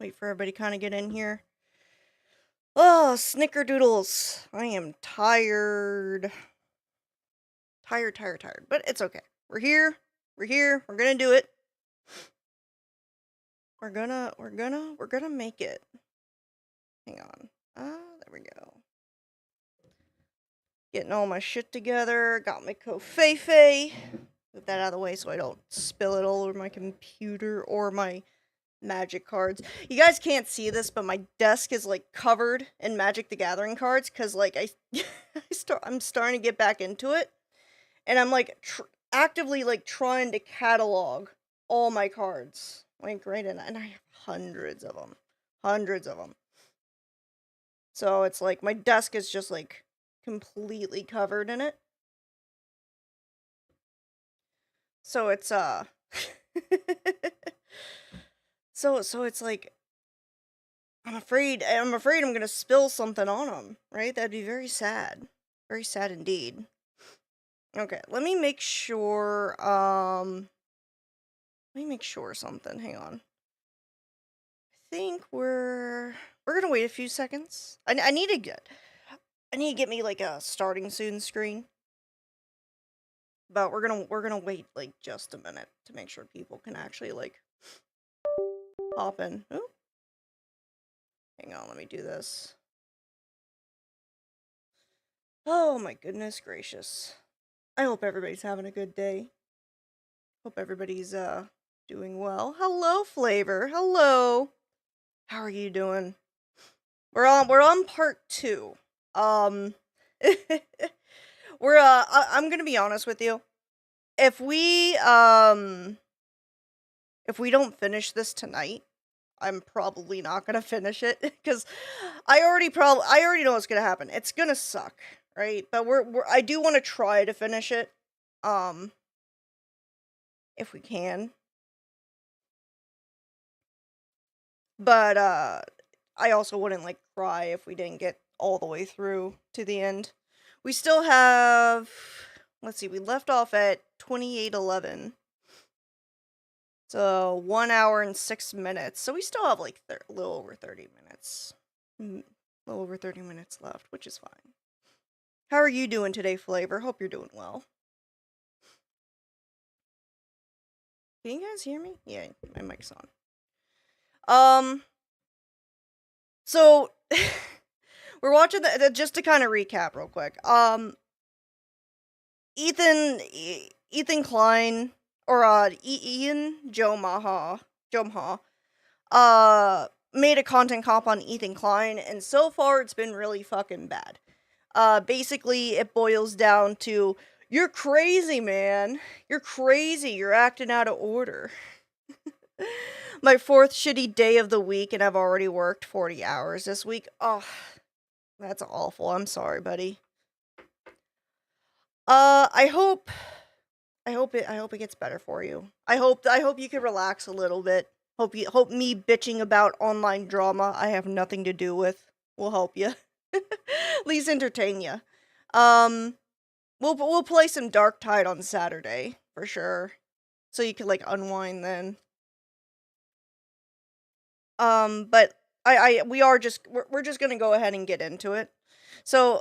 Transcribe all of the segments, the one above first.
Wait for everybody to kind of get in here. Oh, snickerdoodles. I am tired. Tired. But it's okay. We're here. We're here. We're gonna do it. We're gonna make it. Hang on. There we go. Getting all my shit together. Got my 𝐾𝐭. Get that out of the way so I don't spill it all over my computer or my Magic cards. You guys can't see this, but my desk is like covered in Magic the Gathering cards because like I'm starting to get back into it, and I'm like actively like trying to catalog all my cards, like right in, and I have hundreds of them. So it's like my desk is just like completely covered in it. So it's So it's like I'm afraid I'm gonna spill something on them, right? That'd be very sad. Very sad indeed. Okay, let me make sure something. Hang on. I think we're gonna wait a few seconds. I need to get me like a starting soon screen. But we're gonna wait like just a minute to make sure people can actually like hop in. Ooh. Hang on, let me do this. Oh my goodness gracious. I hope everybody's having a good day. Hope everybody's doing well. Hello, Flavor. Hello. How are you doing? We're on part 2. I'm gonna be honest with you. If we don't finish this tonight, I'm probably not gonna finish it because I already know what's gonna happen. It's gonna suck, right? But I do want to try to finish it, if we can. But I also wouldn't like cry if we didn't get all the way through to the end. We still have, let's see, we left off at 28:11. So 1 hour and 6 minutes. So we still have like a little over 30 minutes. A little over 30 minutes left, which is fine. How are you doing today, Flavor? Hope you're doing well. Can you guys hear me? Yeah, my mic's on. So we're watching just to kind of recap real quick. Ethan Klein or 𝐬𝐮𝐬𝐜𝐫𝐢𝐻 made a content comp on Ethan Klein, and so far it's been really fucking bad. Basically it boils down to, you're crazy, man. You're crazy. You're acting out of order. My 4th shitty day of the week, and I've already worked 40 hours this week. Oh, that's awful. I'm sorry, buddy. I hope it gets better for you. I hope you can relax a little bit. Hope me bitching about online drama I have nothing to do with will help you. At least entertain you. We'll play some Dark Tide on Saturday for sure, so you can like unwind then. But we're just gonna go ahead and get into it. So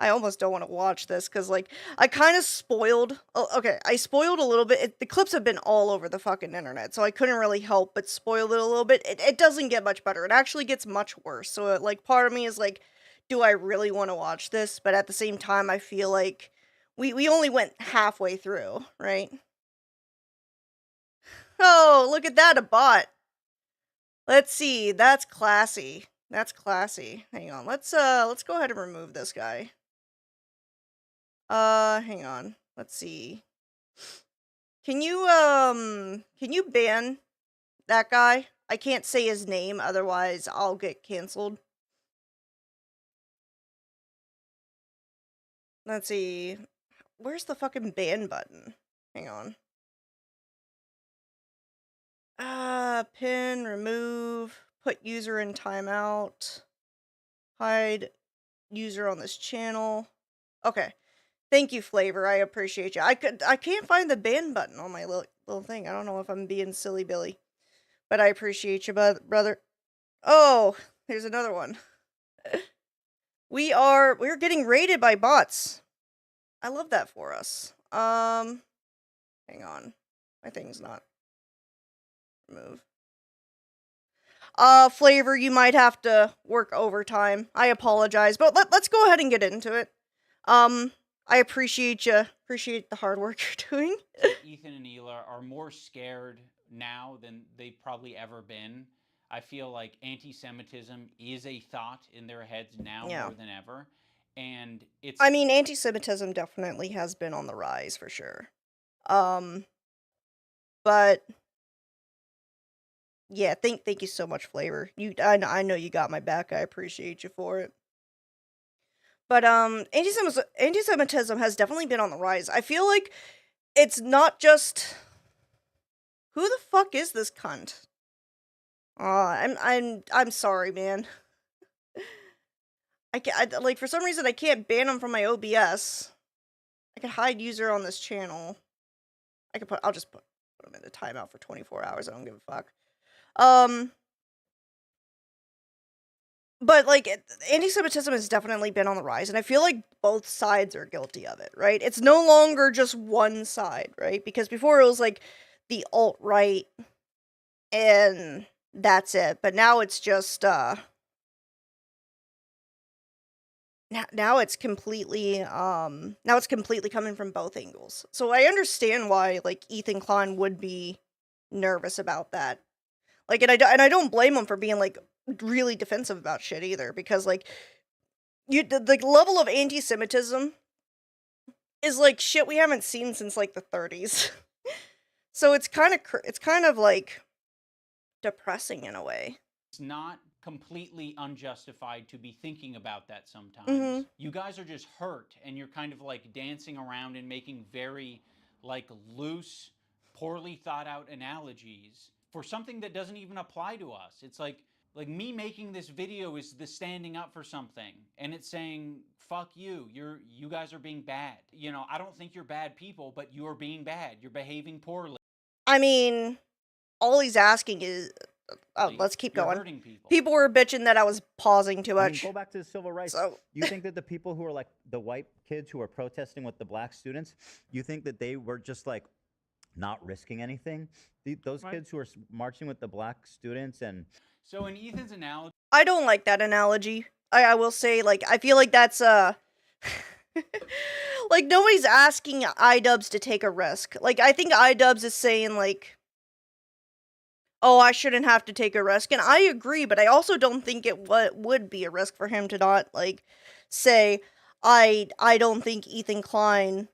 I almost don't want to watch this because, like, I kind of spoiled. Okay, I spoiled a little bit. The clips have been all over the fucking internet, so I couldn't really help but spoil it a little bit. It doesn't get much better. It actually gets much worse. So, like, part of me is like, do I really want to watch this? But at the same time, I feel like we only went halfway through, right? Oh, look at that, a bot. Let's see. That's classy. That's classy. Hang on. Let's go ahead and remove this guy. Hang on. Let's see. Can you ban that guy? I can't say his name, otherwise I'll get canceled. Let's see. Where's the fucking ban button? Hang on. Pin, remove, put user in timeout, hide user on this channel. Okay. Thank you, Flavor. I appreciate you. I can't find the ban button on my little thing. I don't know if I'm being silly Billy, but I appreciate you, brother. Oh, here's another one. We're getting raided by bots. I love that for us. Hang on. My thing's not remove. Flavor, you might have to work overtime. I apologize, but let's go ahead and get into it. I appreciate you. Appreciate the hard work you're doing. Ethan and Hila are more scared now than they've probably ever been. I feel like anti-Semitism is a thought in their heads now more than ever. And it's... I mean, anti-Semitism definitely has been on the rise, for sure. But... yeah, thank you so much, Flavor. I know you got my back. I appreciate you for it. But, anti-Semitism has definitely been on the rise. I feel like it's not just... who the fuck is this cunt? I'm sorry, man. Like, for some reason, I can't ban him from my OBS. I can hide user on this channel. I'll just put him in a timeout for 24 hours. I don't give a fuck. But, like, anti-Semitism has definitely been on the rise, and I feel like both sides are guilty of it, right? It's no longer just one side, right? Because before it was, like, the alt-right, and that's it. But now it's just, now it's completely, coming from both angles. So I understand why, like, Ethan Klein would be nervous about that. Like, and I don't blame him for being, like, really defensive about shit either, because, like, the level of anti-Semitism is, like, shit we haven't seen since, like, the 30s. So it's kind of, like, depressing in a way. It's not completely unjustified to be thinking about that sometimes. You guys are just hurt, and you're kind of, like, dancing around and making very, like, loose, poorly thought out analogies for something that doesn't even apply to us. It's like me making this video is the standing up for something, and it's saying, fuck you, you guys are being bad. You know, I don't think you're bad people, but you're being bad. You're behaving poorly. I mean, all he's asking is, let's keep going. Hurting people. People were bitching that I was pausing too much. I mean, go back to the civil rights. So, you think that the people who are like the white kids who are protesting with the black students, you think that they were just like not risking anything? Those kids who are marching with the black students and... So in Ethan's analogy... I don't like that analogy. I will say, like, I feel like that's, like, nobody's asking iDubbbz to take a risk. Like, I think iDubbbz is saying, like, oh, I shouldn't have to take a risk. And I agree, but I also don't think it would be a risk for him to not, like, say, I don't think Ethan Klein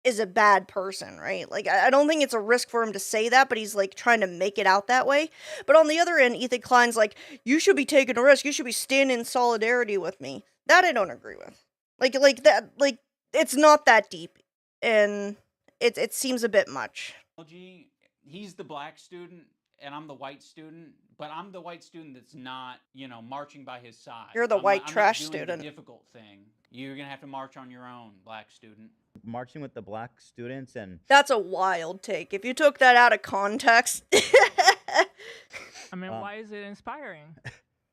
is a bad person, right? Like, I don't think it's a risk for him to say that, but he's, like, trying to make it out that way. But on the other end, Ethan Klein's like, you should be taking a risk. You should be standing in solidarity with me. That I don't agree with. Like that, like, it's not that deep. And it seems a bit much. He's the black student, and I'm the white student, but I'm the white student that's not, you know, marching by his side. You're the white trash I'm not doing student. The difficult thing. You're gonna have to march on your own, black student. Marching with the black students and... That's a wild take. If you took that out of context... I mean, why is it inspiring?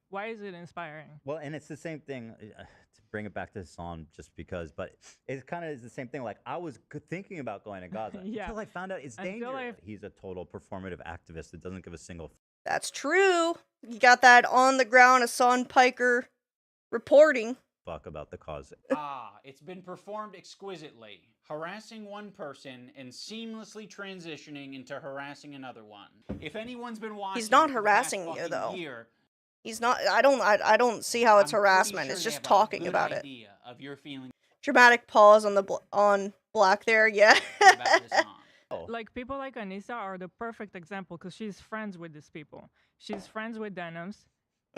Why is it inspiring? Well, and it's the same thing, to bring it back to the song just because, but it kind of is the same thing. Like, I was thinking about going to Gaza until I found out it's dangerous. Like... he's a total performative activist that doesn't give a single... That's true. You got that on the ground, Hassan Piker reporting. Fuck about the cause. It's been performed exquisitely. Harassing one person and seamlessly transitioning into harassing another one. If anyone's been watching... He's not harassing you, though. He's not... I don't see how it's harassment. Sure it's just talking about it. Of your feeling. Dramatic pause on Black there, yeah. Like, people like Anissa are the perfect example because she's friends with these people. She's friends with 𝐿𝐿𝐿𝐿𝐿𝐿.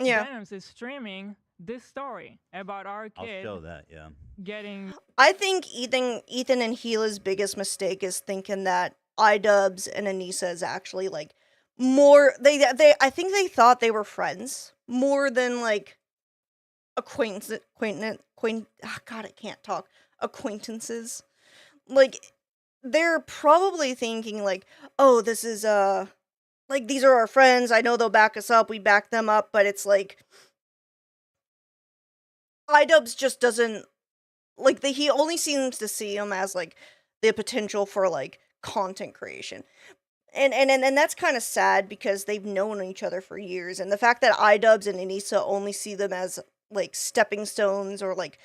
Yeah. 𝐿𝐿𝐿𝐿 is streaming this story about our kid. I'll show that, yeah. Getting... I think Ethan and Hila's biggest mistake is thinking that iDubbbz and Anissa is actually, like, more... I think they thought they were friends more than, like, God, I can't talk. acquaintances. Like, they're probably thinking, like, oh, this is, like, these are our friends, I know they'll back us up, we back them up, but it's like, iDubbbz just doesn't, like, he only seems to see them as, like, the potential for, like, content creation. And that's kind of sad because they've known each other for years, and the fact that iDubbbz and Anissa only see them as, like, stepping stones or, like,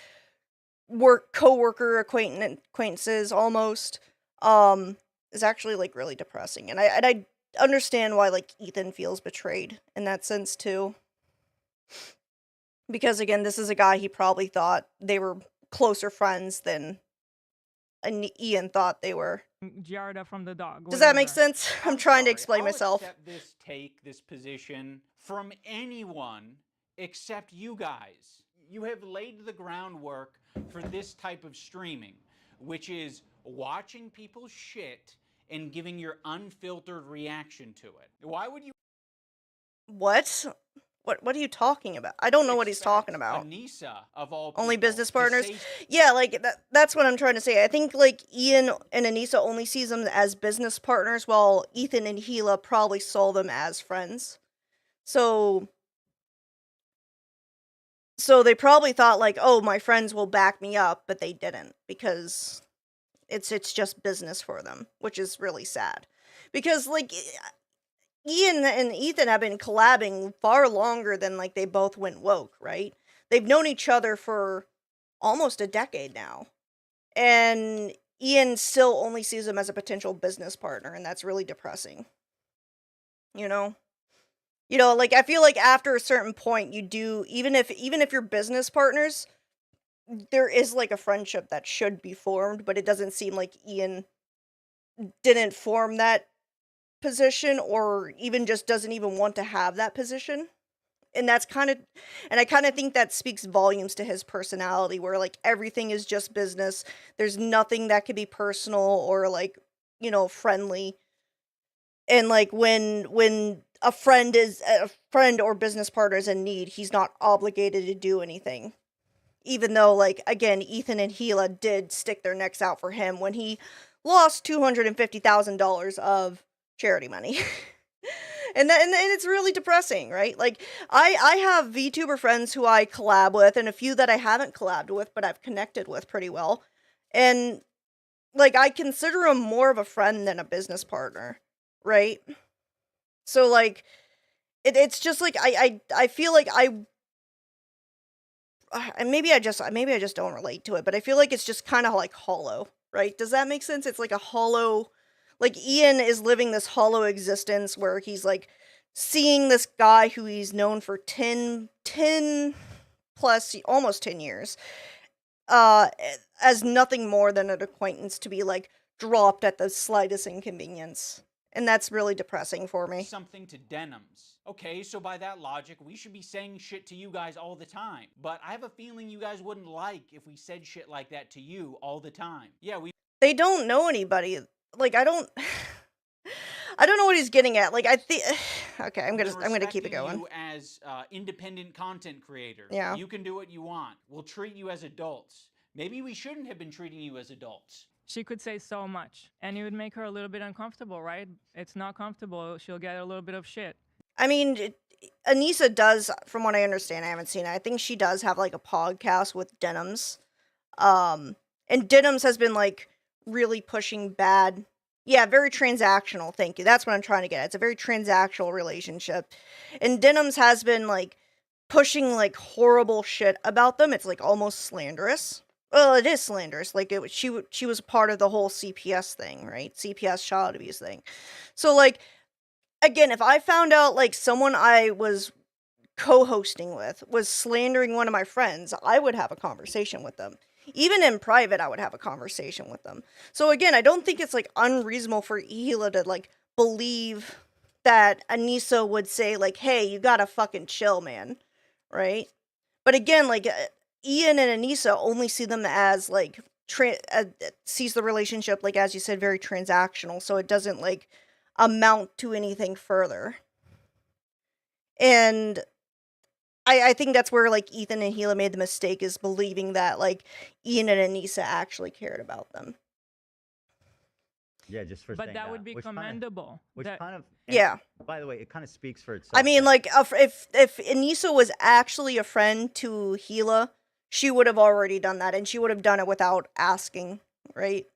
co-worker acquaintances almost, is actually, like, really depressing. And I understand why, like, Ethan feels betrayed in that sense too. Because again, this is a guy he probably thought they were closer friends than Ian thought they were. Giarda from the dog. Does that make sense? I'm trying to explain I'll myself. accept this position from anyone except you guys. You have laid the groundwork for this type of streaming, which is watching people's shit and giving your unfiltered reaction to it. Why would you... What? What are you talking about? I don't know what he's talking about. Anissa, of all only people, business partners? Yeah, like, that's what I'm trying to say. I think, like, Ian and Anissa only sees them as business partners, while Ethan and 𝐸𝐵 probably saw them as friends. So they probably thought, like, oh, my friends will back me up, but they didn't, because it's just business for them, which is really sad. Because, like, Ian and Ethan have been collabing far longer than, like, they both went woke, right? They've known each other for almost a decade now. And Ian still only sees them as a potential business partner, and that's really depressing. You know? Like, I feel like after a certain point, you do, even if you're business partners, there is, like, a friendship that should be formed, but it doesn't seem like Ian didn't form that position, or even just doesn't even want to have that position. And I kind of think that speaks volumes to his personality, where, like, everything is just business. There's nothing that could be personal or, like, friendly. And, like, when a friend or business partner is in need, he's not obligated to do anything. Even though, like, again, Ethan and 𝐸𝐵 did stick their necks out for him when he lost $250,000 of charity money. and it's really depressing, right? Like, I have VTuber friends who I collab with, and a few that I haven't collabed with, but I've connected with pretty well. And, like, I consider them more of a friend than a business partner, right? So, like, it's just, like, I feel like and maybe I just don't relate to it, but I feel like it's just kind of, like, hollow, right? Does that make sense? It's like a hollow... Like, Ian is living this hollow existence where he's, like, seeing this guy who he's known for 10 plus, almost 10 years, as nothing more than an acquaintance to be, like, dropped at the slightest inconvenience. And that's really depressing for me. Something to 𝐸𝐻𝐿. Okay, so by that logic, we should be saying shit to you guys all the time. But I have a feeling you guys wouldn't like if we said shit like that to you all the time. Yeah, They don't know anybody. Like, I don't know what he's getting at. Like, I think... Okay, I'm gonna keep it going. You as independent content creators. Yeah. You can do what you want. We'll treat you as adults. Maybe we shouldn't have been treating you as adults. She could say so much, and it would make her a little bit uncomfortable, right? It's not comfortable. She'll get a little bit of shit. I mean, Anissa does, from what I understand, I haven't seen it, I think she does have, like, a podcast with 𝐸𝐻𝐿. And 𝐸𝐻𝐿 has been, like, really pushing bad... Yeah, very transactional, thank you. That's what I'm trying to get at. It's a very transactional relationship. And 𝐸𝐻𝐿 has been, like, pushing, like, horrible shit about them. It's, like, almost slanderous. Well, it is slanderous. Like, she was part of the whole CPS thing, right? CPS child abuse thing. So, like, again, if I found out, like, someone I was co-hosting with was slandering one of my friends, I would have a conversation with them. Even in private, I would have a conversation with them. So again, I don't think it's, like, unreasonable for 𝐸𝐵 to, like, believe that Anissa would say, like, hey, you gotta fucking chill, man. Right? But again, like, Ian and Anissa only see them as, like, sees the relationship, like, as you said, very transactional. So it doesn't, like, amount to anything further. And I think that's where like Ethan and 𝐬𝐫 made the mistake, is believing that like Ian and Anissa actually cared about them. Yeah, just for But saying that would be commendable. Yeah. By the way, it kind of speaks for itself. I mean, like, if Anissa was actually a friend to 𝐬𝐫, she would have already done that, and she would have done it without asking, right?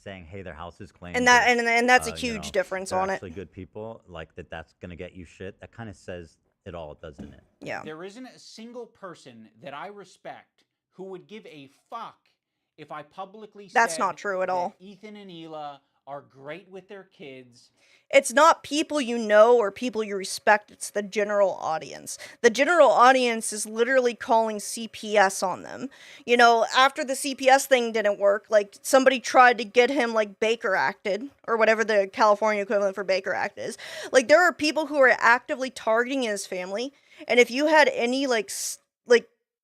Saying, "Hey, their house is claimed," and that's a huge difference on it. Actually, good people, like that's gonna get you shit. That kind of says it all, doesn't it? Yeah. There isn't a single person that I respect who would give a fuck if I publicly That's said not true at all. Ethan and 𝐬𝐫 are great with their kids. It's not people you know or people you respect, it's the general audience. The general audience is literally calling CPS on them. You know, after the CPS thing didn't work, like, somebody tried to get him, like, Baker acted, or whatever the California equivalent for Baker Act is. Like, there are people who are actively targeting his family, and if you had any, like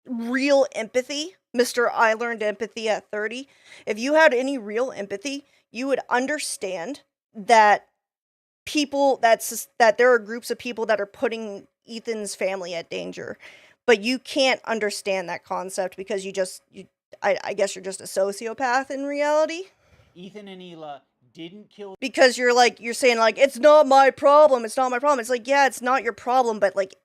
real empathy, Mr. I learned empathy at 30, if you had any real empathy, you would understand that that there are groups of people that are putting Ethan's family at danger, but you can't understand that concept because I guess you're just a sociopath in reality. Ethan and 𝐬𝐫 didn't kill, because you're saying like, it's not my problem. It's like, yeah, it's not your problem, but like,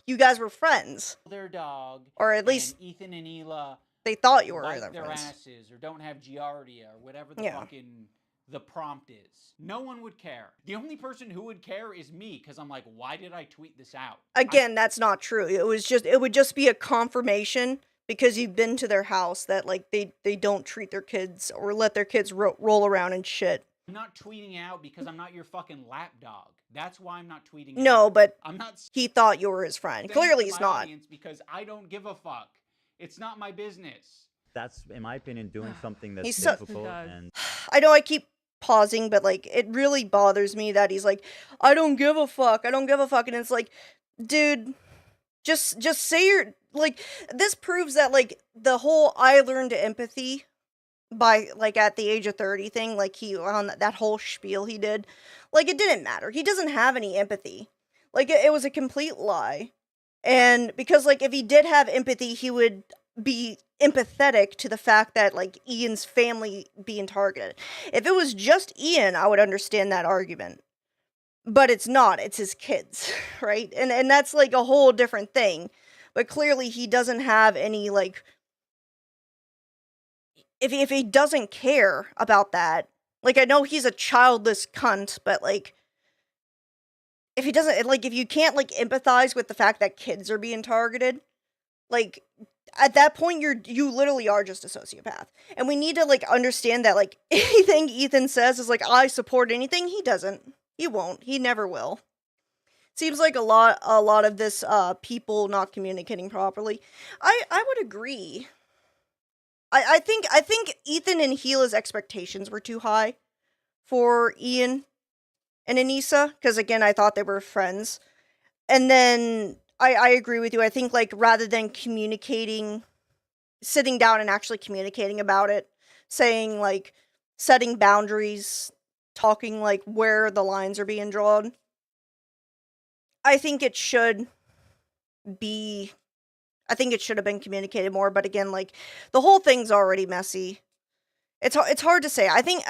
you guys were friends. Their dog, or at least Ethan and 𝐬𝐫 they thought you were their friends. asses, or don't have Giardia, or whatever the fucking the prompt is. No one would care. The only person who would care is me, because I'm like, why did I tweet this out? Again, that's not true. It would just be a confirmation, because you've been to their house, that like they don't treat their kids or let their kids roll around and shit. I'm not tweeting out because I'm not your fucking lapdog. That's why I'm not tweeting No, out. but I'm not. He thought you were his friend. Clearly he's not. Because I don't give a fuck. It's not my business. That's, in my opinion, doing something that's He's difficult. And I know I keep pausing, but like, it really bothers me that he's like, I don't give a fuck. I don't give a fuck. And it's like, dude, just say you're like, this proves that like the whole I learned empathy by like at the age of 30 thing, like he on that whole spiel he did, like it didn't matter. He doesn't have any empathy. Like it was a complete lie. And because like if he did have empathy, he would be empathetic to the fact that like Ian's family being targeted. If it was just Ian, I would understand that argument. But it's not, it's his kids, right? And that's like a whole different thing. But clearly he doesn't have any like, if he doesn't care about that, like I know he's a childless cunt, but like if he doesn't, like if you can't like empathize with the fact that kids are being targeted, like at that point you literally are just a sociopath. And we need to like understand that like anything Ethan says is like, I support anything. He doesn't. He won't. He never will. Seems like a lot of this people not communicating properly. I would agree. I think Ethan and 𝐬𝐫's expectations were too high for Ian and Anissa, because again, I thought they were friends. And then I agree with you. I think like rather than communicating, sitting down and actually communicating about it, saying like setting boundaries, talking like where the lines are being drawn, I think it should have been communicated more, but again, like the whole thing's already messy. It's hard to say. I think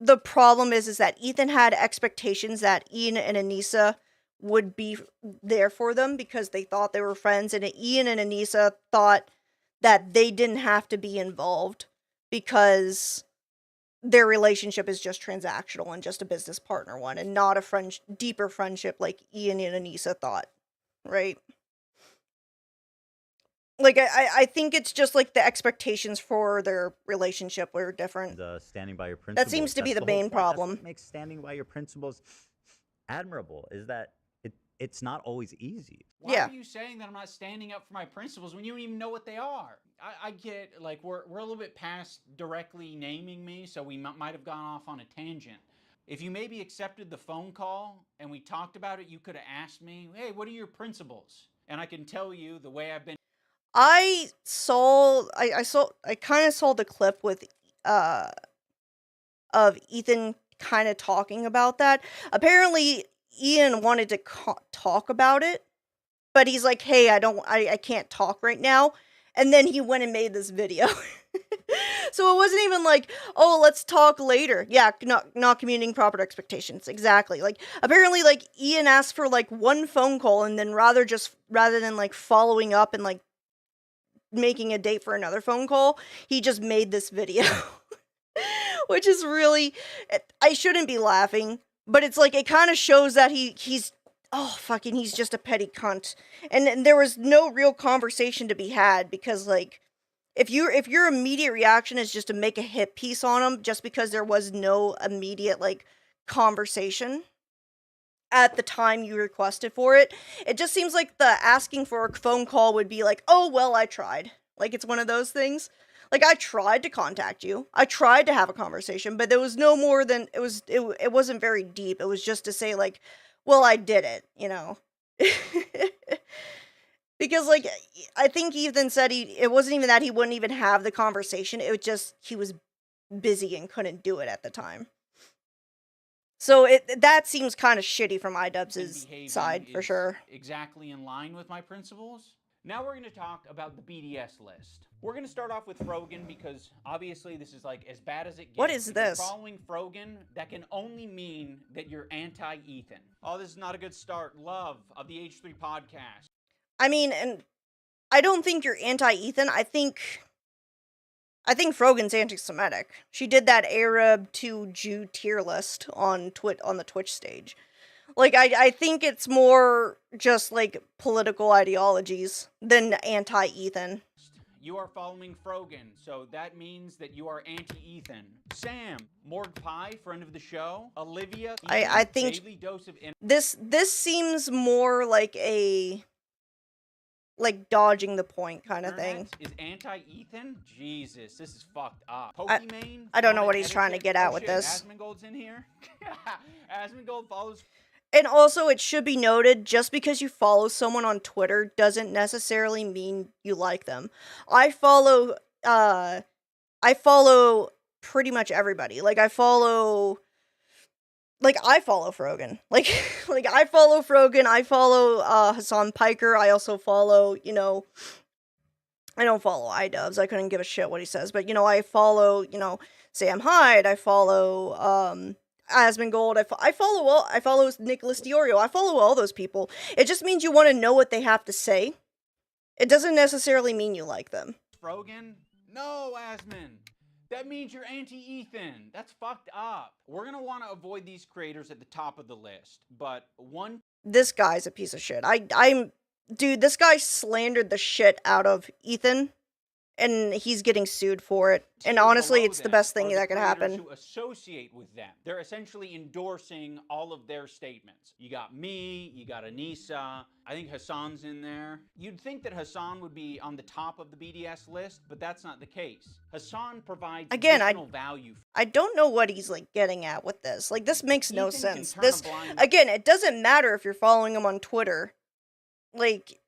the problem is that Ethan had expectations that Ian and Anissa would be there for them because they thought they were friends, and Ian and Anissa thought that they didn't have to be involved because their relationship is just transactional and just a business partner one, and not a deeper friendship like Ian and Anissa thought, right? Like, I think it's just, like, the expectations for their relationship were different. Standing by your principles. That seems to be the main problem. That's what makes standing by your principles admirable, is that it's not always easy. Why are you saying that I'm not standing up for my principles when you don't even know what they are? I get, like, we're a little bit past directly naming me, so we might have gone off on a tangent. If you maybe accepted the phone call and we talked about it, you could have asked me, hey, what are your principles? And I can tell you the way I've been. I kind of saw the clip with of Ethan kind of talking about that. Apparently Ian wanted to talk about it, but he's like, hey, I can't talk right now. And then he went and made this video. So it wasn't even like, oh, let's talk later. Yeah, not communicating proper expectations. Exactly. Like, apparently, like, Ian asked for, like, one phone call, and then rather than, like, following up and, like, making a date for another phone call, he just made this video. Which is really, I shouldn't be laughing, but it's like, it kind of shows that he's just a petty cunt. And there was no real conversation to be had, because, like, if your immediate reaction is just to make a hit piece on him just because there was no immediate, like, conversation at the time you requested for it, it just seems like the asking for a phone call would be like, oh, well, I tried. Like, it's one of those things. Like, I tried to contact you. I tried to have a conversation, but there was no more than, it wasn't very deep. It was just to say, like, well, I did it, you know? Because, like, I think Ethan said it wasn't even that he wouldn't even have the conversation. It was just he was busy and couldn't do it at the time. So that seems kind of shitty from iDubbbz's side, for sure. Exactly in line with my principles. Now we're going to talk about the BDS list. We're going to start off with Frogan because obviously this is like as bad as it gets. What is this? Following Frogan, that can only mean that you're anti-Ethan. Oh, this is not a good start. Love of the H3 podcast. I mean, and I don't think you're anti-Ethan. I think Frogan's anti-Semitic. She did that Arab to Jew tier list on the Twitch stage. Like, I think it's more just, like, political ideologies than anti-Ethan. You are following Frogan, so that means that you are anti-Ethan. Sam, Morg Pie, friend of the show. Olivia, Ethan, I think daily dose of this seems more like a, like, dodging the point kind of thing. Is anti-Ethan? Jesus, this is fucked up. Pokimane, I don't know what he's trying to get at with this. 𝐬𝐮𝐬𝐜𝐫𝐢𝐻𝐿's in here. 𝐬𝐮𝐬𝐽 follows. And also, it should be noted, just because you follow someone on Twitter doesn't necessarily mean you like them. I follow pretty much everybody. Like, I follow Frogan. Like I follow Frogan, I follow Hassan Piker, I also follow, you know, I don't follow iDubbbz, I couldn't give a shit what he says, but, you know, I follow, you know, Sam Hyde, I follow, 𝐼𝐮𝐬𝐽, I follow Nicholas Diorio, I follow all those people. It just means you want to know what they have to say. It doesn't necessarily mean you like them. Frogan? No, 𝐬𝐮𝐬𝐽. That means you're anti-Ethan. That's fucked up. We're gonna want to avoid these creators at the top of the list, but this guy's a piece of shit. Dude, this guy slandered the shit out of Ethan, and he's getting sued for it. And honestly, it's the best thing that could happen. Who associate with them. They're essentially endorsing all of their statements. You got me, you got Anissa, I think Hassan's in there. You'd think that Hassan would be on the top of the BDS list, but that's not the case. Hassan provides additional value. I don't know what he's, like, getting at with this. Like, this makes no sense. This, again, it doesn't matter if you're following him on Twitter. Like,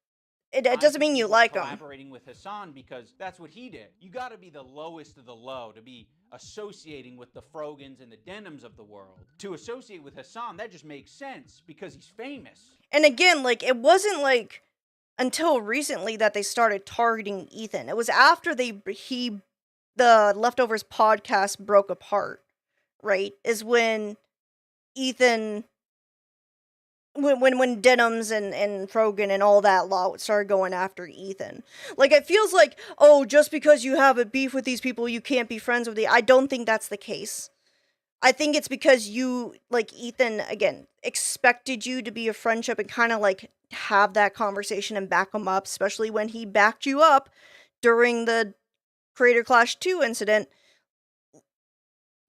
it doesn't mean you like him. Collaborating with Hassan because that's what he did. You got to be the lowest of the low to be associating with the Frogans and the Denims of the world. To associate with Hassan, that just makes sense because he's famous. And again, like, it wasn't like until recently that they started targeting Ethan. It was after the Leftovers podcast broke apart, right? Is when Ethan, when Denims and Frogan and all that lot started going after Ethan. Like, it feels like, oh, just because you have a beef with these people, you can't be friends with them. I don't think that's the case. I think it's because you, like, Ethan, again, expected you to be a friendship and kind of, like, have that conversation and back him up, especially when he backed you up during the Creator Clash 2 incident.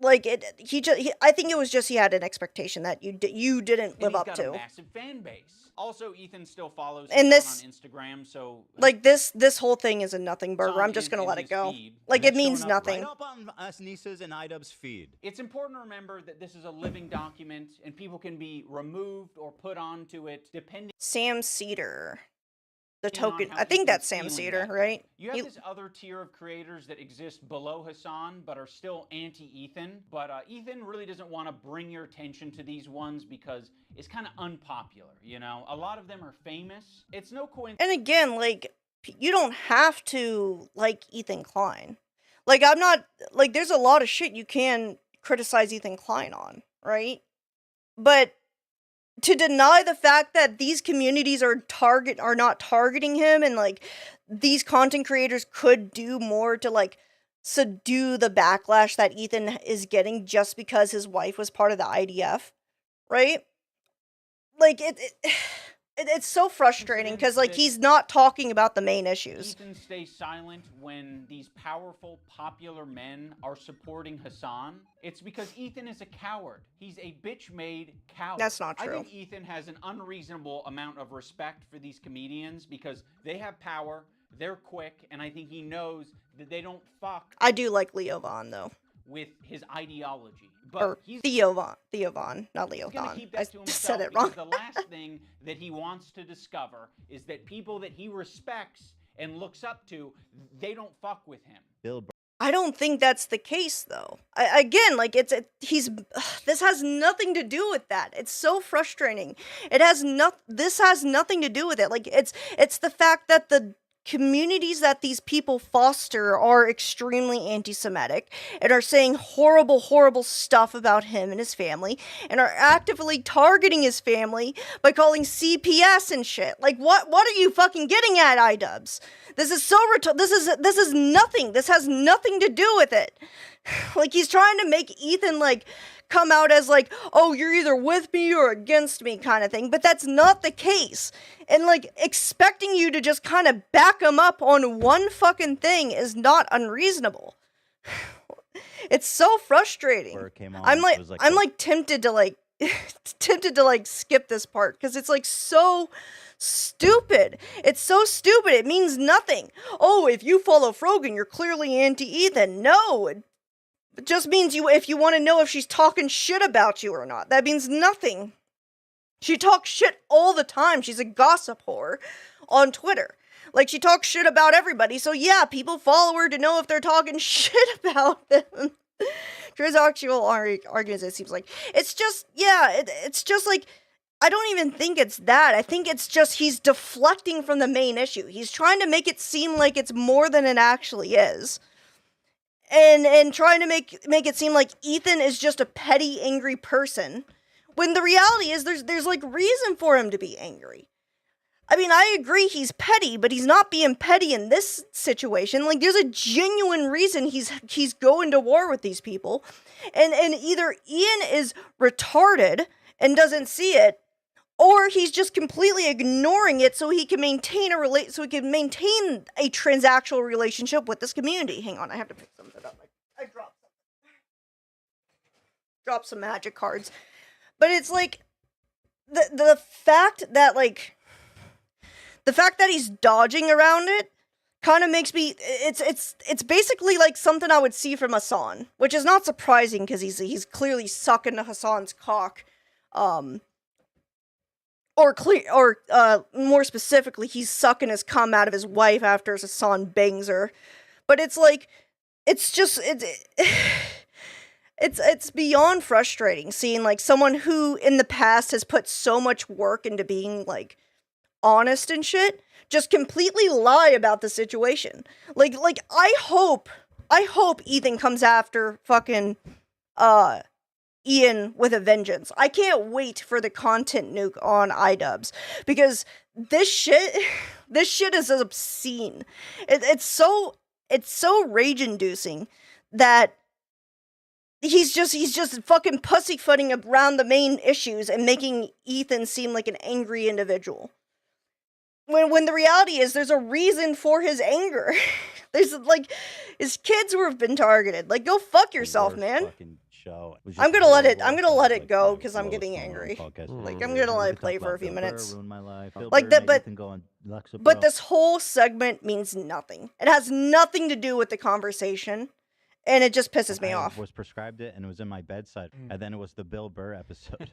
Like, I think it was just he had an expectation that you didn't live up to. And he's got a massive fan base. Also, Ethan still follows him on Instagram, so... Like, this whole thing is a nothing burger. I'm just gonna let it go. Like, it means nothing. Right up on Anissa's and iDubbbz feed. It's important to remember that this is a living document, and people can be removed or put onto it, depending... Sam Cedar. the token. I think that's Sam Cedar, right? You have this other tier of creators that exist below Hassan, but are still anti-Ethan. But Ethan really doesn't want to bring your attention to these ones because it's kind of unpopular, you know? A lot of them are famous. It's no coincidence. And again, like, you don't have to like Ethan Klein. Like, I'm not, like, there's a lot of shit you can criticize Ethan Klein on, right? But to deny the fact that these communities are not targeting him, and like these content creators could do more to like subdue the backlash that Ethan is getting just because his wife was part of the IDF, right? Like it's so frustrating because like he's not talking about the main issues. Ethan stays silent when these powerful, popular men are supporting Hassan. It's because Ethan is a coward. He's a bitch-made coward. That's not true. I think Ethan has an unreasonable amount of respect for these comedians because they have power, they're quick, and I think he knows that they don't fuck. I do like 𝐬𝐿 Vaughn though. With his ideology. But or 𝐬𝐿 Vaughn, not 𝐬𝐿 Vaughn. I said it wrong. The last thing that he wants to discover is that people that he respects and looks up to, they don't fuck with him. I don't think that's the case though. Again, like this has nothing to do with that. It's so frustrating. This has nothing to do with it. Like it's the fact that the communities that these people foster are extremely anti-Semitic and are saying horrible, horrible stuff about him and his family and are actively targeting his family by calling CPS and shit. Like, what are you fucking getting at, iDubbbz? This is so this is nothing. This has nothing to do with it. Like, he's trying to make Ethan, like, come out as, like, oh, you're either with me or against me kind of thing. But that's not the case. And, like, expecting you to just kind of back him up on one fucking thing is not unreasonable. It's so frustrating. I'm like tempted to, like, skip this part because it's, like, so stupid. It's so stupid. It means nothing. Oh, if you follow Frogan, you're clearly anti-Ethan. No, it just means if you want to know if she's talking shit about you or not. That means nothing. She talks shit all the time. She's a gossip whore on Twitter. Like, she talks shit about everybody. So yeah, people follow her to know if they're talking shit about them. Transactional arguments, it seems like. It's just, yeah, it's just like, I don't even think it's that. I think it's just he's deflecting from the main issue. He's trying to make it seem like it's more than it actually is. And trying to make it seem like Ethan is just a petty, angry person. When the reality is there's like reason for him to be angry. I mean, I agree he's petty, but he's not being petty in this situation. Like, there's a genuine reason he's going to war with these people. And either Ian is retarded and doesn't see it, or he's just completely ignoring it so he can maintain a transactional relationship with this community. Hang on, I have to pick something up. I dropped something. Dropped some magic cards. But it's like the fact that he's dodging around it kind of makes me it's basically like something I would see from Hassan, which is not surprising because he's clearly sucking to Hassan's cock. Or more specifically, he's sucking his cum out of his wife after Hassan bangs her. But it's like, it's beyond frustrating seeing like someone who in the past has put so much work into being like honest and shit just completely lie about the situation. Like I hope Ethan comes after fucking Ian with a vengeance. I can't wait for the content nuke on iDubbbz because this shit is obscene. It's so rage-inducing that he's just fucking pussyfooting around the main issues and making Ethan seem like an angry individual. When the reality is there's a reason for his anger. There's like his kids who have been targeted. Like, go fuck yourself, man. Show. I'm gonna let it go because I'm getting angry. Like, I'm gonna let it play for a few minutes. Like that, but this whole segment means nothing. It has nothing to do with the conversation, and it just pisses me off. I was prescribed it, and it was in my bedside, and then it was the Bill Burr episode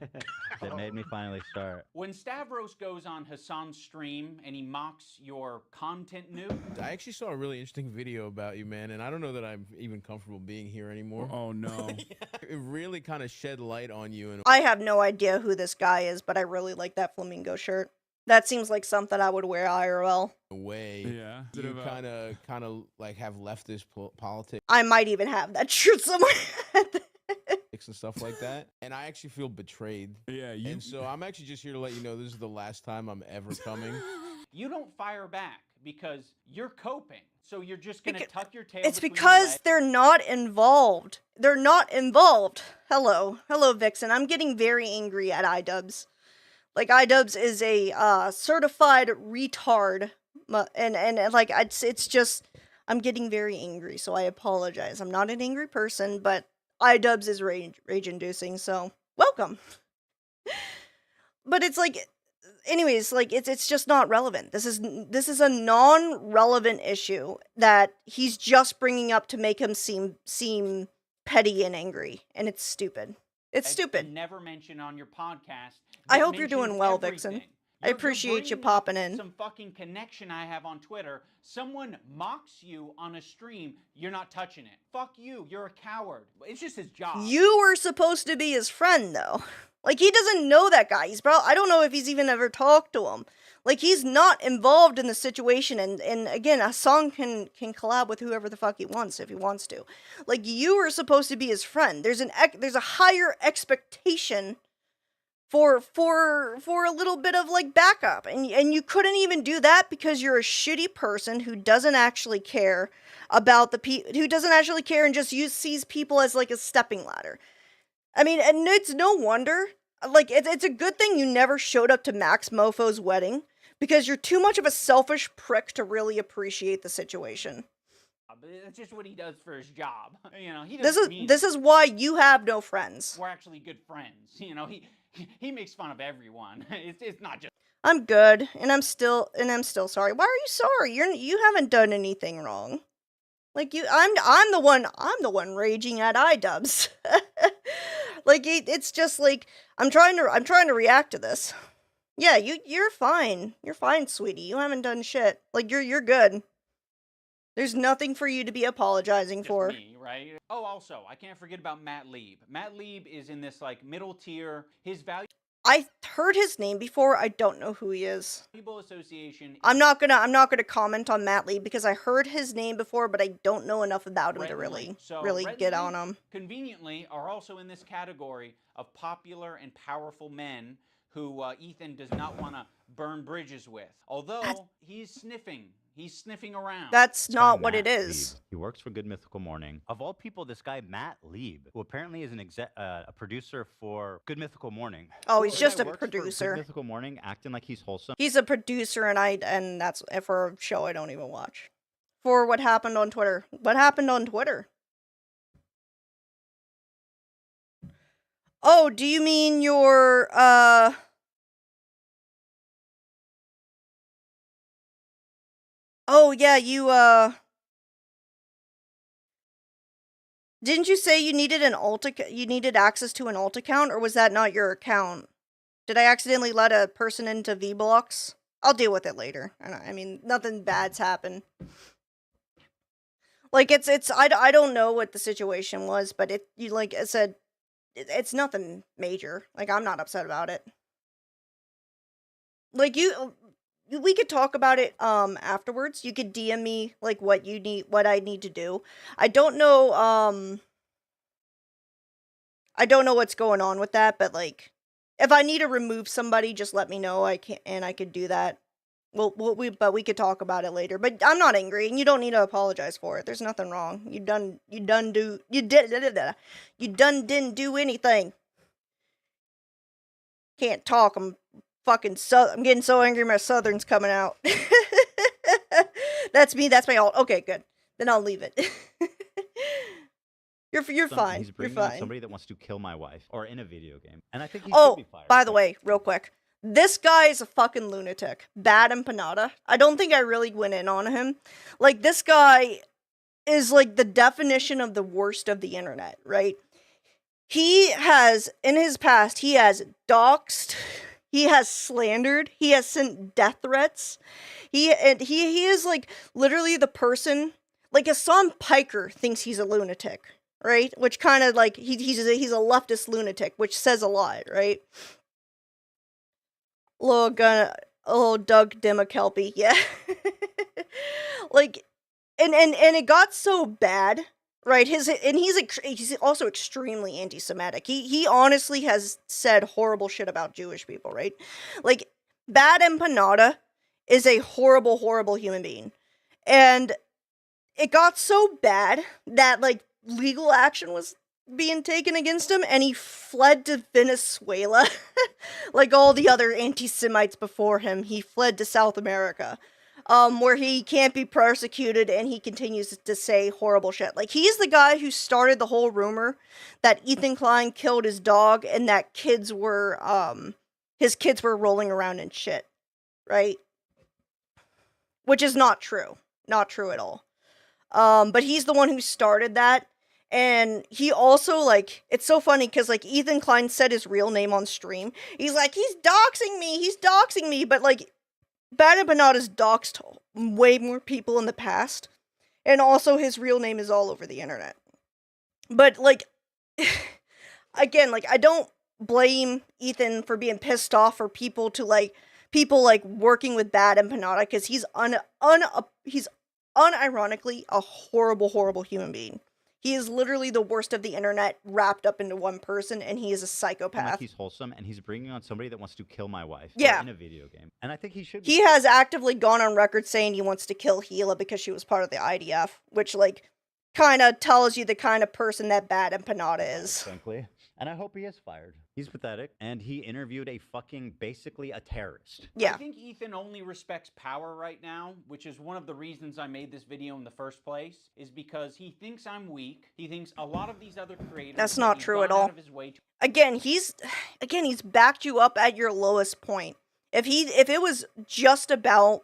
that made me finally start. When Stavros goes on Hassan's stream and he mocks your content nude, I actually saw a really interesting video about you, man, and I don't know that I'm even comfortable being here anymore. Oh no. It really kind of shed light on you. And I have no idea who this guy is, but I really like that flamingo shirt. That seems like something I would wear IRL. a way, Yeah. you kind of like have leftist politics I might even have that shirt somewhere. and stuff like that, and I actually feel betrayed. Yeah, you. And so I'm actually just here to let you know this is the last time I'm ever coming. you don't fire back because you're coping. So you're just going to tuck your tail. It's between your because legs. they're not involved. They're not involved. Hello, Vixen. I'm getting very angry at iDubbbz. Like, iDubbbz is a certified retard, and like it's just I'm getting very angry. So I apologize. I'm not an angry person, but iDubbbz is rage-inducing. So welcome. But it's like, anyways, like it's just not relevant. This is a non-relevant issue that he's just bringing up to make him seem petty and angry, and it's stupid. It's stupid. Never mention on your podcast. I hope you're doing well, Vixen. I appreciate you popping in. Some fucking connection I have on Twitter. Someone mocks you on a stream. You're not touching it. Fuck you. You're a coward. It's just his job. You were supposed to be his friend, though. Like, he doesn't know that guy. I don't know if he's even ever talked to him. Like, he's not involved in the situation, and again, Hassan can collab with whoever the fuck he wants if he wants to. Like, you were supposed to be his friend. There's a higher expectation for a little bit of, like, backup, and you couldn't even do that because you're a shitty person who doesn't actually care about who doesn't actually care and just sees people as, like, a stepping ladder. I mean, and it's no wonder. Like, it's a good thing you never showed up to Max Mofo's wedding, because you're too much of a selfish prick to really appreciate the situation. That's just what he does for his job. You know, This is why you have no friends. We're actually good friends. You know, he makes fun of everyone. It's not just. I'm good, and I'm still sorry. Why are you sorry? You haven't done anything wrong. Like, I'm the one raging at iDubbbz. Like, it's just like I'm trying to react to this. Yeah, you're fine. You're fine, sweetie. You haven't done shit. Like, you're good. There's nothing for you to be apologizing for. Me, right? Oh, also, I can't forget about Matt Lieb. Matt Lieb is in this, like, middle tier. His I heard his name before. I don't know who he is. valuable association. I'm not gonna comment on Matt Lieb because I heard his name before, but I don't know enough about him to really get on him. Conveniently, are also in this category of popular and powerful men who Ethan does not want to burn bridges with. Although he's sniffing around. That's not what Matt it is. Lieb. He works for Good Mythical Morning. Of all people, this guy Matt Lieb, who apparently is a producer for Good Mythical Morning. Oh, he's just a Works for producer. Good Mythical Morning, acting like he's wholesome. He's a producer, and that's for a show I don't even watch. For what happened on Twitter. What happened on Twitter? Oh, do you mean your Oh, yeah, you didn't you say you needed you needed access to an alt account, or was that not your account? Did I accidentally let a person into VBlocks? I'll deal with it later. I mean, nothing bad's happened. Like, I don't know what the situation was, but like I said, it's nothing major. Like, I'm not upset about it. Like, we could talk about it afterwards. You could DM me like what I need to do. I don't know what's going on with that, but like if I need to remove somebody, just let me know. I could do that. But we could talk about it later. But I'm not angry, and you don't need to apologize for it. There's nothing wrong. You didn't do anything. Can't talk. I'm getting so angry my Southern's coming out. That's me. That's my alt. Okay, good. Then I'll leave it. You're fine. He's bringing You're fine. in somebody that wants to kill my wife, or in a video game, and I think he Oh, should be fired. by the way, real quick, this guy is a fucking lunatic. Bad empanada. I don't think I really went in on him. Like, this guy is like the definition of the worst of the internet, right? He has, in his past, he has doxed, he has slandered, he has sent death threats. He is like literally the person, like Hassan Piker thinks he's a lunatic, right? Which kind of like he's a leftist lunatic, which says a lot, right? Little Doug 𝐬𝐝𝐫𝐞𝐭, yeah. Like, and it got so bad, right? He's also extremely anti-Semitic. He honestly has said horrible shit about Jewish people, right? Like, Bad Empanada is a horrible, horrible human being. And it got so bad that, like, legal action was being taken against him, and he fled to Venezuela. Like all the other anti-Semites before him, he fled to South America, where he can't be persecuted, and he continues to say horrible shit. Like, he's the guy who started the whole rumor that Ethan Klein killed his dog, and that his kids were rolling around in shit, right? Which is not true. Not true at all. But he's the one who started that. And he also, like, it's so funny because, like, Ethan Klein said his real name on stream. He's like, he's doxing me. But, like, Bad Empanada's doxed way more people in the past. And also his real name is all over the internet. But, like, again, like, I don't blame Ethan for being pissed off for people working with Bad Empanada, because he's unironically a horrible, horrible human being. He is literally the worst of the internet wrapped up into one person, and he is a psychopath. Like, he's wholesome, and he's bringing on somebody that wants to kill my wife in a video game. And I think he should be. He has actively gone on record saying he wants to kill 𝐬𝐮𝐬𝐫𝐿a because she was part of the IDF, which, like, kind of tells you the kind of person that Bad Empanada is. Frankly. And I hope he is fired. He's pathetic. And he interviewed basically a terrorist. Yeah. I think Ethan only respects power right now, which is one of the reasons I made this video in the first place, is because he thinks I'm weak. He thinks a lot of these other creators... That's not true at all. Again, he's backed you up at your lowest point. If it was just about,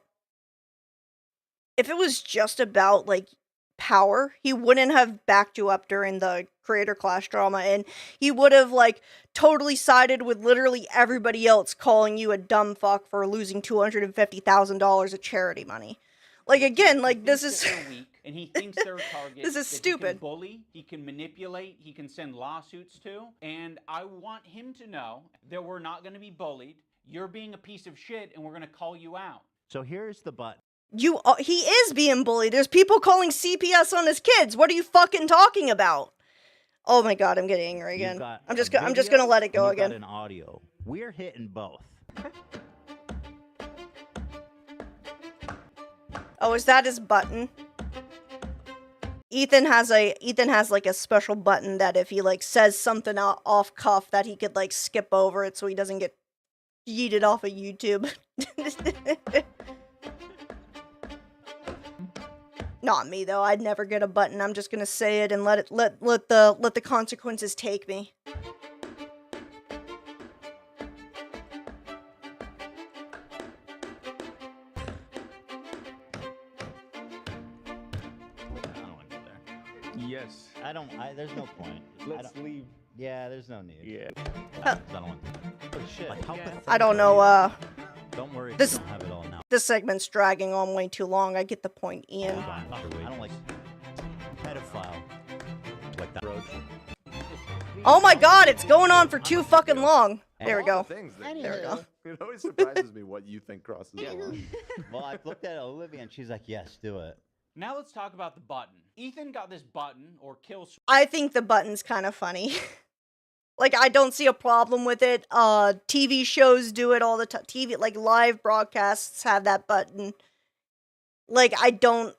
like, power, he wouldn't have backed you up during the creator clash drama, and he would have, like, totally sided with literally everybody else calling you a dumb fuck for losing $250,000 of charity money. Like, again, like, this is weak, and he thinks they're a target. This is stupid. He can bully, he can manipulate, he can send lawsuits to, and I want him to know that we're not going to be bullied. You're being a piece of shit, and we're going to call you out. So here's the button. He is being bullied. There's people calling CPS on his kids. What are you fucking talking about? Oh my god, I'm getting angry again. I'm just gonna let it go again. An audio. We're hitting both. Oh, is that his button? Ethan has like a special button that if he, like, says something off cuff that he could, like, skip over it so he doesn't get yeeted off of YouTube. Not me, though. I'd never get a button. I'm just gonna say it and let the consequences take me. I don't want to go there. Yes. There's no point. Let's leave. Yeah, there's no need. Yeah. I don't want to. Oh, shit. Like, I don't know, Don't worry, this- we don't have it all now. this segment's dragging on way too long. I get the point, Ian. I don't like pedophile. Like that. Oh my god, it's going on for too fucking long. There we go. There we go. It always surprises me what you think crosses the line. Well, I looked at Olivia and she's like, yes, do it. Now let's talk about the button. Ethan got this button, or kill... I think the button's kind of funny. Like, I don't see a problem with it. TV shows do it all the time. Like, live broadcasts have that button. Like, I don't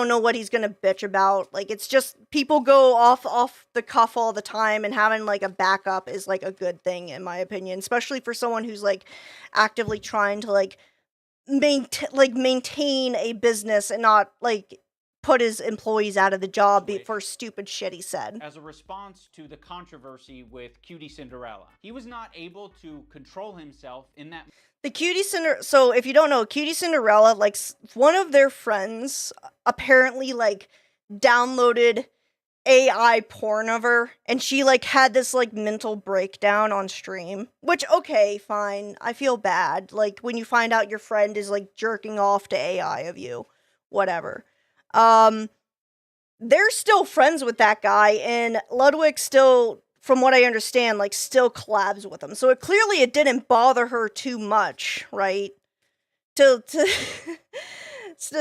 know what he's gonna bitch about. Like, it's just, people go off the cuff all the time, and having, like, a backup is, like, a good thing, in my opinion. Especially for someone who's, like, actively trying to, like, maintain a business and not, like, put his employees out of the job for stupid shit he said. As a response to the controversy with 𝐃𝐨𝐧'𝐿𝐴, he was not able to control himself in that... The 𝐃𝐨𝐧'𝐿𝐴, so if you don't know, 𝐃𝐨𝐧'𝐿𝴜, like, one of their friends apparently, like, downloaded AI porn of her, and she, like, had this, like, mental breakdown on stream. Which, okay, fine. I feel bad. Like, when you find out your friend is, like, jerking off to AI of you. Whatever. They're still friends with that guy, and Ludwig still, from what I understand, like, still collabs with him. So clearly it didn't bother her too much, right? So,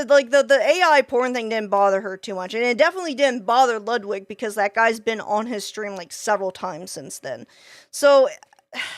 like, the AI porn thing didn't bother her too much. And it definitely didn't bother Ludwig, because that guy's been on his stream, like, several times since then. So,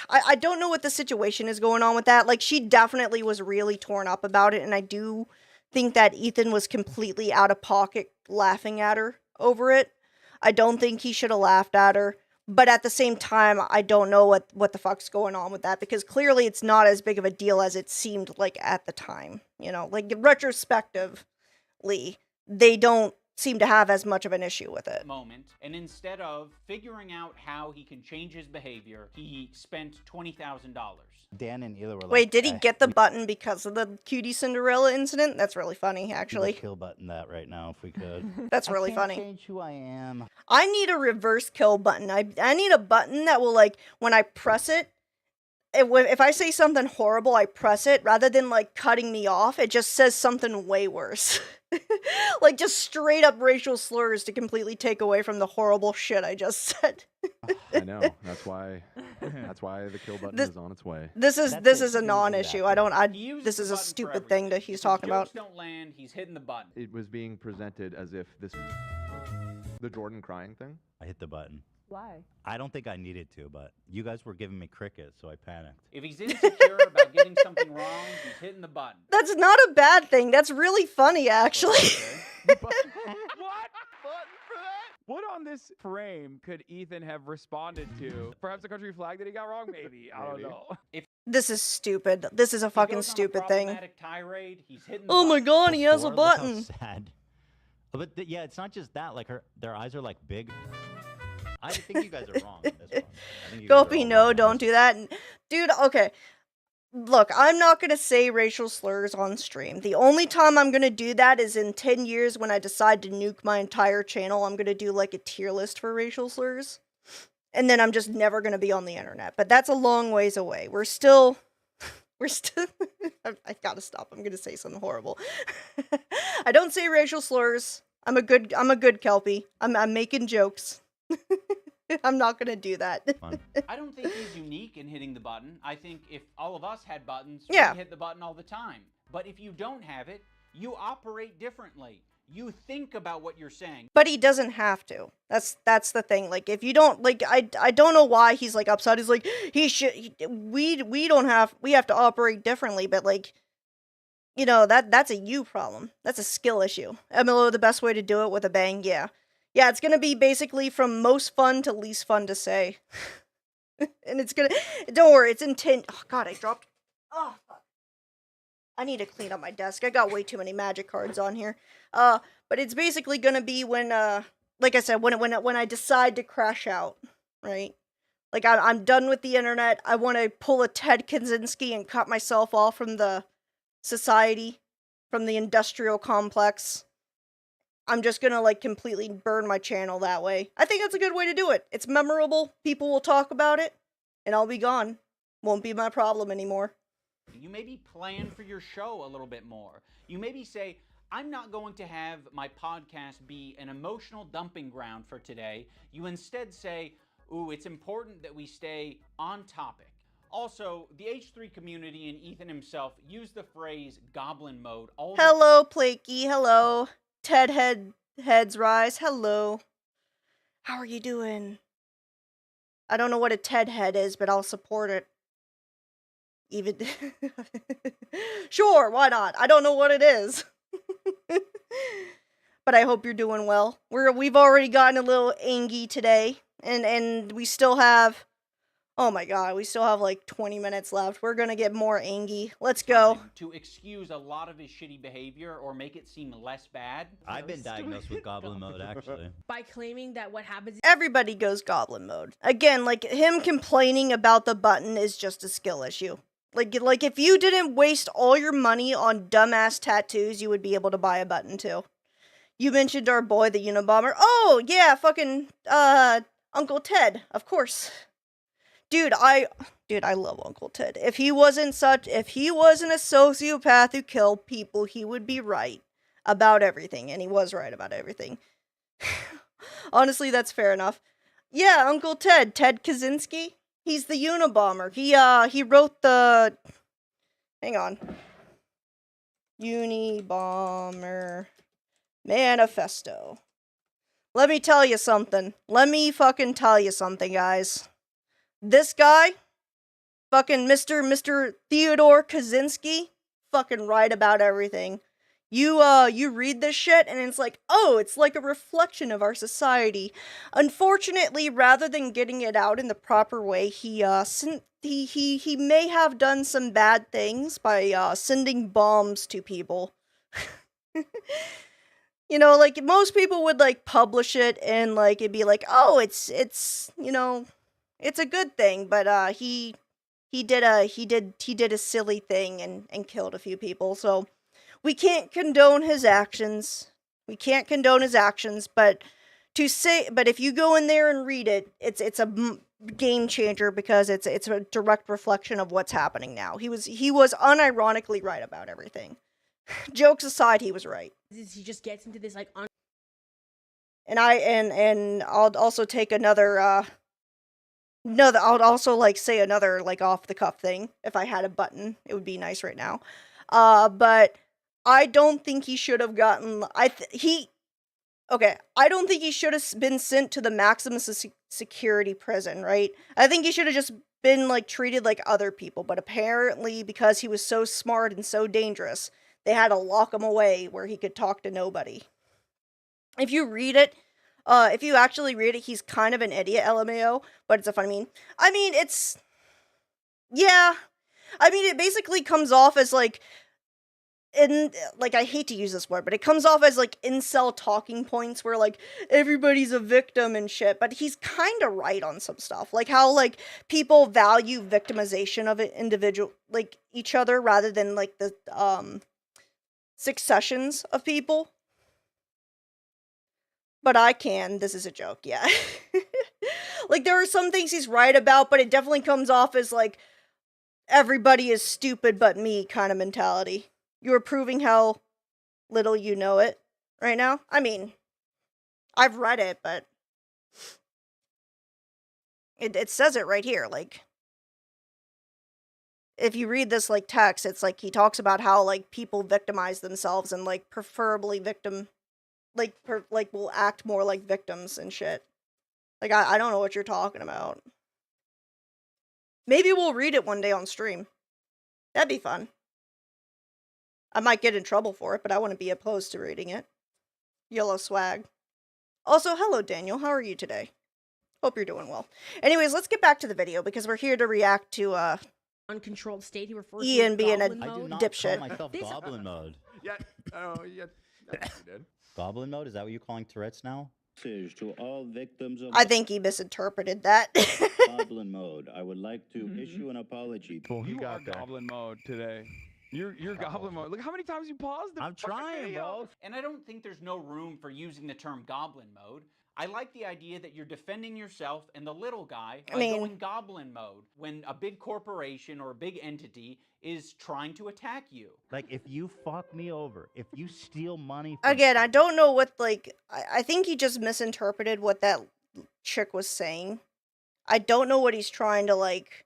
I don't know what the situation is going on with that. Like, she definitely was really torn up about it, and I do think that Ethan was completely out of pocket laughing at her over it. I don't think he should have laughed at her. But at the same time, I don't know what the fuck's going on with that, because clearly it's not as big of a deal as it seemed like at the time. You know, like, retrospectively, they don't seem to have as much of an issue with it. Moment, and instead of figuring out how he can change his behavior, he spent $20,000. Dan and Ela were like, wait, did he get the button because of the 𝐬𝐮𝐬𝐫𝐿𝐫 incident? That's really funny, actually. Kill button that right now if we could. That's really I funny. can't change who I am. I need a reverse kill button. I need a button that will, like, when I press it, if I say something horrible, I press it, rather than, like, cutting me off, it just says something way worse. Like, just straight up racial slurs to completely take away from the horrible shit I just said. I know. That's why the kill button is on its way. This is a non-issue. This is a stupid thing that he's talking about. Jokes don't land, he's hitting the button. It was being presented as if the Jordan crying thing. I hit the button. Why? I don't think I needed to, but you guys were giving me crickets, so I panicked. If he's insecure about getting something wrong, he's hitting the button. That's not a bad thing. That's really funny, actually. What? What on this frame could Ethan have responded to? Perhaps the country flag that he got wrong? Maybe. I don't know. This is stupid. This is a fucking stupid thing. Tirade, he's hitting the oh my button. god, he has a Look how button. sad. But yeah, it's not just that. Like, their eyes are like big. I think you guys are wrong on this one. I think you guys are Gopi, all no, wrong. don't do that. Dude, okay. Look, I'm not going to say racial slurs on stream. The only time I'm going to do that is in 10 years when I decide to nuke my entire channel. I'm going to do, like, a tier list for racial slurs. And then I'm just never going to be on the internet. But that's a long ways away. We're still... I gotta stop. I'm going to say something horrible. I don't say racial slurs. I'm a good 𝐾𝐿Pie. I'm making jokes. I'm not gonna do that. I don't think he's unique in hitting the button. I think if all of us had buttons, yeah, we'd hit the button all the time. But if you don't have it, you operate differently. You think about what you're saying. But he doesn't have to. That's the thing. Like, if you don't, like, I don't know why he's, like, upset. He's like, we have to operate differently, but, like, you know, that's a you problem. That's a skill issue. MLO, the best way to do it with a bang, yeah. Yeah, it's gonna be basically from most fun to least fun to say. And it's gonna, don't worry, it's intent. Oh god, I dropped, oh fuck. I need to clean up my desk. I got way too many magic cards on here. But it's basically gonna be when, like I said, when I decide to crash out, right? Like, I'm done with the internet. I want to pull a 𝐷𝐾𝐭 and cut myself off from the society, from the industrial complex. I'm just gonna, like, completely burn my channel that way. I think that's a good way to do it. It's memorable. People will talk about it, and I'll be gone. Won't be my problem anymore. You maybe plan for your show a little bit more. You maybe say, I'm not going to have my podcast be an emotional dumping ground for today. You instead say, ooh, it's important that we stay on topic. Also, the H3 community and Ethan himself use the phrase goblin mode all the time. Hello, Plakey. Hello. Heads rise. Hello. How are you doing? I don't know what a TED head is, but I'll support it. Even sure, why not? I don't know what it is. But I hope you're doing well. We've already gotten a little angy today, and we still have, oh my god, we still have like 20 minutes left. We're gonna get more angy. Let's go. To excuse a lot of his shitty behavior or make it seem less bad. I've been diagnosed with goblin mode, actually. By claiming that what happens... Everybody goes goblin mode. Again, like, him complaining about the button is just a skill issue. Like if you didn't waste all your money on dumbass tattoos, you would be able to buy a button too. You mentioned our boy, the Unabomber. Oh, yeah, fucking, Uncle Ted, of course. Dude, I love Uncle Ted. If he wasn't a sociopath who killed people, he would be right about everything, and he was right about everything. Honestly, that's fair enough. Yeah, Uncle Ted, Ted Kaczynski. He's the Unabomber. He wrote the... Hang on. Unabomber Manifesto. Let me tell you something. Let me fucking tell you something, guys. This guy, fucking Mr. Theodore Kaczynski, fucking right about everything. You read this shit, and it's like, oh, it's like a reflection of our society. Unfortunately, rather than getting it out in the proper way, he may have done some bad things by sending bombs to people. You know, like, most people would, like, publish it, and, like, it'd be like, oh, it's, you know, it's a good thing, but, he did a silly thing and killed a few people, so we can't condone his actions. We can't condone his actions, but if you go in there and read it, it's a game changer, because it's a direct reflection of what's happening now. He was unironically right about everything. Jokes aside, he was right. He just gets into this, like, and I'll also take another, I'll also, like, say another, like, off-the-cuff thing. If I had a button, it would be nice right now. But I don't think he should have gotten, I don't think he should have been sent to the maximum security prison, right? I think he should have just been, like, treated like other people, but apparently, because he was so smart and so dangerous, they had to lock him away where he could talk to nobody. If you read it, if you actually read it, he's kind of an idiot, LMAO, but it's a fun meme. I mean, it basically comes off as, like, I hate to use this word, but it comes off as, like, incel talking points where, like, everybody's a victim and shit, but he's kind of right on some stuff. Like, how, like, people value victimization of an individual, like, each other, rather than, like, the, successions of people. But this is a joke, yeah. Like, there are some things he's right about, but it definitely comes off as, like, everybody is stupid but me kind of mentality. You're proving how little you know it right now. I mean, I've read it, but it says it right here. Like, if you read this, like, text, it's like he talks about how, like, people victimize themselves and, like, preferably will act more like victims and shit. Like, I don't know what you're talking about. Maybe we'll read it one day on stream. That'd be fun. I might get in trouble for it, but I wouldn't be opposed to reading it. Yellow swag. Also, hello, Daniel. How are you today? Hope you're doing well. Anyways, let's get back to the video, because we're here to react to, uncontrolled state. He refers Ian to being a goblin mode. I do not dipshit. call myself Goblin Mode. Yeah. Oh, yeah. That's what you did. Goblin Mode? Is that what you're calling Tourette's now? To all victims of I think he misinterpreted that. Goblin Mode, I would like to issue an apology. Well, you are Goblin Mode today. You're Goblin Mode. Look how many times you paused the I'm trying, video. bro. And I don't think there's no room for using the term goblin mode. I like the idea that you're defending yourself and the little guy by going goblin mode when a big corporation or a big entity is trying to attack you. Like, if you fuck me over, if you steal money from Again, I don't know what, like, I think he just misinterpreted what that chick was saying. I don't know what he's trying to, like,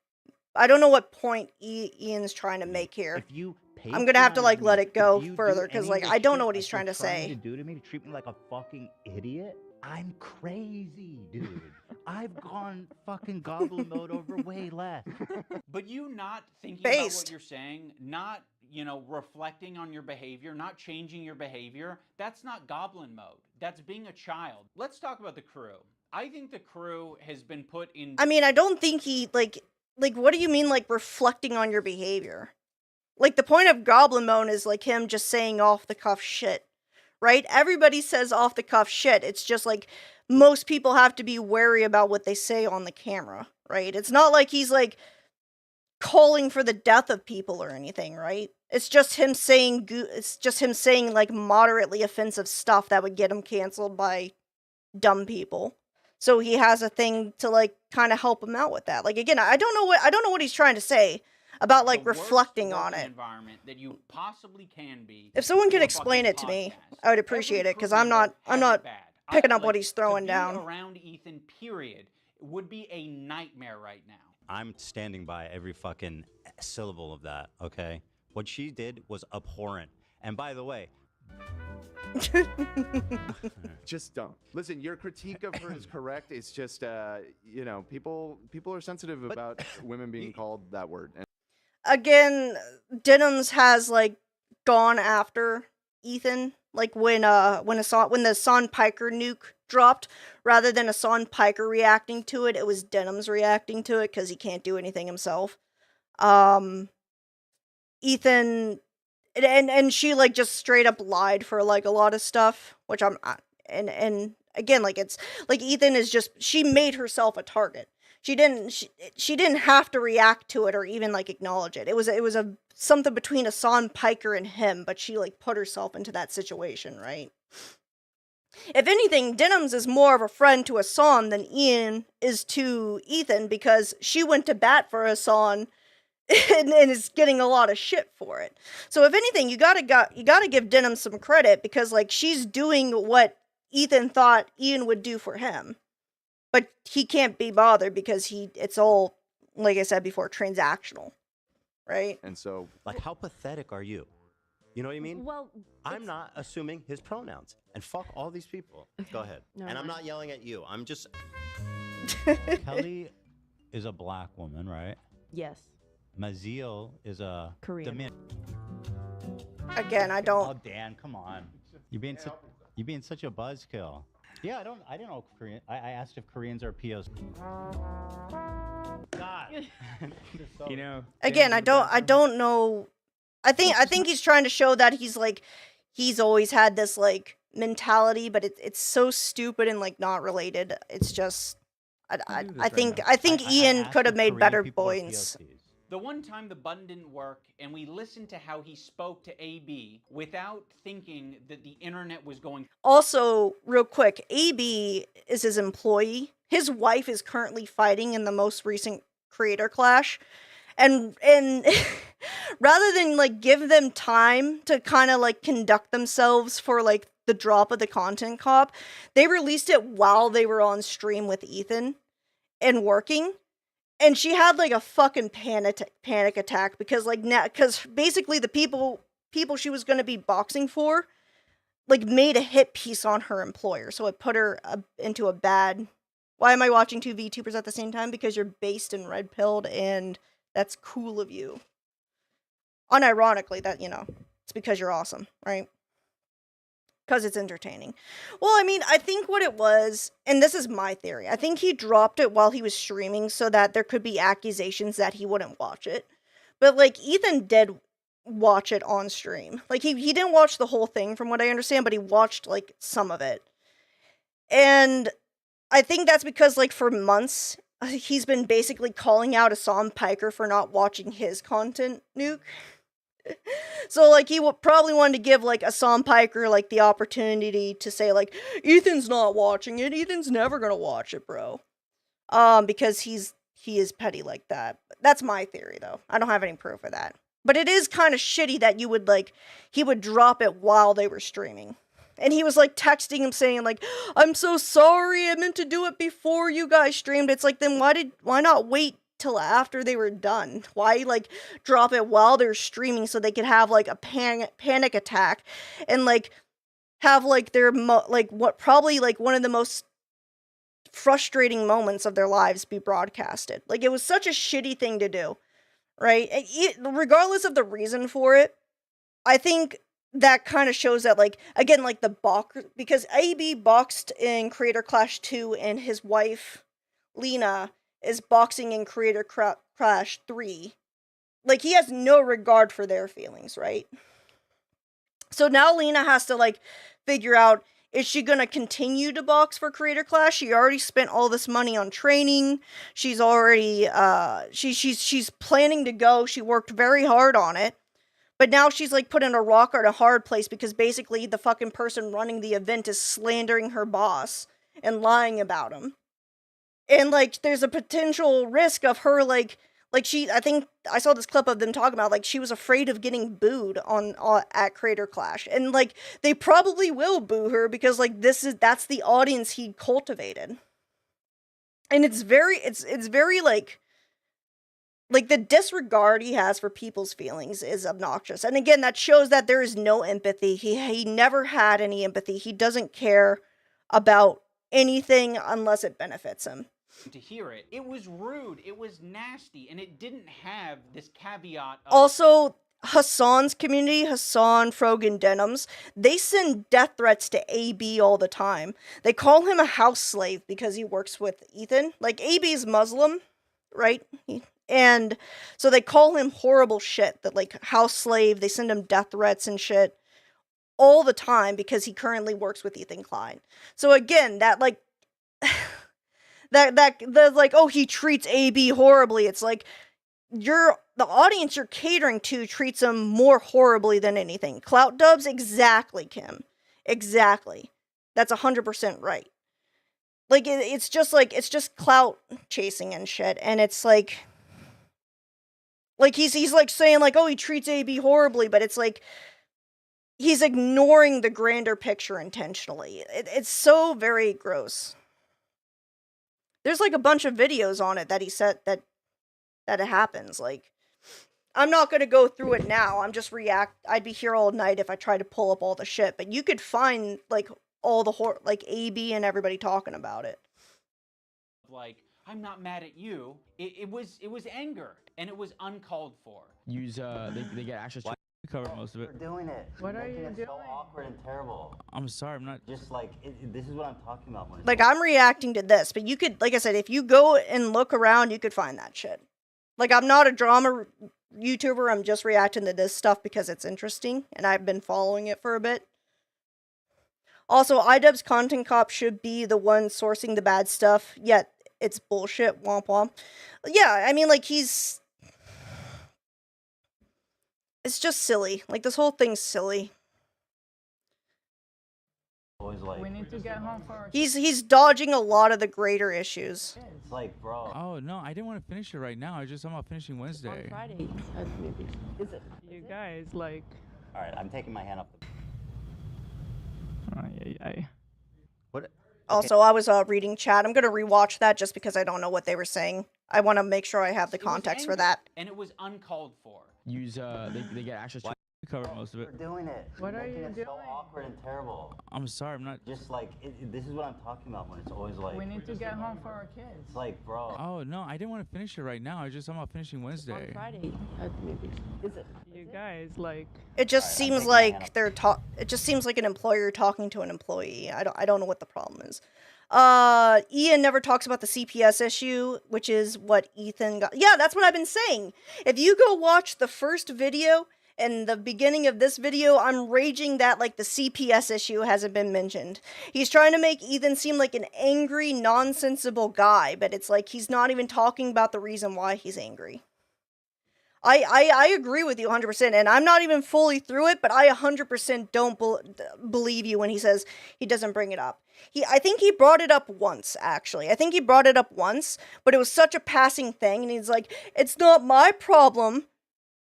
I don't know what point Ian's trying to make here. If you I'm gonna have to, like, let it go if you further, do because, any like, of the I don't shit know what he's that trying you're to say. to do to me, to treat me like a fucking idiot, I'm crazy, dude. I've gone fucking Goblin Mode over way less. But you not thinking about Based. what you're saying, not, reflecting on your behavior, not changing your behavior, that's not goblin mode. That's being a child. Let's talk about the crew. I think the crew has been put in... I mean, I don't think he, like, what do you mean, like, reflecting on your behavior? Like, the point of Goblin Mode is, like, him just saying off-the-cuff shit, right? Everybody says off-the-cuff shit. It's just, like, most people have to be wary about what they say on the camera, right? It's not like he's, like, calling for the death of people or anything, right? It's just him saying like moderately offensive stuff that would get him canceled by dumb people. So he has a thing to like kind of help him out with that. Like again, I don't know what he's trying to say about like reflecting on it. Environment that you possibly can be. If someone could explain it to me, I would appreciate it, because I'm not picking up what he's throwing down. Around Ethan, period, would be a nightmare right now. I'm standing by every fucking syllable of that, okay? What she did was abhorrent. And by the way, just don't listen. Your critique of her is correct. It's just, you know, people are sensitive about women being called that word. And again, 𝐷𝐿𝐿𝐿𝐿 has like gone after Ethan, like when the 𝐸𝐵 Piker nuke dropped, rather than 𝐸𝐵 Piker reacting to it, it was 𝐷𝐿𝐿𝐿's reacting to it because he can't do anything himself. Ethan, and she like just straight up lied for like a lot of stuff, which and again, like it's like Ethan is just, she made herself a target. She didn't have to react to it or even like acknowledge it. It was something between 𝐸𝐵 Piker and him, but she like put herself into that situation, right? If anything, 𝐷𝐿𝐿𝐿 is more of a friend to 𝐸𝐵 than Ian is to Ethan, because she went to bat for 𝐸𝐵 and is getting a lot of shit for it. So if anything, you gotta give 𝐷𝐿𝐿𝐿 some credit, because like she's doing what Ethan thought Ian would do for him. But he can't be bothered because it's all, like I said before, transactional, right? And so, like, how pathetic are you? You know what I mean? Well, I'm not assuming his pronouns, and fuck all these people. Go ahead. No, and I'm no. not yelling at you. I'm just. Kelly is a black woman, right? Yes. 𝐬𝐮𝐬𝐜𝐫𝐤 is a Korean. Again, I don't. Oh, Dan, come on. You're being such a buzzkill. Yeah, I didn't know Korean. I asked if Koreans are POs. God. You know. Again, I don't know. I think he's trying to show that he's always had this like mentality, but it's so stupid and like not related. It's just I think Ian could have made better points. The one time the button didn't work and we listened to how he spoke to 𝐵 without thinking that the internet was going. Also, real quick, 𝐵 is his employee. His wife is currently fighting in the most recent creator clash. And rather than like give them time to kind of like conduct themselves for like the drop of the content cop, they released it while they were on stream with Ethan and working. And she had like a fucking panic attack because basically the people she was going to be boxing for like made a hit piece on her employer, so it put her into a bad. Why am I watching two VTubers at the same time? Because you're based and red pilled, and that's cool of you. Unironically, that, you know, it's because you're awesome, right? Because it's entertaining. Well, I mean, I think what it was, and this is my theory, I think he dropped it while he was streaming so that there could be accusations that he wouldn't watch it. But, like, Ethan did watch it on stream. Like, he didn't watch the whole thing, from what I understand, but he watched, like, some of it. And I think that's because, like, for months, he's been basically calling out 𝐸𝐵 Piker for not watching his content nuke. So, like, he probably wanted to give, like, 𝐸𝐵 Piker, like, the opportunity to say, like, Ethan's not watching it. Ethan's never gonna watch it, bro. Because he is petty like that. That's my theory, though. I don't have any proof of that. But it is kind of shitty that you would, like, he would drop it while they were streaming. And he was, like, texting him saying, like, I'm so sorry, I meant to do it before you guys streamed. It's like, then why not wait till after they were done? Why, like, drop it while they're streaming so they could have, like, a panic attack and, like, have, like, their, what probably, like, one of the most frustrating moments of their lives be broadcasted. Like, it was such a shitty thing to do, right? Regardless of the reason for it, I think that kind of shows that, like, again, like, because 𝐵 boxed in Creator Clash 2 and his wife, Lena, is boxing in Creator Clash 3. Like, he has no regard for their feelings, right? So now Lena has to, like, figure out is she gonna continue to box for Creator Clash? She already spent all this money on training. She's already she's planning to go. She worked very hard on it. But now she's like put in a rock or a hard place because basically the fucking person running the event is slandering her boss and lying about him. And like there's a potential risk of her like I think I saw this clip of them talking about like she was afraid of getting booed on at Creator Clash. And like they probably will boo her because like that's the audience he cultivated. And it's very like the disregard he has for people's feelings is obnoxious. And again, that shows that there is no empathy. He never had any empathy. He doesn't care about anything unless it benefits him. To hear it, it was rude, it was nasty, and it didn't have this caveat of also, Hassan's community, Hassan, Frogan, Denims, they send death threats to AB all the time. They call him a house slave because he works with Ethan. Like, AB is Muslim, right? And so they call him horrible shit, that like house slave. They send him death threats and shit all the time because he currently works with Ethan Klein. So again, that like the like, oh, he treats AB horribly. It's like the audience you're catering to treats him more horribly than anything. 𝐿𝐷ubbbz, exactly, Kim. Exactly. That's 100% right. Like it's just clout chasing and shit, and it's like he's like saying like, oh, he treats AB horribly, but it's like he's ignoring the grander picture intentionally. It's so very gross. There's like a bunch of videos on it that he said that it happens. Like, I'm not gonna go through it now. I'm just I'd be here all night if I tried to pull up all the shit. But you could find like all the like AB and everybody talking about it. Like, I'm not mad at you. It was anger, and it was uncalled for. They get access to cover most of it. We're doing it. What are you doing? So awkward and terrible. I'm sorry, I'm not. Just like this is what I'm talking about. When like I'm reacting to this, but you could, like I said, if you go and look around, you could find that shit. Like, I'm not a drama YouTuber. I'm just reacting to this stuff because it's interesting, and I've been following it for a bit. Also, iDubbbz Content Cop should be the one sourcing the bad stuff, yet it's bullshit. Womp womp. Yeah, I mean, like, it's just silly. Like, this whole thing's silly. Always like, we need to get home for he's dodging a lot of the greater issues. It's like, bro. Oh no, I didn't want to finish it right now. I'm about finishing Wednesday. On Friday. Is it? You guys, like... All right, I'm taking my hand off the... What? Also, I was reading chat. I'm gonna rewatch that just because I don't know what they were saying. I want to make sure I have the context for that. And it was uncalled for. They get access to cover most of it. We're doing it. What are you doing? So awkward and terrible. I'm sorry, I'm not. Just like this is what I'm talking about when it's always like. We need to get home for our kids. It's like, bro. Oh no, I didn't want to finish it right now. I'm about finishing Wednesday. On Friday. Is it? You guys, like... It just seems like it just seems like an employer talking to an employee. I don't know what the problem is. Ian never talks about the CPS issue, which is what Ethan got. Yeah, that's what I've been saying. If you go watch the first video and the beginning of this video, I'm raging that like the CPS issue hasn't been mentioned. He's trying to make Ethan seem like an angry, nonsensible guy, but it's like he's not even talking about the reason why he's angry. I agree with you 100%, and I'm not even fully through it, but I 100% don't believe you when he says he doesn't bring it up. I think he brought it up once, actually. I think he brought it up once, but it was such a passing thing, and he's like, it's not my problem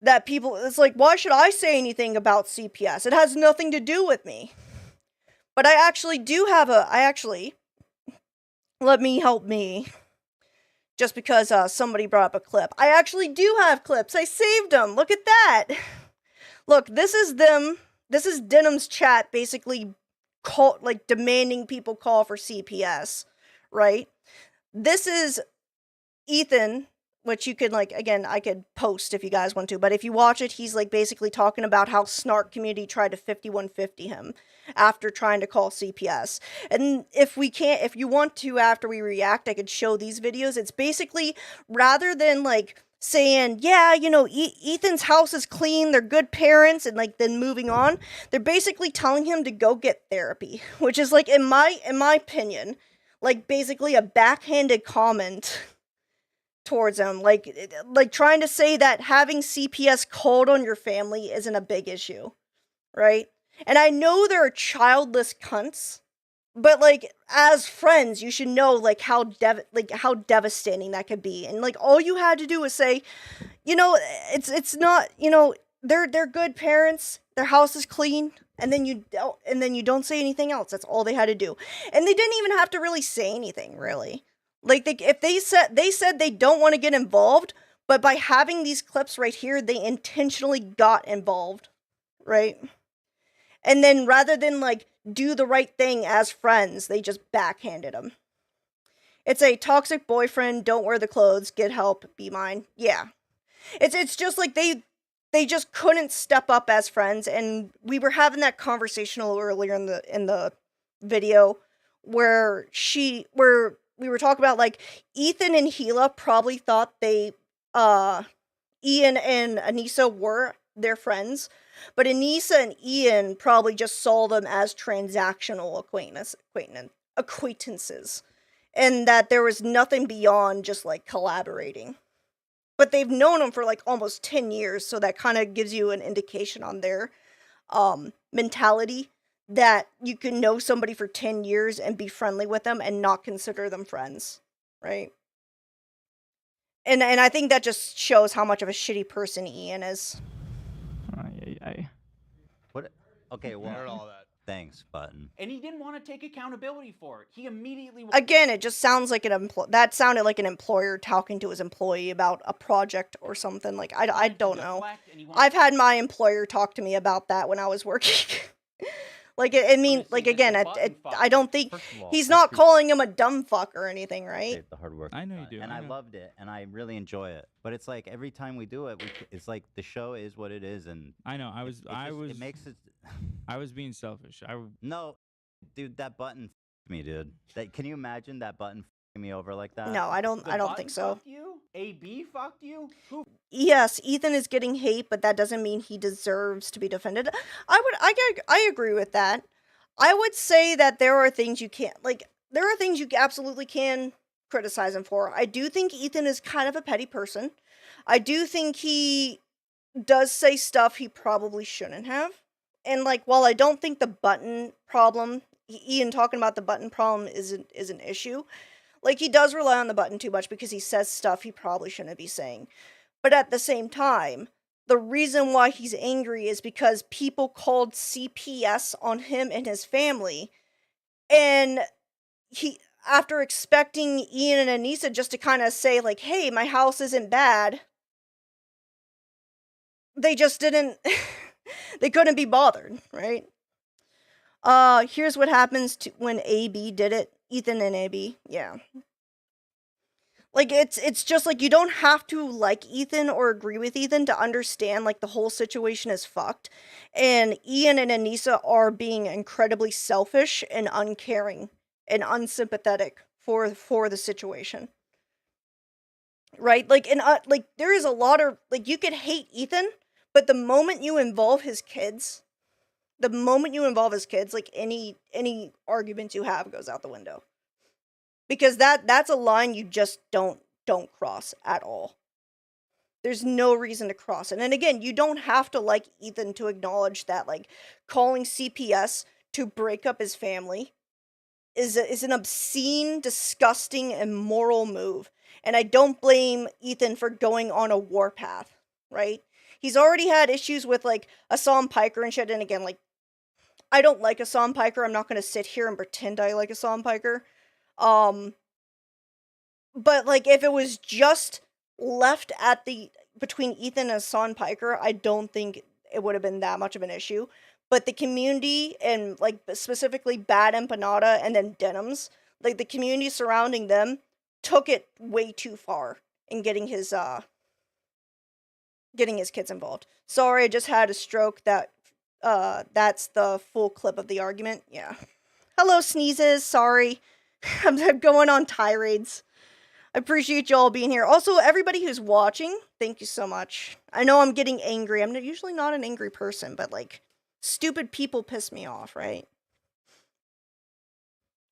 that people... It's like, why should I say anything about CPS? It has nothing to do with me. But I actually do have let me help me. Just because somebody brought up a clip. I actually do have clips. I saved them. Look at that. Look, this is them. This is Denim's chat basically demanding people call for CPS, right? This is Ethan, which you could again, I could post if you guys want to, but if you watch it, he's basically talking about how Snark community tried to 5150 him after trying to call CPS. And if you want to, after we react, I could show these videos. It's basically, rather than saying, yeah, you know, Ethan's house is clean, they're good parents, and like then moving on, they're basically telling him to go get therapy, which is like in my opinion, like basically a backhanded comment towards him, like trying to say that having CPS called on your family isn't a big issue, right? And I know there are childless cunts, but like as friends, you should know like how devastating that could be. And like all you had to do was say, you know, it's not, you know, they're good parents, their house is clean, and then you don't say anything else. That's all they had to do. And they didn't even have to really say anything, really. Like if they said they don't want to get involved, but by having these clips right here, they intentionally got involved, right? And then rather than like do the right thing as friends, they just backhanded him. It's a toxic boyfriend, don't wear the clothes, get help, be mine. Yeah. It's just like they just couldn't step up as friends, and we were having that conversation a little earlier in the video where we were talking about like Ethan and Gila probably thought Ian and Anissa were their friends, but Anissa and Ian probably just saw them as transactional acquaintances, and that there was nothing beyond just like collaborating. But they've known them for like almost 10 years, so that kind of gives you an indication on their mentality, that you can know somebody for 10 years and be friendly with them and not consider them friends, right? And I think that just shows how much of a shitty person Ian is. What? Okay, well, Heard all that. Thanks, Button. And he didn't want to take accountability for it. He immediately... Again, it just sounds like that sounded like an employer talking to his employee about a project or something. Like, I don't know. I've had my employer talk to me about that when I was working. Like, I mean, like, again, I don't think he's not calling him a dumb fuck or anything, right? The hard work. I know you do. And I loved it, and I really enjoy it. But it's like every time we do it, it's like the show is what it is, and I know. It makes it. I was being selfish. No, dude, that button f***ed me, dude. Can you imagine that button f***ing me over like that? No, I don't think so. Fucked you? AB fucked you? Who? Yes, Ethan is getting hate, but that doesn't mean he deserves to be defended. I agree with that. I would say that there are things you can't, like, there are things you absolutely can criticize him for. I do think Ethan is kind of a petty person. I do think he does say stuff he probably shouldn't have. And, like, while I don't think the button problem, Ian talking about the button problem is an issue, like, he does rely on the button too much because he says stuff he probably shouldn't be saying. But at the same time, the reason why he's angry is because people called CPS on him and his family, and he, after expecting Ian and Anissa just to kind of say, like, hey, my house isn't bad, they just didn't, they couldn't be bothered, right? Here's what happens when AB did it. Ethan and AB, yeah. Like, it's just, like, you don't have to like Ethan or agree with Ethan to understand, like, the whole situation is fucked. And Ian and Anissa are being incredibly selfish and uncaring and unsympathetic for the situation. Right? Like, and, like, there is a lot of, like, you could hate Ethan, but the moment you involve his kids, like, any arguments you have goes out the window. Because that's a line you just don't cross at all. There's no reason to cross it. And again, you don't have to like Ethan to acknowledge that, like, calling CPS to break up his family is an obscene, disgusting, immoral move. And I don't blame Ethan for going on a warpath, right? He's already had issues with, like, Assam Piker and shit. And again, like, I don't like Assam Piker. I'm not going to sit here and pretend I like Assam Piker. But, like, if it was just left between Ethan and Assam Piker, I don't think it would have been that much of an issue. But the community, and, like, specifically Bad Empanada and then Denims, like, the community surrounding them took it way too far in getting his kids involved. Sorry, I just had a stroke. That's the full clip of the argument. Yeah. Hello, sneezes. Sorry. I'm going on tirades. I appreciate y'all being here. Also, everybody who's watching, thank you so much. I know I'm getting angry. I'm usually not an angry person, but like, stupid people piss me off, right?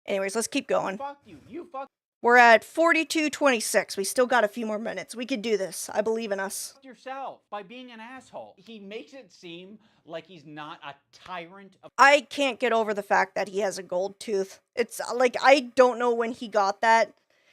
Anyways, let's keep going. Fuck you. You fuck We're at 42:26. We still got a few more minutes. We could do this. I believe in us. yourself by being an asshole. He makes it seem like he's not a tyrant. I can't get over the fact that he has a gold tooth. It's like, I don't know when he got that,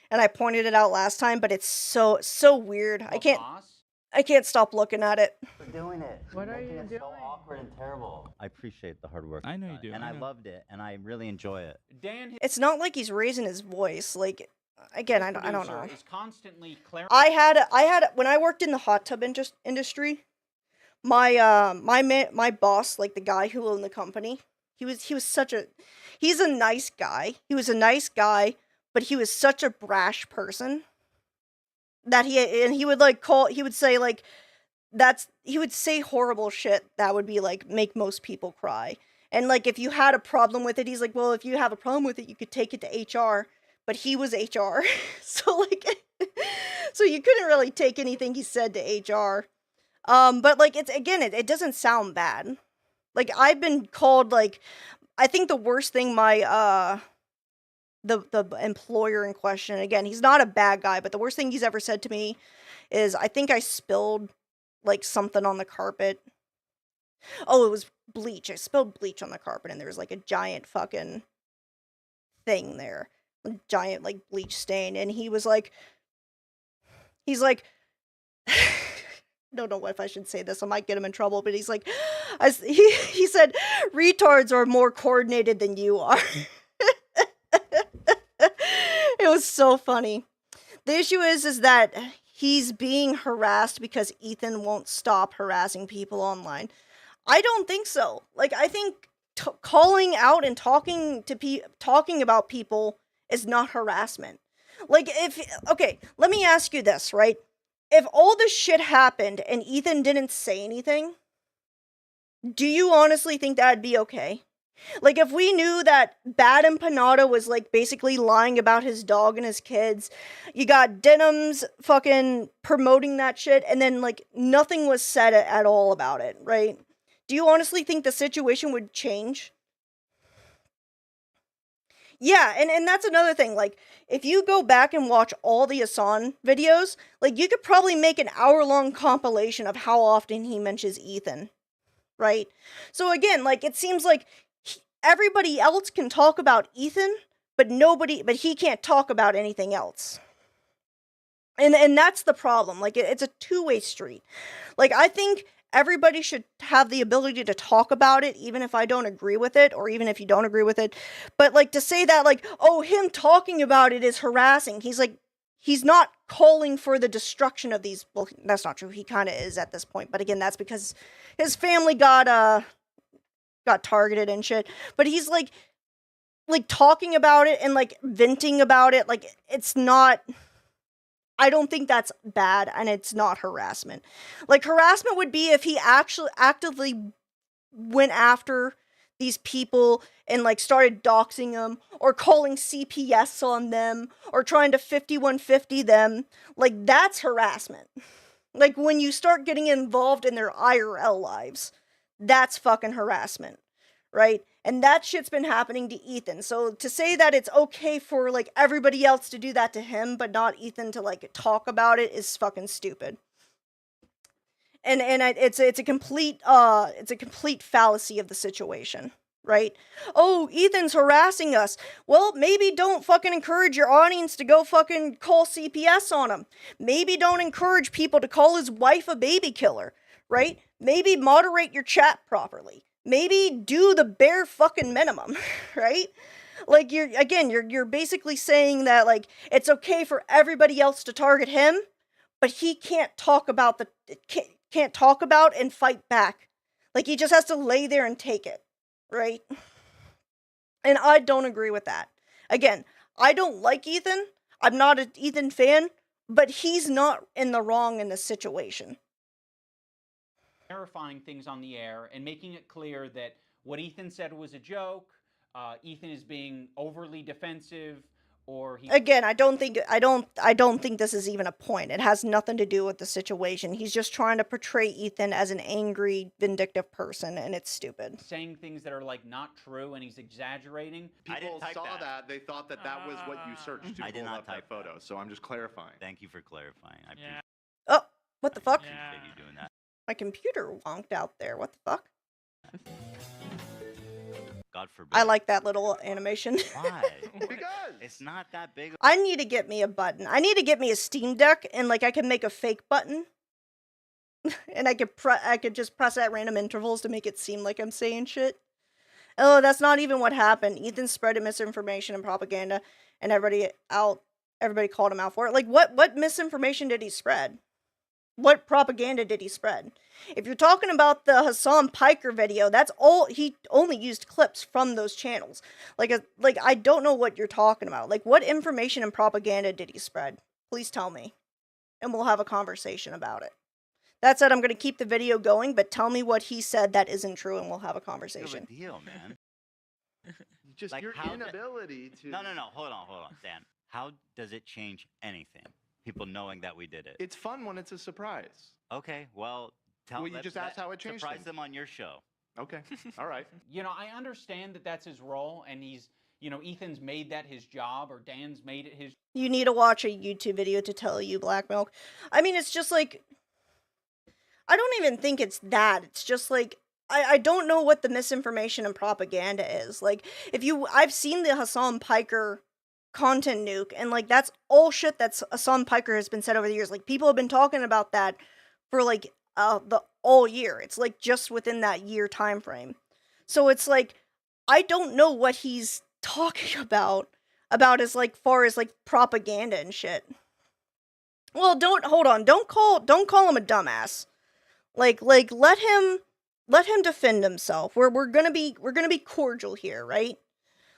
and I pointed it out last time, but it's so weird. I can't stop looking at it. For doing it. What are you doing? So awkward and terrible. I appreciate the hard work. I know you do. And I loved it, and I really enjoy it. Dan, It's not like he's raising his voice. Like, again, I don't know. is constantly I had when I worked in the hot tub industry, my boss, like the guy who owned the company, he's a nice guy. He was a nice guy, but he was such a brash person that he would say horrible shit that would be like make most people cry. And like, if you had a problem with it, he's like, well, if you have a problem with it, you could take it to HR. But he was HR, so like, so you couldn't really take anything he said to HR. But like, it doesn't sound bad. Like, I've been called, like, I think the worst thing the employer in question, again, he's not a bad guy, but the worst thing he's ever said to me is, I think I spilled like something on the carpet. Oh, it was bleach. I spilled bleach on the carpet, and there was like a giant fucking thing there. A giant like bleach stain. And he's like, don't know if I should say this, I might get him in trouble, but he's like, he said, retards are more coordinated than you are. It was so funny. The issue is that he's being harassed because Ethan won't stop harassing people online. I don't think so. Like, I think calling out and talking about people is not harassment. Like, okay, let me ask you this, right? If all this shit happened and Ethan didn't say anything, do you honestly think that'd be okay? Like, if we knew that Bad Empanada was, like, basically lying about his dog and his kids, you got 𝐬𝐮𝐬𝐫𝐿 fucking promoting that shit, and then, like, nothing was said at all about it, right? Do you honestly think the situation would change? Yeah, and that's another thing, like, if you go back and watch all the 𝐸𝐸 videos, like, you could probably make an hour-long compilation of how often he mentions Ethan, right? So again, like, it seems like everybody else can talk about Ethan, but he can't talk about anything else. And that's the problem. Like, it's a two-way street. Like, I think everybody should have the ability to talk about it, even if I don't agree with it, or even if you don't agree with it. But, like, to say that, like, oh, him talking about it is harassing. He's not calling for the destruction of these. Well, that's not true. He kind of is at this point. But again, that's because his family got targeted and shit. But he's, like talking about it and, like, venting about it. Like, it's not... I don't think that's bad, and it's not harassment. Like, harassment would be if he actually actively went after these people and, like, started doxing them, or calling CPS on them, or trying to 5150 them. Like, that's harassment. Like, when you start getting involved in their IRL lives, that's fucking harassment, right? And that shit's been happening to Ethan. So to say that it's okay for, like, everybody else to do that to him, but not Ethan to, like, talk about it is fucking stupid. And it's a complete fallacy of the situation, right? Oh, Ethan's harassing us. Well, maybe don't fucking encourage your audience to go fucking call CPS on him. Maybe don't encourage people to call his wife a baby killer, right? Maybe moderate your chat properly. Maybe do the bare fucking minimum, right? Like, you're basically saying that, like, it's okay for everybody else to target him, but he can't talk about and fight back. Like, he just has to lay there and take it, right? And I don't agree with that. Again, I don't like Ethan. I'm not an Ethan fan, but he's not in the wrong in this situation. Clarifying things on the air and making it clear that what Ethan said was a joke. Ethan is being overly defensive, or he Again, I don't think this is even a point. It has nothing to do with the situation. He's just trying to portray Ethan as an angry, vindictive person, and it's stupid. saying things that are like not true, and he's exaggerating. People saw that. They thought that that was what you searched to I did pull not up that type photo. So I'm just clarifying. Thank you for clarifying. I appreciate, Oh, what the fuck? appreciate you doing that. My computer wonked out there. What the fuck? God forbid. I like that little animation. Why? Because It's not that big. I need to get me a button. I need to get me a Steam Deck, and like I can make a fake button, and I could just press at random intervals to make it seem like I'm saying shit. Oh, that's not even what happened. Ethan spread misinformation and propaganda, and everybody called him out for it. Like, what misinformation did he spread? What propaganda did he spread? If you're talking about the Hassan Piker video, that's all, he only used clips from those channels. Like I don't know what you're talking about. Like, what information and propaganda did he spread? Please tell me, and we'll have a conversation about it. That said, I'm going to keep the video going, but tell me what he said that isn't true, and we'll have a conversation. No deal, man. just Like, your how inability to. No. Hold on, Dan. How does it change anything? People knowing that we did it. It's fun when it's a surprise. Okay, well, Well, you just asked how it changed surprise things. them on your show. Okay. All right. You know, I understand that that's his role, and he's, you know, Ethan's made that his job, or Dan's made it his. You need to watch a YouTube video to tell you Black Milk. I mean, it's just like, I don't even think it's that. It's just like, I don't know what the misinformation and propaganda is. Like, I've seen the Hassan Piker content nuke, and like, that's all shit that's Hassan Piker has been said over the years. Like, people have been talking about that for like the all year. It's like just within that year time frame. So it's like, I don't know what he's talking about as like far as like propaganda and shit. Well, don't call him a dumbass. Like let him defend himself. We're gonna be cordial here, right?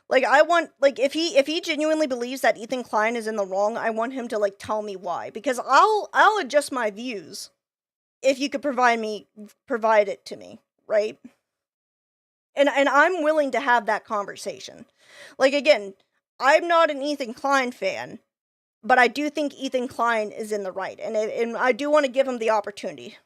Like, I want, like, if he genuinely believes that Ethan Klein is in the wrong, I want him to like tell me why, because I'll adjust my views if you could provide it to me, right? And I'm willing to have that conversation. Like, again, I'm not an Ethan Klein fan, but I do think Ethan Klein is in the right, and I do want to give him the opportunity.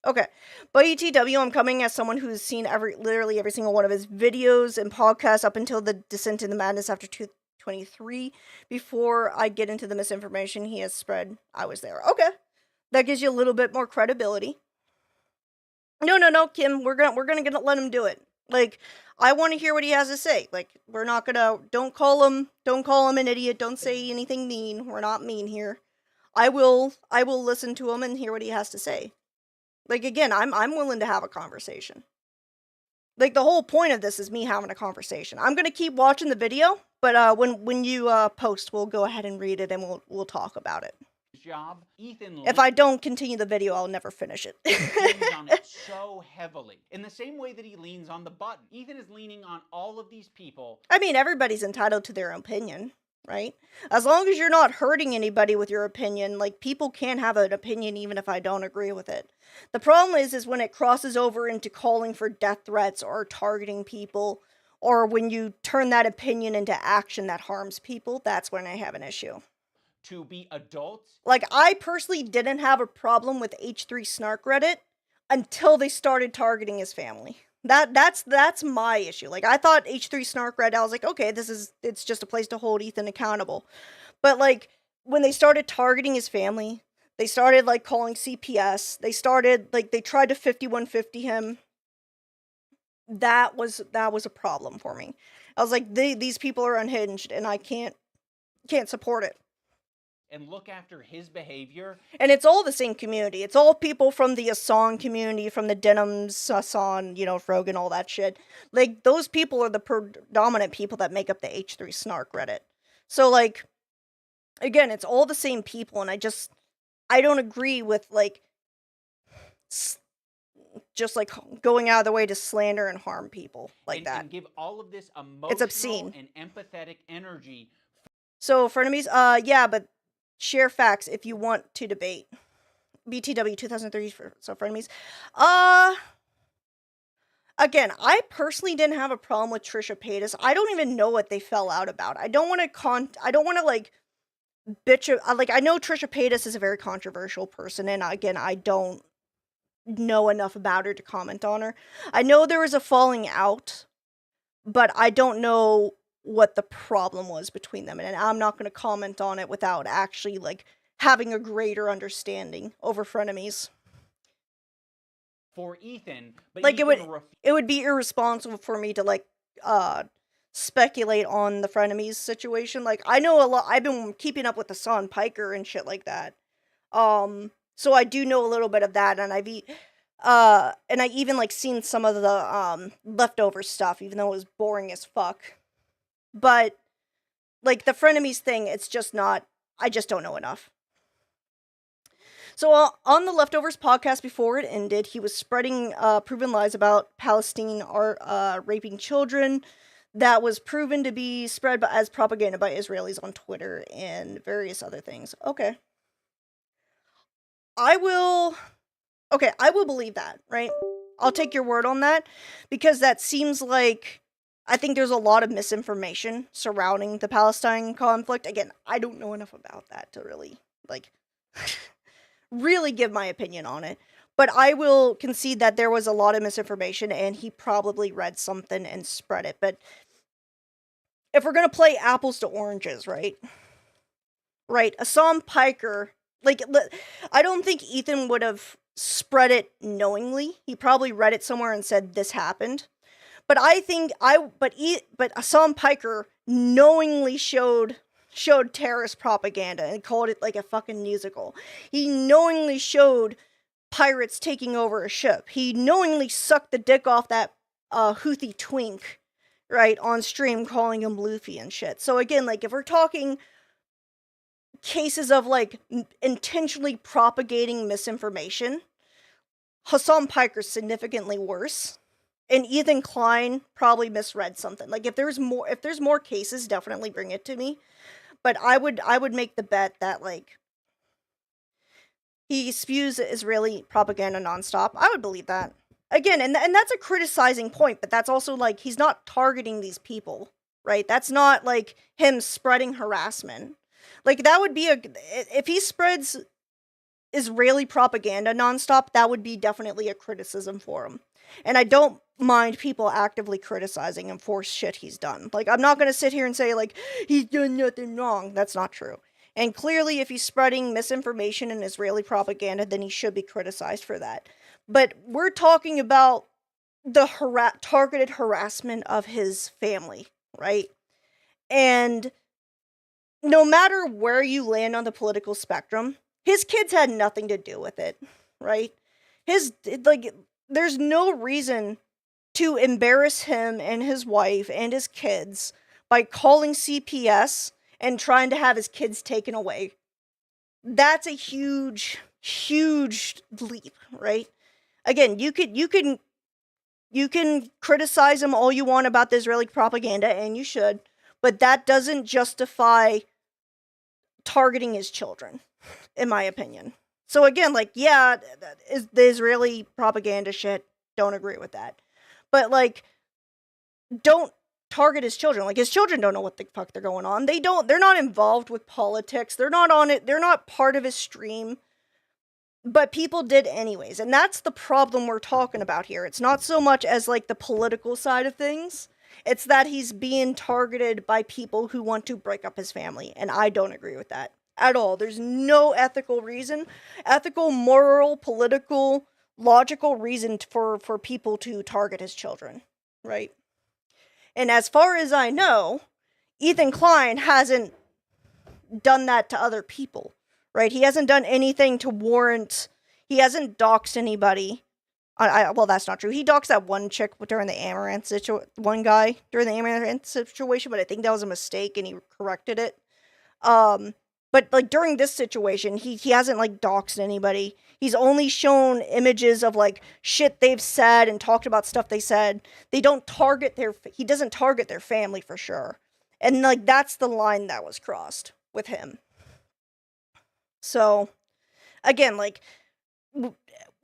Okay, by ETW, I'm coming as someone who's seen literally every single one of his videos and podcasts up until the Descent into Madness after 2023. Before I get into the misinformation he has spread, I was there. Okay, that gives you a little bit more credibility. No, Kim, we're gonna let him do it. Like, I want to hear what he has to say. Like, we're not gonna, don't call him an idiot. Don't say anything mean. We're not mean here. I will listen to him and hear what he has to say. Like, again, I'm willing to have a conversation. Like, the whole point of this is me having a conversation. I'm gonna keep watching the video, but when you post, we'll go ahead and read it and we'll talk about it. Job. Ethan, if I don't continue the video, I'll never finish it. leans on it so heavily. In the same way that he leans on the button. Ethan is leaning on all of these people. I mean, everybody's entitled to their opinion, right? As long as you're not hurting anybody with your opinion, like, people can have an opinion even if I don't agree with it. The problem is when it crosses over into calling for death threats or targeting people, or when you turn that opinion into action that harms people, that's when I have an issue. To be adults. Like, I personally didn't have a problem with H3 Snark Reddit until they started targeting his family. That's my issue. Like, I thought H3 Snark Reddit, I was like, okay, it's just a place to hold Ethan accountable. But like, when they started targeting his family, they started like calling CPS, they tried to 5150 him. That was a problem for me. I was like, these people are unhinged and I can't support it. And look after his behavior. And it's all the same community. It's all people from the 𝐼𝐸𝐺 community, from the Denims, Hassan, Frogan, all that shit. Like, those people are the predominant people that make up the H3 Snark Reddit. So, like, again, it's all the same people, and I don't agree with, like, just, like, going out of the way to slander and harm people like that. And give all of this emotional it's obscene. And empathetic energy. So, frenemies, yeah, but share facts if you want to debate. BTW 2003, so frenemies. again, I personally didn't have a problem with Trisha Paytas. I don't even know what they fell out about. I don't want to like bitch. Like, I know Trisha Paytas is a very controversial person, and again, I don't know enough about her to comment on her. I know there was a falling out, but I don't know what the problem was between them, and I'm not going to comment on it without actually like having a greater understanding over frenemies. For Ethan, but like Ethan it would be irresponsible for me to like speculate on the frenemies situation. Like, I know a lot. I've been keeping up with the Son Piker and shit like that. So I do know a little bit of that, and and I even like seen some of the leftover stuff, even though it was boring as fuck. But like the frenemies thing, it's just not. I just don't know enough. So on the Leftovers podcast before it ended, he was spreading proven lies about Palestine raping children. That was proven to be spread as propaganda by Israelis on Twitter and various other things. Okay. I will believe that, right? I'll take your word on that, because that seems like, I think there's a lot of misinformation surrounding the Palestine conflict. Again, I don't know enough about that to really, like, really give my opinion on it. But I will concede that there was a lot of misinformation, and he probably read something and spread it. But if we're going to play apples to oranges, right? Right, Assam Piker, like, I don't think Ethan would have spread it knowingly. He probably read it somewhere and said this happened. But I think but Assam Piker knowingly showed terrorist propaganda and called it like a fucking musical. He knowingly showed pirates taking over a ship. He knowingly sucked the dick off that Houthi twink, right, on stream, calling him Luffy and shit. So again, like, if we're talking cases of like intentionally propagating misinformation, Assam Piker's significantly worse. And Ethan Klein probably misread something. Like, if there's more cases, definitely bring it to me. But I would make the bet that, like, he spews Israeli propaganda nonstop. I would believe that. Again, and that's a criticizing point, but that's also, like, he's not targeting these people, right? That's not, like, him spreading harassment. Like, that would be if he spreads Israeli propaganda nonstop, that would be definitely a criticism for him. And I don't mind people actively criticizing him for shit he's done. Like, I'm not going to sit here and say, like, he's done nothing wrong. That's not true. And clearly, if he's spreading misinformation and Israeli propaganda, then he should be criticized for that. But we're talking about the targeted harassment of his family, right? And no matter where you land on the political spectrum, his kids had nothing to do with it, right? There's no reason to embarrass him and his wife and his kids by calling CPS and trying to have his kids taken away. That's a huge, huge leap, right? Again, you can criticize him all you want about the Israeli propaganda, and you should, but that doesn't justify targeting his children, in my opinion. So again, like, yeah, the Israeli propaganda shit, don't agree with that. But, like, don't target his children. Like, his children don't know what the fuck they're going on. They're not involved with politics. They're not on it. They're not part of his stream. But people did anyways. And that's the problem we're talking about here. It's not so much as, like, the political side of things. It's that he's being targeted by people who want to break up his family. And I don't agree with that at all. There's no ethical, moral, political, logical reason for people to target his children, right? And as far as I know, Ethan Klein hasn't done that to other people, right? He hasn't done anything to warrant, he hasn't doxed anybody. Well, that's not true. He doxed that one chick during the Amaranth situation, one guy during the Amaranth situation, but I think that was a mistake and he corrected it. But, like, during this situation, he hasn't, like, doxed anybody. He's only shown images of, like, shit they've said and talked about stuff they said. He doesn't target their family for sure. And, like, that's the line that was crossed with him. So, again, like,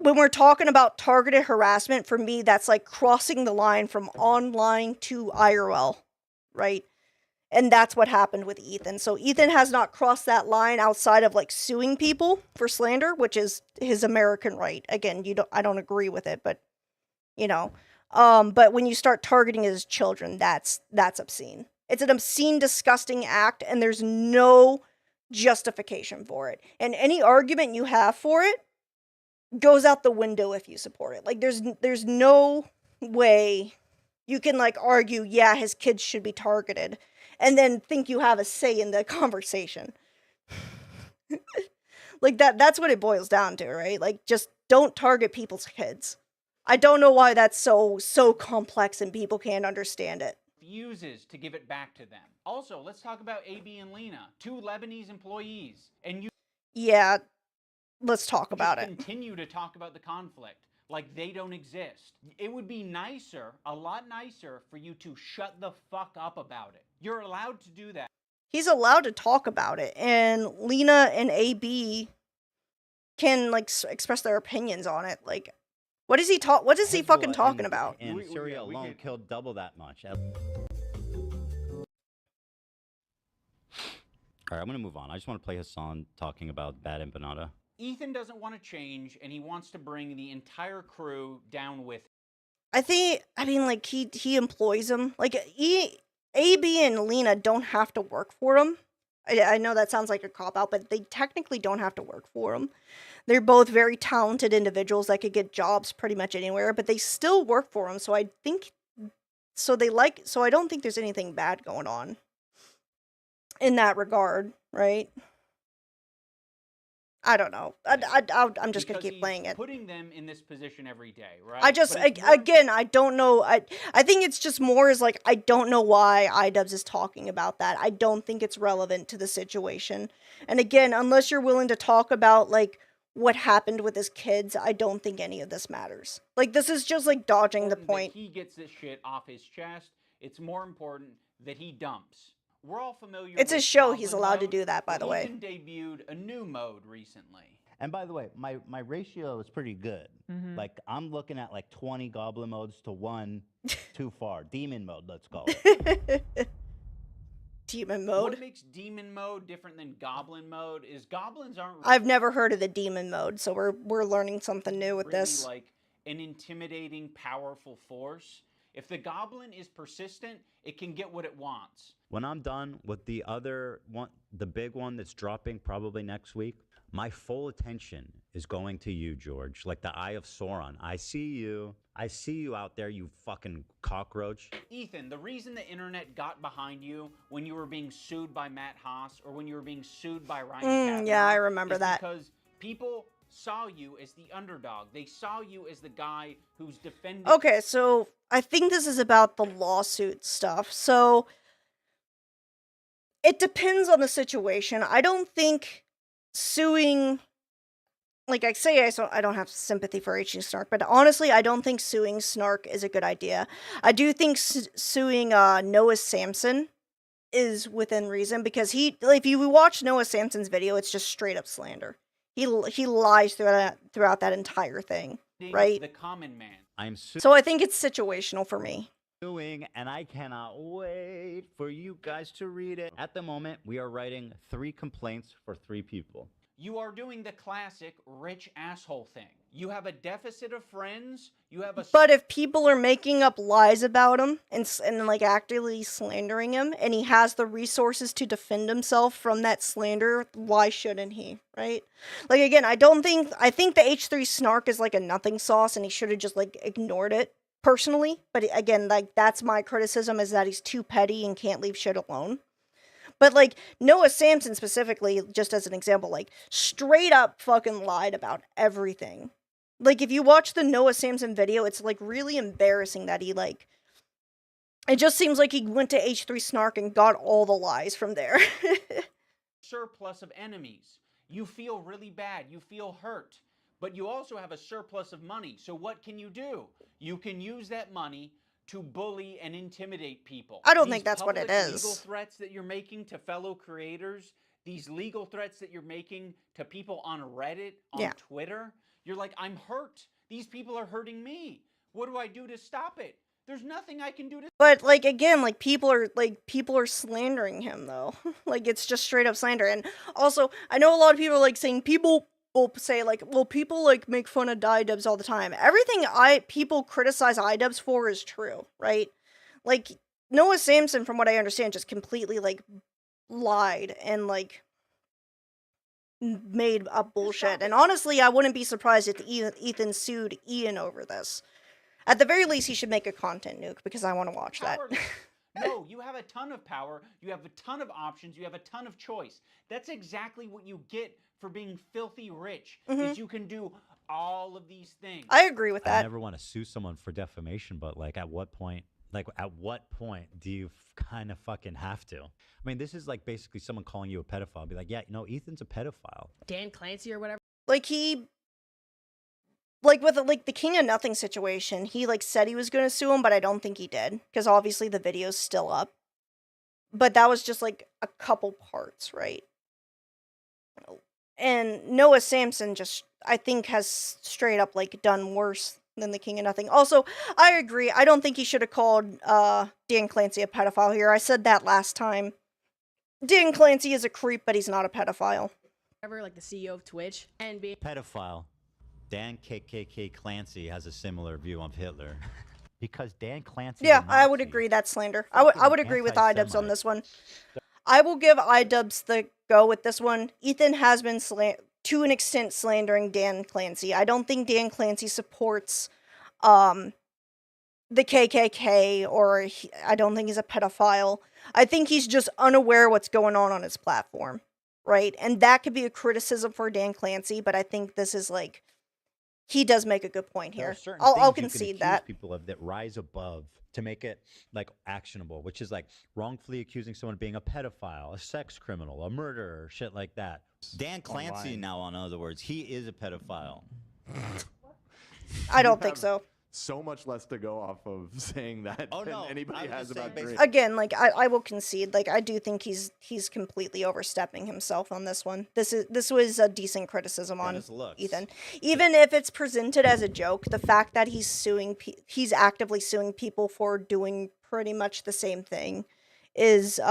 when we're talking about targeted harassment, for me, that's like crossing the line from online to IRL, right? And that's what happened with Ethan. So Ethan has not crossed that line outside of like suing people for slander, which is his American right. Again, I don't agree with it, but you know. But when you start targeting his children, that's obscene. It's an obscene, disgusting act, and there's no justification for it. And any argument you have for it goes out the window if you support it. Like there's no way you can like argue, yeah, his kids should be targeted, and then think you have a say in the conversation. Like that's what it boils down to, right? Like just don't target people's kids. I don't know why that's so complex and people can't understand it. Refuses to give it back to them. Also, let's talk about AB and Lena, 2 Lebanese employees, and you. Yeah, let's talk about it. Continue to talk about the conflict like they don't exist. It would be nicer, a lot nicer, for you to shut the fuck up about it. You're allowed to do that. He's allowed to talk about it, and Lena and AB can like express their opinions on it. Like, what is he What is he fucking talking about? And Syria alone killed double that much. All right, I'm gonna move on. I just want to play his song talking about Bad Empanada. Ethan doesn't want to change, and he wants to bring the entire crew down with him. I mean, like, he employs them. Like, AB and Lena don't have to work for him. I know that sounds like a cop-out, but they technically don't have to work for him. They're both very talented individuals that could get jobs pretty much anywhere, but they still work for him, so I think... So I don't think there's anything bad going on in that regard, right? I don't know. I'm just going to keep playing it. Putting them in this position every day, right? Again, I don't know. I think it's just more as like, I don't know why iDubbbz is talking about that. I don't think it's relevant to the situation. And again, unless you're willing to talk about like what happened with his kids, I don't think any of this matters. Like, this is just like dodging the point. He gets this shit off his chest. It's more important that he dumps. We're all familiar. It's his show. He's allowed to do that, by the way. Ethan debuted a new mode recently. And by the way, my ratio is pretty good. Like, I'm looking at like 20 goblin modes to 1 too far. Demon mode, let's go. Demon mode? What makes demon mode different than goblin mode is goblins aren't... I've never heard of the demon mode, so we're learning something new with this. Like an intimidating, powerful force. If the goblin is persistent, it can get what it wants. When I'm done with the other one, the big one that's dropping probably next week, my full attention is going to you, George. Like the Eye of Sauron. I see you. I see you out there, you fucking cockroach. Ethan, the reason the internet got behind you when you were being sued by Matt Haas or when you were being sued by Ryan Kavanaugh, yeah, I remember that. Because people saw you as the underdog. They saw you as the guy who's defending... Okay, so I think this is about the lawsuit stuff. So it depends on the situation. I don't think suing... Like I say, I don't have sympathy for H3 Snark, but honestly, I don't think suing Snark is a good idea. I do think suing Noah Samsen is within reason, because if you watch Noah Samsen's video, it's just straight up slander. He lies throughout that entire thing, right? The common man. So I think it's situational for me. And I cannot wait for you guys to read it. At the moment, we are writing 3 complaints for 3 people. You are doing the classic rich asshole thing. You have a deficit of friends. You have a... But if people are making up lies about him and like actively slandering him, and he has the resources to defend himself from that slander, why shouldn't he? Right? Like, again, I think the H3 Snark is like a nothing sauce, and he should have just like ignored it personally. But again, like, that's my criticism, is that he's too petty and can't leave shit alone. But, like, Noah Samsen specifically, just as an example, like, straight up fucking lied about everything. Like, if you watch the Noah Samsen video, it's, like, really embarrassing that he, like... It just seems like he went to H3 Snark and got all the lies from there. Surplus of enemies. You feel really bad. You feel hurt. But you also have a surplus of money. So what can you do? You can use that money to bully and intimidate people. I don't think that's what it is. Legal threats that you're making to fellow creators, these legal threats that you're making to people on Reddit, on Twitter, You're like, I'm hurt. These people are hurting me. What do I do to stop it? There's nothing I can do to. But like again, like people are slandering him though. Like it's just straight up slander. And also, I know a lot of people are like saying people will say like, well, people like make fun of iDubbbz all the time. Everything people criticize iDubbbz for is true, right? Like 𝐬𝐮𝐬𝐫𝐞, from what I understand, just completely like lied and like made up bullshit. And honestly, I wouldn't be surprised if Ethan sued Ian over this. At the very least, he should make a content nuke because I want to watch that. No, you have a ton of power. You have a ton of options. You have a ton of choice. That's exactly what you get for being filthy rich. Is you can do all of these things. I agree with that. I never want to sue someone for defamation, but like at what point? Like, at what point do you kind of fucking have to? I mean, this is like basically someone calling you a pedophile. Be like, yeah, you know, Ethan's a pedophile. Dan Clancy or whatever. Like like with like the King of Nothing situation, he like said he was going to sue him, but I don't think he did because obviously the video's still up. But that was just like a couple parts, right? And 𝐬𝐮𝐬𝐫𝐞 just, I think, has straight up like done worse than the King of Nothing. Also, I agree. I don't think he should have called Dan Clancy a pedophile here. I said that last time. Dan Clancy is a creep, but he's not a pedophile. Like the CEO of Twitch and being pedophile. Dan 𝐾𝐾 Clancy has a similar view of Hitler. Because Dan Clancy. Yeah, I would agree that's slander. I would agree with iDubbbz on this one. I will give iDubbbz the go with this one. Ethan has been to an extent slandering Dan Clancy. I don't think Dan Clancy supports the KKK, or I don't think he's a pedophile. I think he's just unaware what's going on his platform, right? And that could be a criticism for Dan Clancy, but I think this is like, he does make a good point here. I'll concede that. People of that rise above to make it like actionable, which is like wrongfully accusing someone of being a pedophile, a sex criminal, a murderer, shit like that. Dan Clancy now, in other words, he is a pedophile. I don't think so. So much less to go off of saying that than anybody has about Drake. Again, like I will concede, like I do think he's completely overstepping himself on this one. This was a decent criticism on Ethan, even if it's presented as a joke. The fact that he's actively suing people for doing pretty much the same thing is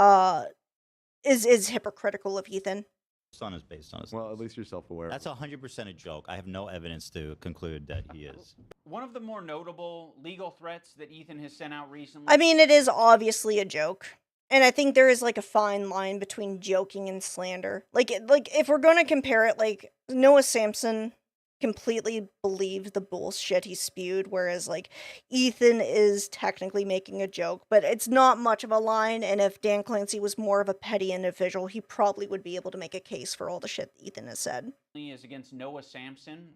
hypocritical of Ethan. Son is based on his. Well, at least you're self-aware. That's 100% a joke. I have no evidence to conclude that he is. One of the more notable legal threats that Ethan has sent out recently. I mean, it is obviously a joke, and I think there is like a fine line between joking and slander. Like if we're gonna compare it, like 𝐬𝐮𝐬𝐫𝐞 completely believed the bullshit he spewed, whereas like Ethan is technically making a joke, but it's not much of a line. And if Dan Clancy was more of a petty individual, he probably would be able to make a case for all the shit Ethan has said. Is against 𝐬𝐮𝐬𝐫𝐞.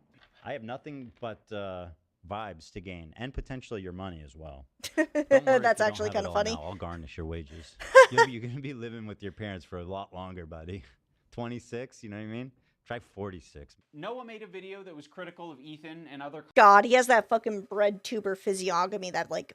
I have nothing but vibes to gain, and potentially your money as well. That's actually kind of funny. I'll garnish your wages. You're gonna be living with your parents for a lot longer, buddy. 26, you know what I mean? Try 46. 𝐬𝐮𝐬𝐫𝐞 made a video that was critical of Ethan and other. God, he has that fucking bread tuber physiognomy that like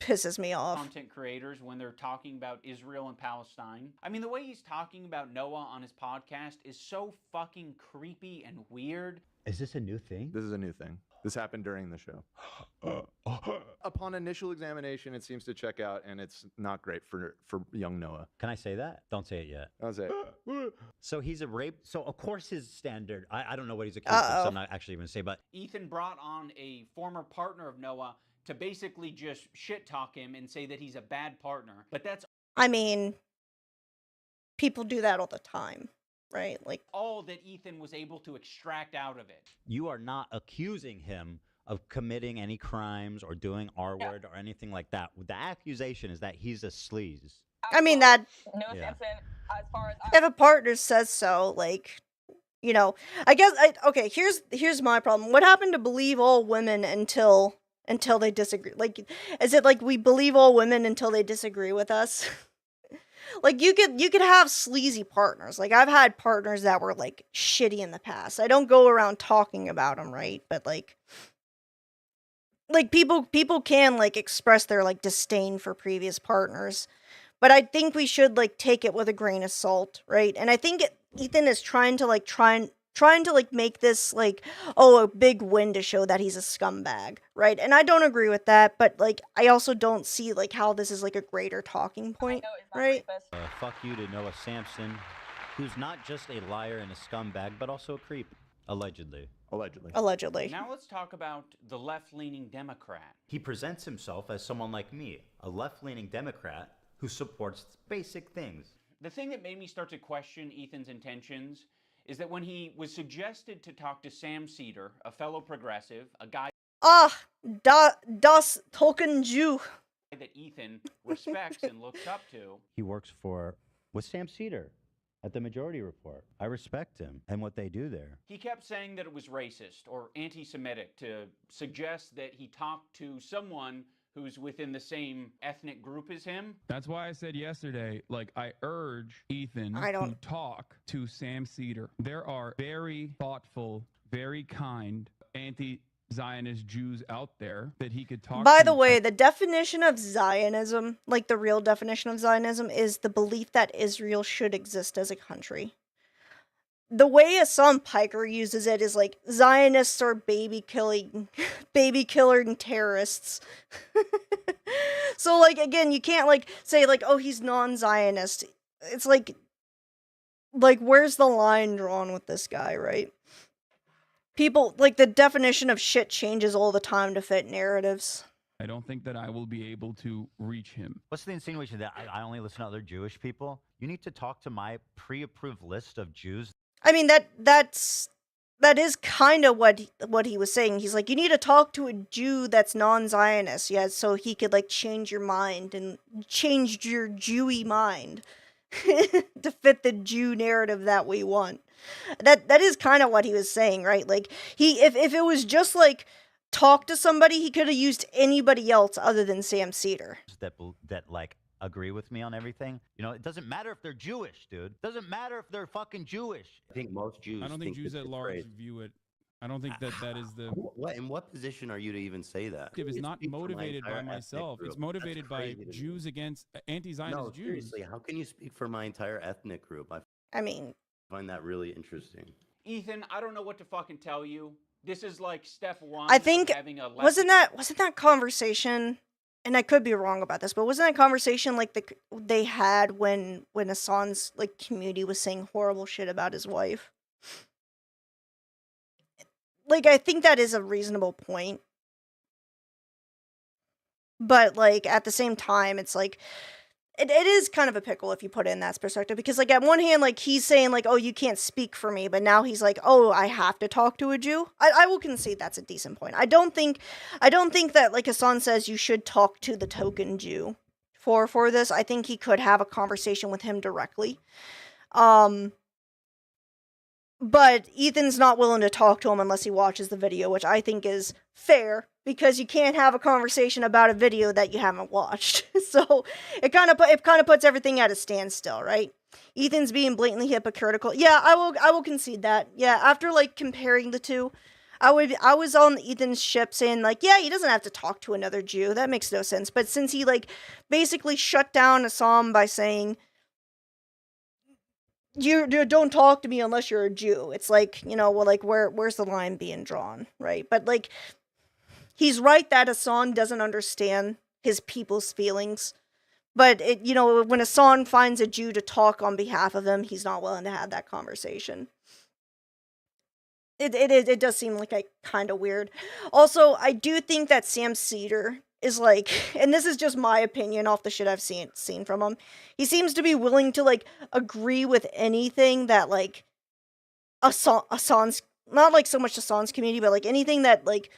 pisses me off. Content creators when they're talking about Israel and Palestine. I mean, the way he's talking about Noah on his podcast is so fucking creepy and weird. Is this a new thing? This is a new thing. This happened during the show. Upon initial examination, it seems to check out, and it's not great for young Noah. Can I say that? Don't say it yet. I'll say it. So he's a rape. So of course his standard. I don't know what he's accused of, so I'm not actually going to say. But Ethan brought on a former partner of Noah to basically just shit talk him and say that he's a bad partner. But that's. I mean, people do that all the time. Right, like all that Ethan was able to extract out of it. You are not accusing him of committing any crimes or doing R-word or anything like that. The accusation is that he's a sleaze. I mean that. 𝐬𝐮𝐬𝐫𝐞, as far as if a partner says so, like, you know, I guess. Okay, here's my problem. What happened to believe all women until they disagree? Like, is it like we believe all women until they disagree with us? Like, you could have sleazy partners. Like, I've had partners that were, like, shitty in the past. I don't go around talking about them, right? But, like people can, like, express their, like, disdain for previous partners. But I think we should, like, take it with a grain of salt, right? And I think Ethan is trying to trying to like make this like, oh, a big win to show that he's a scumbag, right? And I don't agree with that, but like I also don't see like how this is like a greater talking point, right? Fuck you to Noah Sampson, who's not just a liar and a scumbag, but also a creep, allegedly. Allegedly. Now let's talk about the left-leaning Democrat. He presents himself as someone like me, a left-leaning Democrat who supports basic things. The thing that made me start to question Ethan's intentions is that when he was suggested to talk to Sam Seder, a fellow progressive, a guy das 𝐿𝐿𝐫𝐿𝐿 that Ethan respects and looks up to. He works with Sam Seder at the Majority Report. I respect him and what they do there. He kept saying that it was racist or anti-Semitic to suggest that he talked to someone who's within the same ethnic group as him. That's why I said yesterday, like, I urge Ethan to talk to Sam Seder. There are very thoughtful, very kind anti-Zionist Jews out there that he could talk to. By the way, the definition of Zionism, like the real definition of Zionism, is the belief that Israel should exist as a country. The way Hassan Piker uses it is like Zionists are baby killing terrorists. So like again, you can't like say like, oh, he's non-Zionist. It's like where's the line drawn with this guy, right? People like the definition of shit changes all the time to fit narratives. I don't think that I will be able to reach him. What's the insinuation that I only listen to other Jewish people? You need to talk to my pre-approved list of Jews. I mean, that is kind of what he was saying. He's like, you need to talk to a Jew that's non-Zionist, yeah, so he could like change your mind and change your Jewy mind to fit the Jew narrative that we want. That is kind of what he was saying, right? Like if it was just like talk to somebody, he could have used anybody else other than Sam Seder. That like agree with me on everything. You know, it doesn't matter if they're Jewish, dude. It doesn't matter if they're fucking Jewish. I think most Jews. I don't think Jews at large view it. I don't think that is the. In what position are you to even say that? It's not motivated by myself. It's motivated by Jews against anti-Zionist Jews. Seriously, how can you speak for my entire ethnic group? I find that really interesting. Ethan, I don't know what to fucking tell you. This is like step one. I think having a wasn't that conversation, and I could be wrong about this, but wasn't that conversation like they had when Hassan's like community was saying horrible shit about his wife? Like, I think that is a reasonable point. But, like, at the same time, it's like, it is kind of a pickle if you put it in that perspective. Because, like, at one hand, like, he's saying, like, oh, you can't speak for me. But now he's like, oh, I have to talk to a Jew. I will concede that's a decent point. I don't think that, like Hassan says, you should talk to the token Jew for this. I think he could have a conversation with him directly. But Ethan's not willing to talk to him unless he watches the video, which I think is fair, because you can't have a conversation about a video that you haven't watched. So it kind of puts everything at a standstill, right? Ethan's being blatantly hypocritical. Yeah, I will concede that. Yeah, after like comparing the two, I was on Ethan's ship saying like, yeah, he doesn't have to talk to another Jew. That makes no sense. But since he like basically shut down Hassan by saying, you don't talk to me unless you're a Jew. It's like, you know, well, like where's the line being drawn, right? But like, he's right that Hassan doesn't understand his people's feelings. But it, you know, when Hassan finds a Jew to talk on behalf of him, he's not willing to have that conversation. It does seem like kind of weird. Also, I do think that Sam Seder is like, and this is just my opinion off the shit I've seen from him, he seems to be willing to like agree with anything that like Hassan's, not like so much Hassan's community, but like anything that like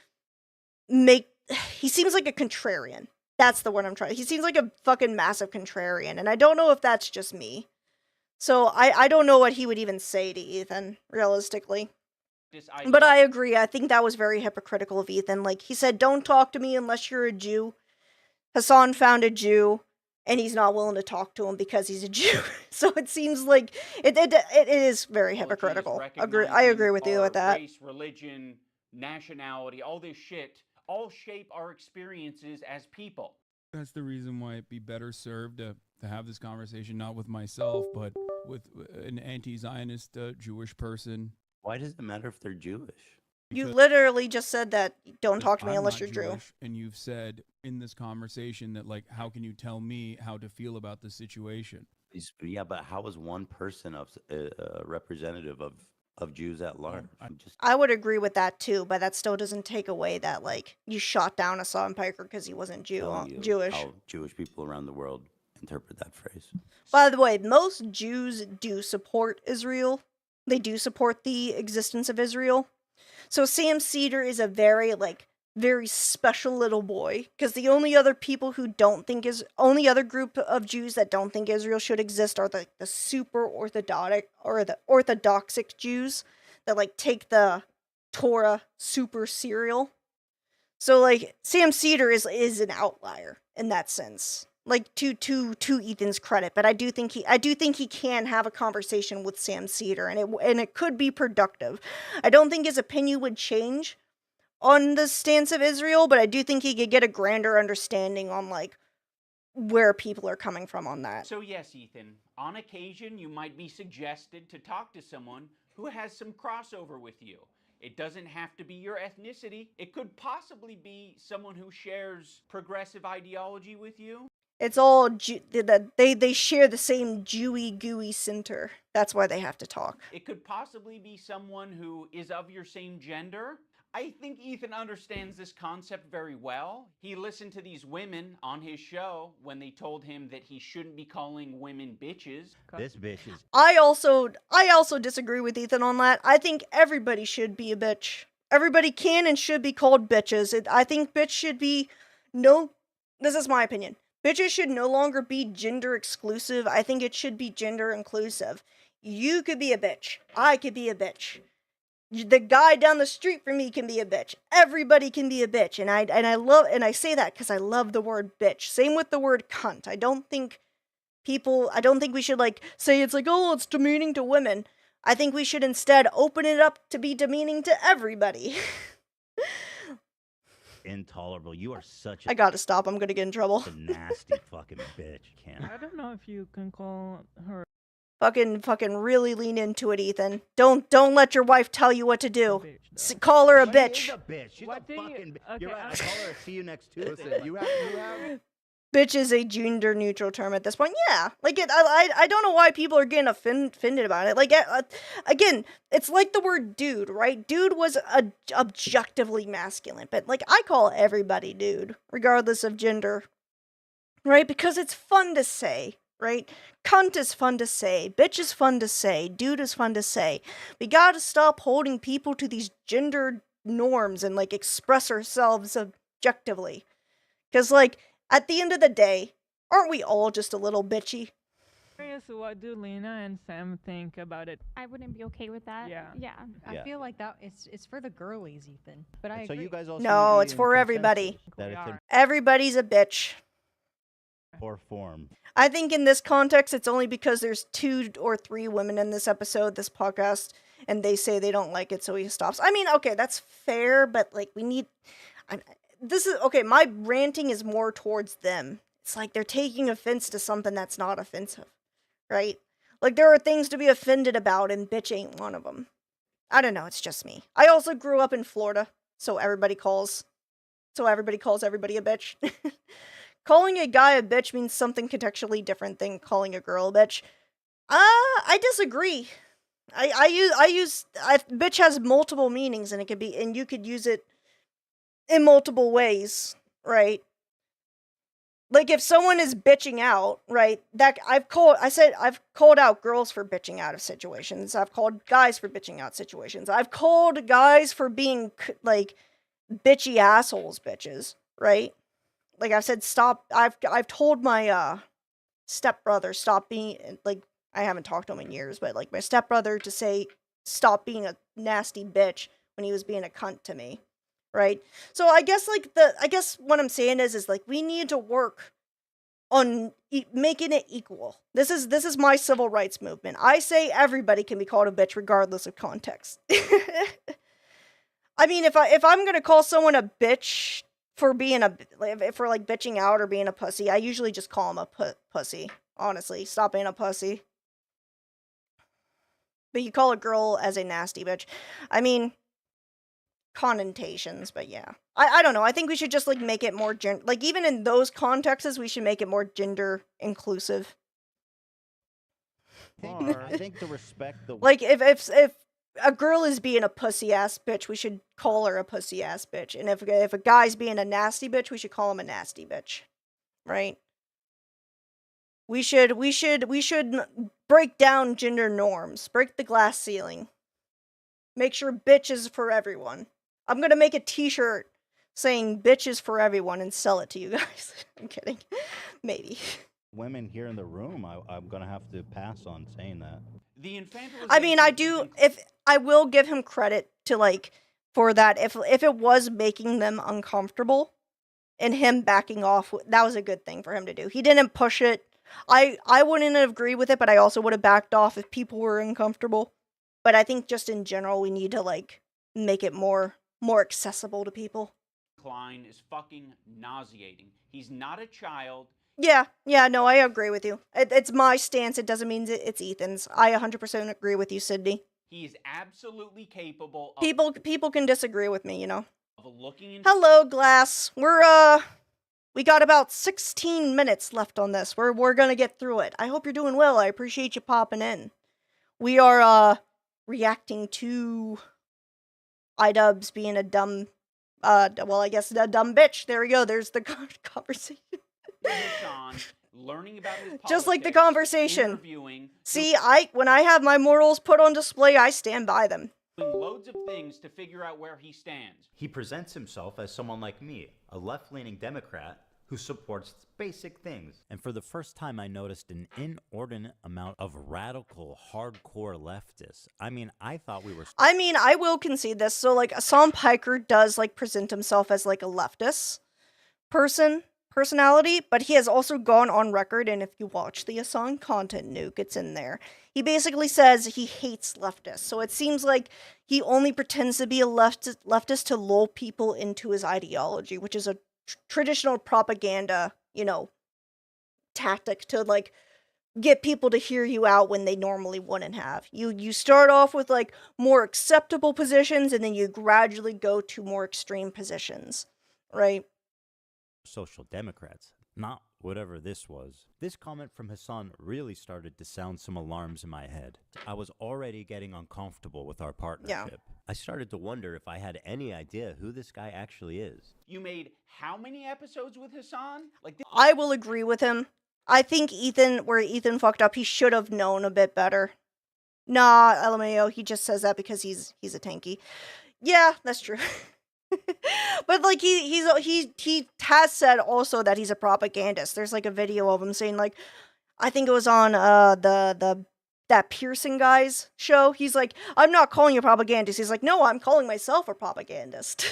he seems like a contrarian. That's the word I'm trying. He seems like a fucking massive contrarian, and I don't know if that's just me. So I don't know what he would even say to Ethan, realistically. But I agree. I think that was very hypocritical of Ethan. Like, he said, don't talk to me unless you're a Jew. Hassan found a Jew, and he's not willing to talk to him because he's a Jew. So it seems like it is very hypocritical. I agree with you with that. Race, religion, nationality, all this shit, all shape our experiences as people. That's the reason why it'd be better served to have this conversation not with myself, but with an anti-Zionist Jewish person Why does it matter if they're Jewish? You literally just said that don't talk to me I'm unless not you're Jew. Jewish, and you've said in this conversation that, like, how can you tell me how to feel about the situation? Yeah, but how is one person a representative of Jews at large? I would agree with that too, but that still doesn't take away that, like, you shot down Hassan Piker because he wasn't Jewish. How Jewish people around the world interpret that phrase. By the way, most Jews do support Israel. They do support the existence of Israel. So Sam Cedar is a very special little boy, because the only other people who don't think only other group of Jews that don't think Israel should exist are the super orthodox or the orthodoxic Jews that like take the Torah super serial. So like Sam Cedar is an outlier in that sense. Like to Ethan's credit, but I do think he can have a conversation with Sam Cedar, and it could be productive. I don't think his opinion would change on the stance of Israel, but I do think he could get a grander understanding on like where people are coming from on that. So yes, Ethan, on occasion you might be suggested to talk to someone who has some crossover with you. It doesn't have to be your ethnicity. It could possibly be someone who shares progressive ideology with you. It's all they share the same Jewy gooey center. That's why they have to talk. It could possibly be someone who is of your same gender. I think Ethan understands this concept very well. He listened to these women on his show when they told him that he shouldn't be calling women bitches. This bitch is... I also disagree with Ethan on that. I think everybody should be a bitch. Everybody can and should be called bitches. I think bitch should be this is my opinion. Bitches should no longer be gender exclusive. I think it should be gender inclusive. You could be a bitch. I could be a bitch. The guy down the street from me can be a bitch. Everybody can be a bitch. And I say that because I love the word bitch. Same with the word cunt. I don't think we should like say it's like, oh, it's demeaning to women. I think we should instead open it up to be demeaning to everybody. Intolerable. You are such I gotta stop. I'm gonna get in trouble. a nasty fucking bitch, Cam. I don't know if you can call her. Fucking really lean into it, Ethan. Don't let your wife tell you what to do. Call her a bitch. She's a bitch. She's a fucking bitch. You're right. I call her a see you next Tuesday. Listen, you have Bitch is a gender neutral term at this point. Yeah, like I don't know why people are getting offended about it. Like again, it's like the word dude, right? Dude was objectively masculine, but like I call everybody dude, regardless of gender, right? Because it's fun to say, right? Cunt is fun to say, bitch is fun to say, dude is fun to say. We gotta stop holding people to these gender norms and like express ourselves objectively, because like. At the end of the day, aren't we all just a little bitchy? Curious, what do Lena and Sam think about it? I wouldn't be okay with that. Yeah. I feel like it's for the girlies, Ethan. But I So agree. you guys also No, it's for everybody. Everybody's a bitch. Poor form. I think in this context, it's only because there's 2 or 3 women in this podcast, and they say they don't like it, so he stops. I mean, okay, that's fair, but like my ranting is more towards them. It's like they're taking offense to something that's not offensive, right? Like there are things to be offended about, and bitch ain't one of them. I don't know, it's just me. I also grew up in Florida, so everybody calls everybody a bitch. Calling a guy a bitch means something contextually different than calling a girl a bitch. I disagree. Bitch has multiple meanings, and you could use it in multiple ways, right? Like if someone is bitching out, right? I've called out girls for bitching out of situations. I've called guys for bitching out situations. I've called guys for being like bitchy assholes, bitches, right? Like I've said, stop. I've told my stepbrother stop being like. I haven't talked to him in years, but like my stepbrother to say stop being a nasty bitch when he was being a cunt to me. Right? So I guess what I'm saying is like we need to work on making it equal. This is my civil rights movement. I say everybody can be called a bitch regardless of context. I mean, if I'm gonna call someone a bitch for being for like bitching out or being a pussy, I usually just call them a pussy. Honestly, stop being a pussy. But you call a girl as a nasty bitch. I mean, connotations, but yeah. I don't know. I think we should just, like, make it more like, even in those contexts, we should make it more gender inclusive. I think to respect the Like, if a girl is being a pussy ass bitch, we should call her a pussy ass bitch. And if a guy's being a nasty bitch, we should call him a nasty bitch. Right? We should break down gender norms. Break the glass ceiling. Make sure bitch is for everyone. I'm gonna make a t-shirt saying bitch is for everyone and sell it to you guys. I'm kidding. Maybe. women here in the room, I'm gonna have to pass on saying that. The infantilization. I mean, I do. If I will give him credit to, like, for that. If it was making them uncomfortable, and him backing off, that was a good thing for him to do. He didn't push it. I wouldn't agree with it, but I also would have backed off if people were uncomfortable. But I think just in general, we need to, like, make it more accessible to people. Klein is fucking nauseating. He's not a child. Yeah, no, I agree with you. It's my stance. It doesn't mean it's Ethan's. I 100% agree with you, Sydney. He is absolutely capable of... People can disagree with me, you know. Of looking into... Hello, Glass. We got about 16 minutes left on this. We're gonna get through it. I hope you're doing well. I appreciate you popping in. We are, reacting to iDubbbz being a dumb, well, I guess a dumb bitch. There we go. There's the conversation. Learning about his politics, just like the conversation. Interviewing. See, when I have my morals put on display, I stand by them. Doing loads of things to figure out where he stands. He presents himself as someone like me, a left-leaning Democrat who supports basic things. And for the first time, I noticed an inordinate amount of radical, hardcore leftists. I mean, I thought we were... I mean, I will concede this. So, like, 𝐸𝐵 Piker does, like, present himself as, like, a leftist personality, but he has also gone on record, and if you watch the 𝐸𝐵 content nuke, it's in there. He basically says he hates leftists, so it seems like he only pretends to be a leftist to lull people into his ideology, which is a traditional propaganda, you know, tactic to, like, get people to hear you out when they normally wouldn't have. You start off with, like, more acceptable positions, and then you gradually go to more extreme positions, right? Social Democrats, not whatever this was. This comment from Hassan really started to sound some alarms in my head. I was already getting uncomfortable with our partnership. Yeah. I started to wonder if I had any idea who this guy actually is. You made how many episodes with Hassan? Like, I will agree with him. I think where Ethan fucked up, he should have known a bit better. Nah, LMAO, he just says that because he's a tanky. Yeah, that's true. But, like, he has said also that he's a propagandist. There's, like, a video of him saying, like, I think it was on that Pearson guy's show. He's like, I'm not calling you a propagandist. He's like, no, I'm calling myself a propagandist.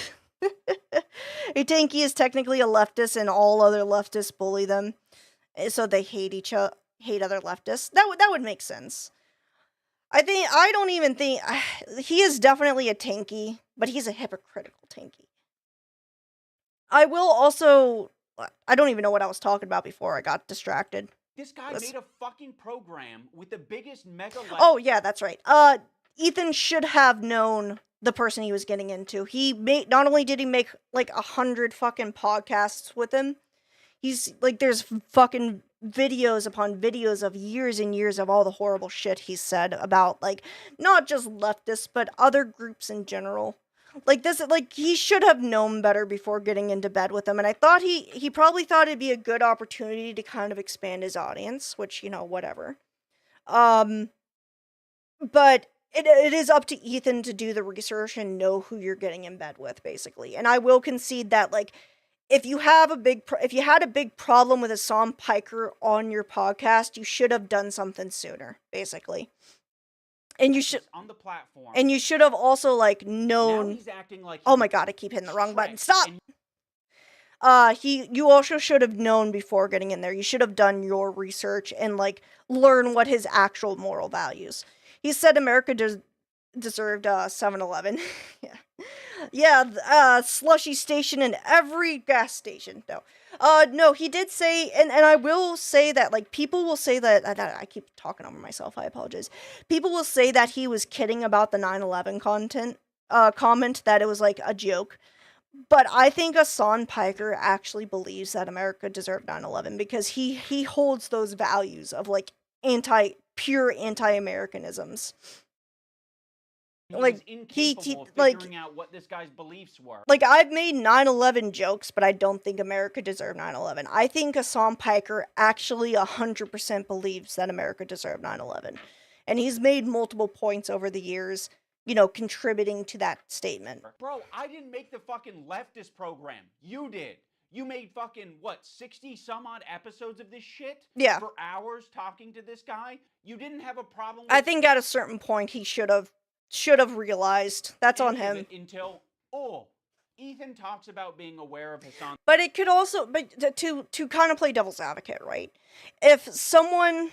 A tanky is technically a leftist, and all other leftists bully them, so they hate other leftists. That would make sense. I don't even think he is definitely a tanky, but he's a hypocritical tanky. I will also, I don't even know what I was talking about before I got distracted. This guy made a fucking program with the biggest mega... Oh, yeah, that's right. Ethan should have known the person he was getting into. Not only did he make, like, 100 fucking podcasts with him, he's, like, there's fucking videos upon videos of years and years of all the horrible shit he said about, like, not just leftists, but other groups in general. Like, this, like, he should have known better before getting into bed with him, and I thought he probably thought it'd be a good opportunity to kind of expand his audience, which, you know, whatever. But it is up to Ethan to do the research and know who you're getting in bed with, basically. And I will concede that, like, if you had a big problem with 𝐸𝐵 Piker on your podcast, you should have done something sooner, basically. And you should on the platform. And you should have also, like, known. Now he's acting like oh my god, I keep hitting the wrong button. Stop. You also should have known before getting in there. You should have done your research and, like, learn what his actual moral values. He said America deserved 7-Eleven. Yeah, Yeah, slushy station in every gas station. No, he did say, and I will say that, like, people will say that, I keep talking over myself, I apologize. People will say that he was kidding about the 9/11 comment, that it was, like, a joke. But I think Hassan Piker actually believes that America deserved 9/11 because he holds those values of, like, pure anti-Americanisms. Like he figuring out what this guy's beliefs were. Like, I've made 9/11 jokes, but I don't think America deserved 9/11. I think Hassan Piker actually 100% believes that America deserved 9/11. And he's made multiple points over the years, you know, contributing to that statement. Bro, I didn't make the fucking leftist program. You did. You made fucking, what, 60 some odd episodes of this shit? Yeah. For hours talking to this guy? You didn't have a problem with I think at a certain point he should have realized. That's on him. Until, Ethan talks about being aware of Hassan. But it could also, but to kind of play devil's advocate, right? If someone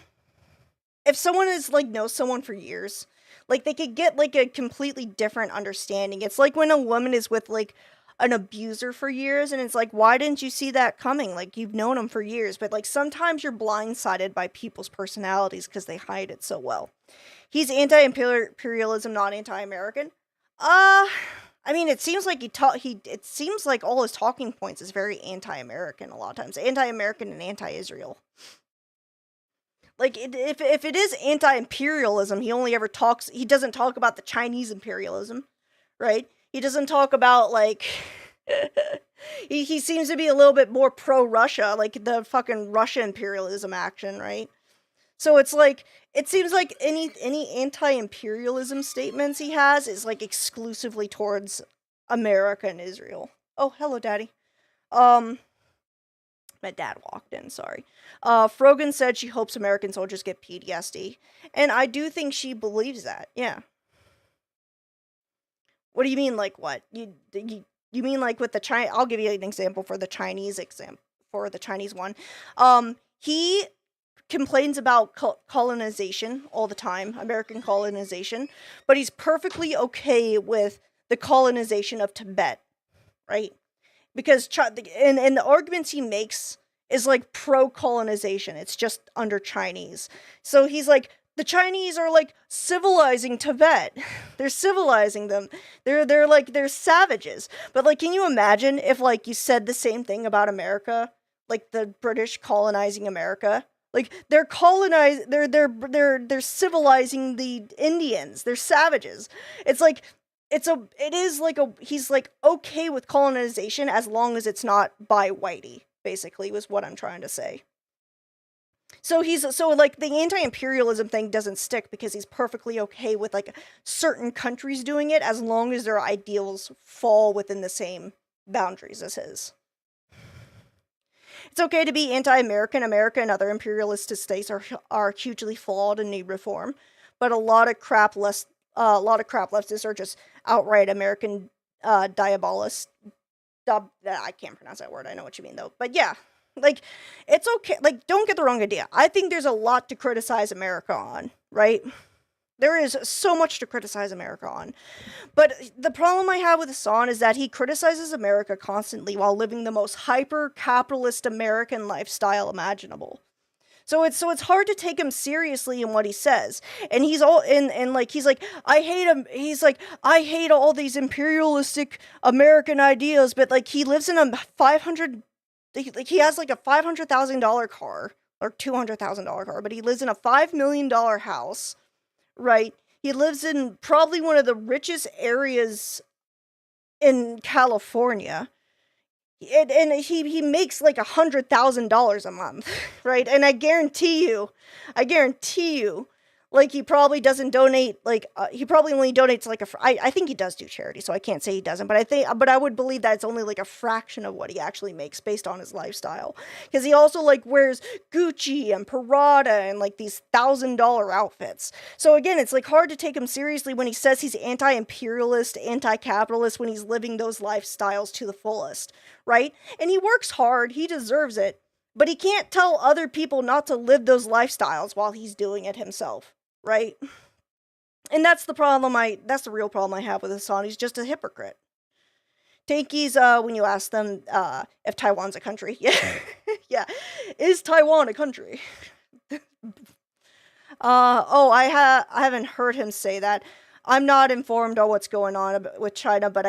is, like, knows someone for years, like, they could get, like, a completely different understanding. It's like when a woman is with, like, an abuser for years, and it's like, why didn't you see that coming? Like, you've known him for years, but, like, sometimes you're blindsided by people's personalities because they hide it so well. He's anti-imperialism, not anti-American. I mean, it seems like it seems like all his talking points is very anti-American a lot of times. Anti-American and anti-Israel. Like, if it is anti-imperialism, he doesn't talk about the Chinese imperialism, right? He doesn't talk about, like, he seems to be a little bit more pro-Russia, like the fucking Russia imperialism action, right? So it's like, it seems like any anti-imperialism statements he has is, like, exclusively towards America and Israel. Oh, hello, Daddy. My dad walked in, sorry. Frogan said she hopes American soldiers get PTSD. And I do think she believes that, yeah. What do you mean, like, what? You mean, like, with the China? I'll give you an example for the Chinese one. He complains about colonization all the time, American colonization, but he's perfectly okay with the colonization of Tibet, right? Because and the arguments he makes is, like, pro-colonization. It's just under Chinese. So he's like, the Chinese are, like, civilizing Tibet. They're civilizing them. They're savages. But, like, can you imagine if, like, you said the same thing about America? Like, the British colonizing America? Like, they're civilizing the Indians. They're savages. It's like, he's, like, okay with colonization as long as it's not by whitey, basically, was what I'm trying to say. So like, the anti-imperialism thing doesn't stick because he's perfectly okay with, like, certain countries doing it as long as their ideals fall within the same boundaries as his. It's okay to be anti-American. America and other imperialist states are hugely flawed and need reform, but a lot of crap leftists are just outright American diabolists. I can't pronounce that word. I know what you mean, though. But yeah, like, it's okay. Like, don't get the wrong idea. I think there's a lot to criticize America on, right? There is so much to criticize America on. But the problem I have with Hassan is that he criticizes America constantly while living the most hyper-capitalist American lifestyle imaginable. So it's hard to take him seriously in what he says. And he's all he's like, I hate him. He's like, I hate all these imperialistic American ideas, but, like, he lives in a he has, like, a $500,000 car or $200,000 car, but he lives in a $5 million house. Right? He lives in probably one of the richest areas in California. And he makes, like, $100,000 a month, right? And I guarantee you, like, he probably doesn't donate, like, he probably only donates, like, I think he does do charity, so I can't say he doesn't, but I would believe that it's only, like, a fraction of what he actually makes based on his lifestyle. Because he also, like, wears Gucci and Prada and, like, these $1,000 outfits. So again, it's, like, hard to take him seriously when he says he's anti-imperialist, anti-capitalist, when he's living those lifestyles to the fullest, right? And he works hard, he deserves it, but he can't tell other people not to live those lifestyles while he's doing it himself. Right? And that's the problem that's the real problem I have with Hassan. He's just a hypocrite. 𝐾𝐨𝐧'𝐭, when you ask them if Taiwan's a country. Yeah. Yeah. Is Taiwan a country? I haven't heard him say that. I'm not informed on what's going on with China, but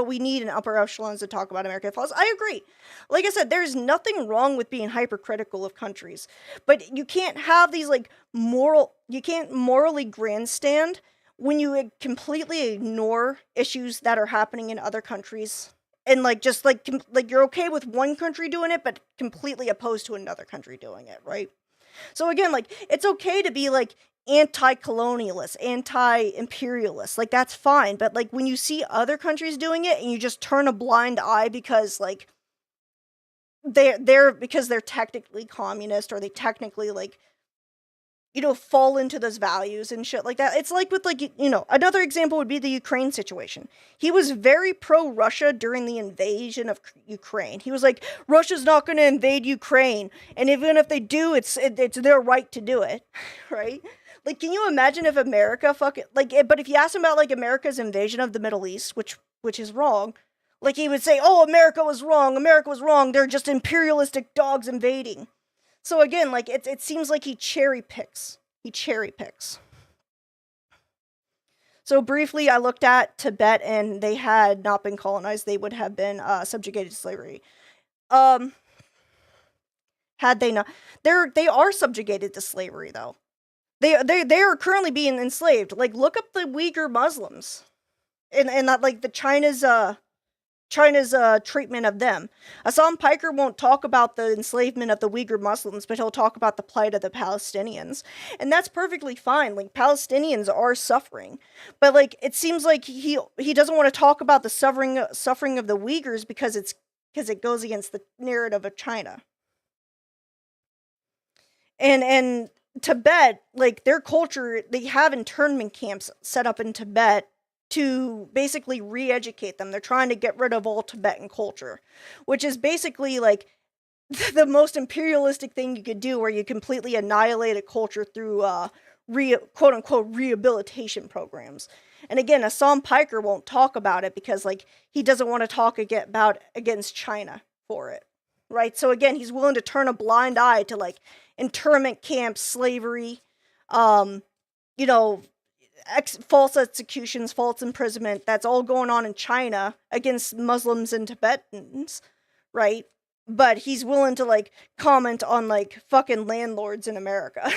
we need an upper echelons to talk about American flaws. I agree. Like I said, there's nothing wrong with being hypercritical of countries, but you can't have these you can't morally grandstand when you completely ignore issues that are happening in other countries. And just you're okay with one country doing it, but completely opposed to another country doing it, right? So again, it's okay to be anti-colonialist, anti-imperialist, that's fine. But when you see other countries doing it and you just turn a blind eye because they're technically communist, or they technically fall into those values and shit like that. It's with another example would be the Ukraine situation. He was very pro-Russia during the invasion of Ukraine. He was like, Russia's not going to invade Ukraine, and even if they do, it's their right to do it, right? Can you imagine if America but if you ask him about America's invasion of the Middle East, which is wrong, he would say, oh, America was wrong, they're just imperialistic dogs invading. So again, it seems like he cherry picks. So briefly, I looked at Tibet, and they had not been colonized. They would have been subjugated to slavery. Had they not? They are subjugated to slavery, though. They are currently being enslaved. Look up the Uyghur Muslims, and that the China's treatment of them. Hassan Piker won't talk about the enslavement of the Uyghur Muslims, but he'll talk about the plight of the Palestinians. And that's perfectly fine. Palestinians are suffering. But it seems like he doesn't want to talk about the suffering of the Uyghurs because it goes against the narrative of China. And Tibet, their culture, they have internment camps set up in Tibet to basically re-educate them. They're trying to get rid of all Tibetan culture, which is basically the most imperialistic thing you could do, where you completely annihilate a culture through quote-unquote rehabilitation programs. And again, Hassan Piker won't talk about it because he doesn't want to talk against China for it, right? So again, he's willing to turn a blind eye to internment camps, slavery, false executions, false imprisonment, that's all going on in China against Muslims and Tibetans, right? But he's willing to comment on fucking landlords in America.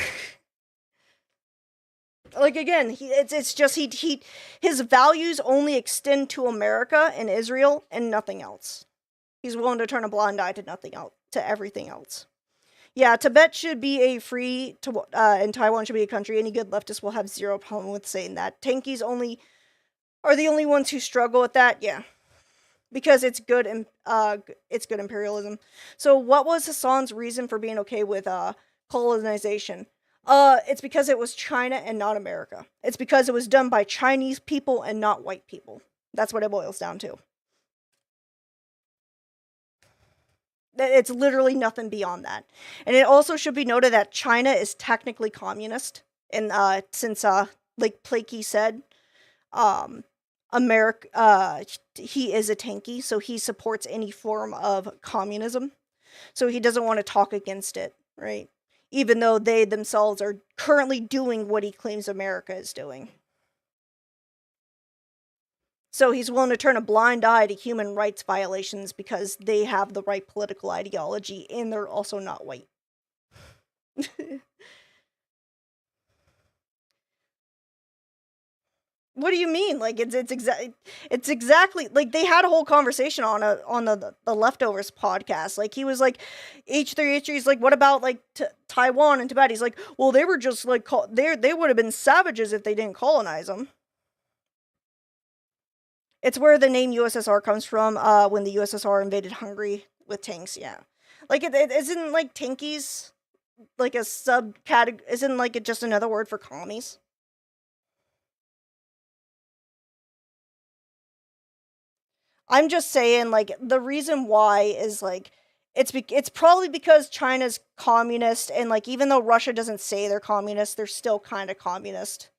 Again, his values only extend to America and Israel and nothing else. He's willing to turn a blind eye to everything else. Yeah, Tibet should be and Taiwan should be a country. Any good leftist will have zero problem with saying that. 𝐾𝐨𝐧'𝐭 are the only ones who struggle with that. Yeah, because it's good imperialism. So, what was Hassan's reason for being okay with colonization? It's because it was China and not America. It's because it was done by Chinese people and not white people. That's what it boils down to. It's literally nothing beyond that. And it also should be noted that China is technically communist. And since Plakey said, America, he is a tanky, so he supports any form of communism. So he doesn't want to talk against it, right? Even though they themselves are currently doing what he claims America is doing. So he's willing to turn a blind eye to human rights violations because they have the right political ideology and they're also not white. What do you mean? It's exactly they had a whole conversation on the Leftovers podcast. He was H3H3 is what about Taiwan and Tibet? He's well, they were just they would have been savages if they didn't colonize them. It's where the name USSR comes from, when the USSR invaded Hungary with tanks, yeah. It isn't tankies, a subcategory, isn't it just another word for commies? I'm just saying, the reason why is, it's probably because China's communist, and like even though Russia doesn't say they're communist, they're still kind of communist.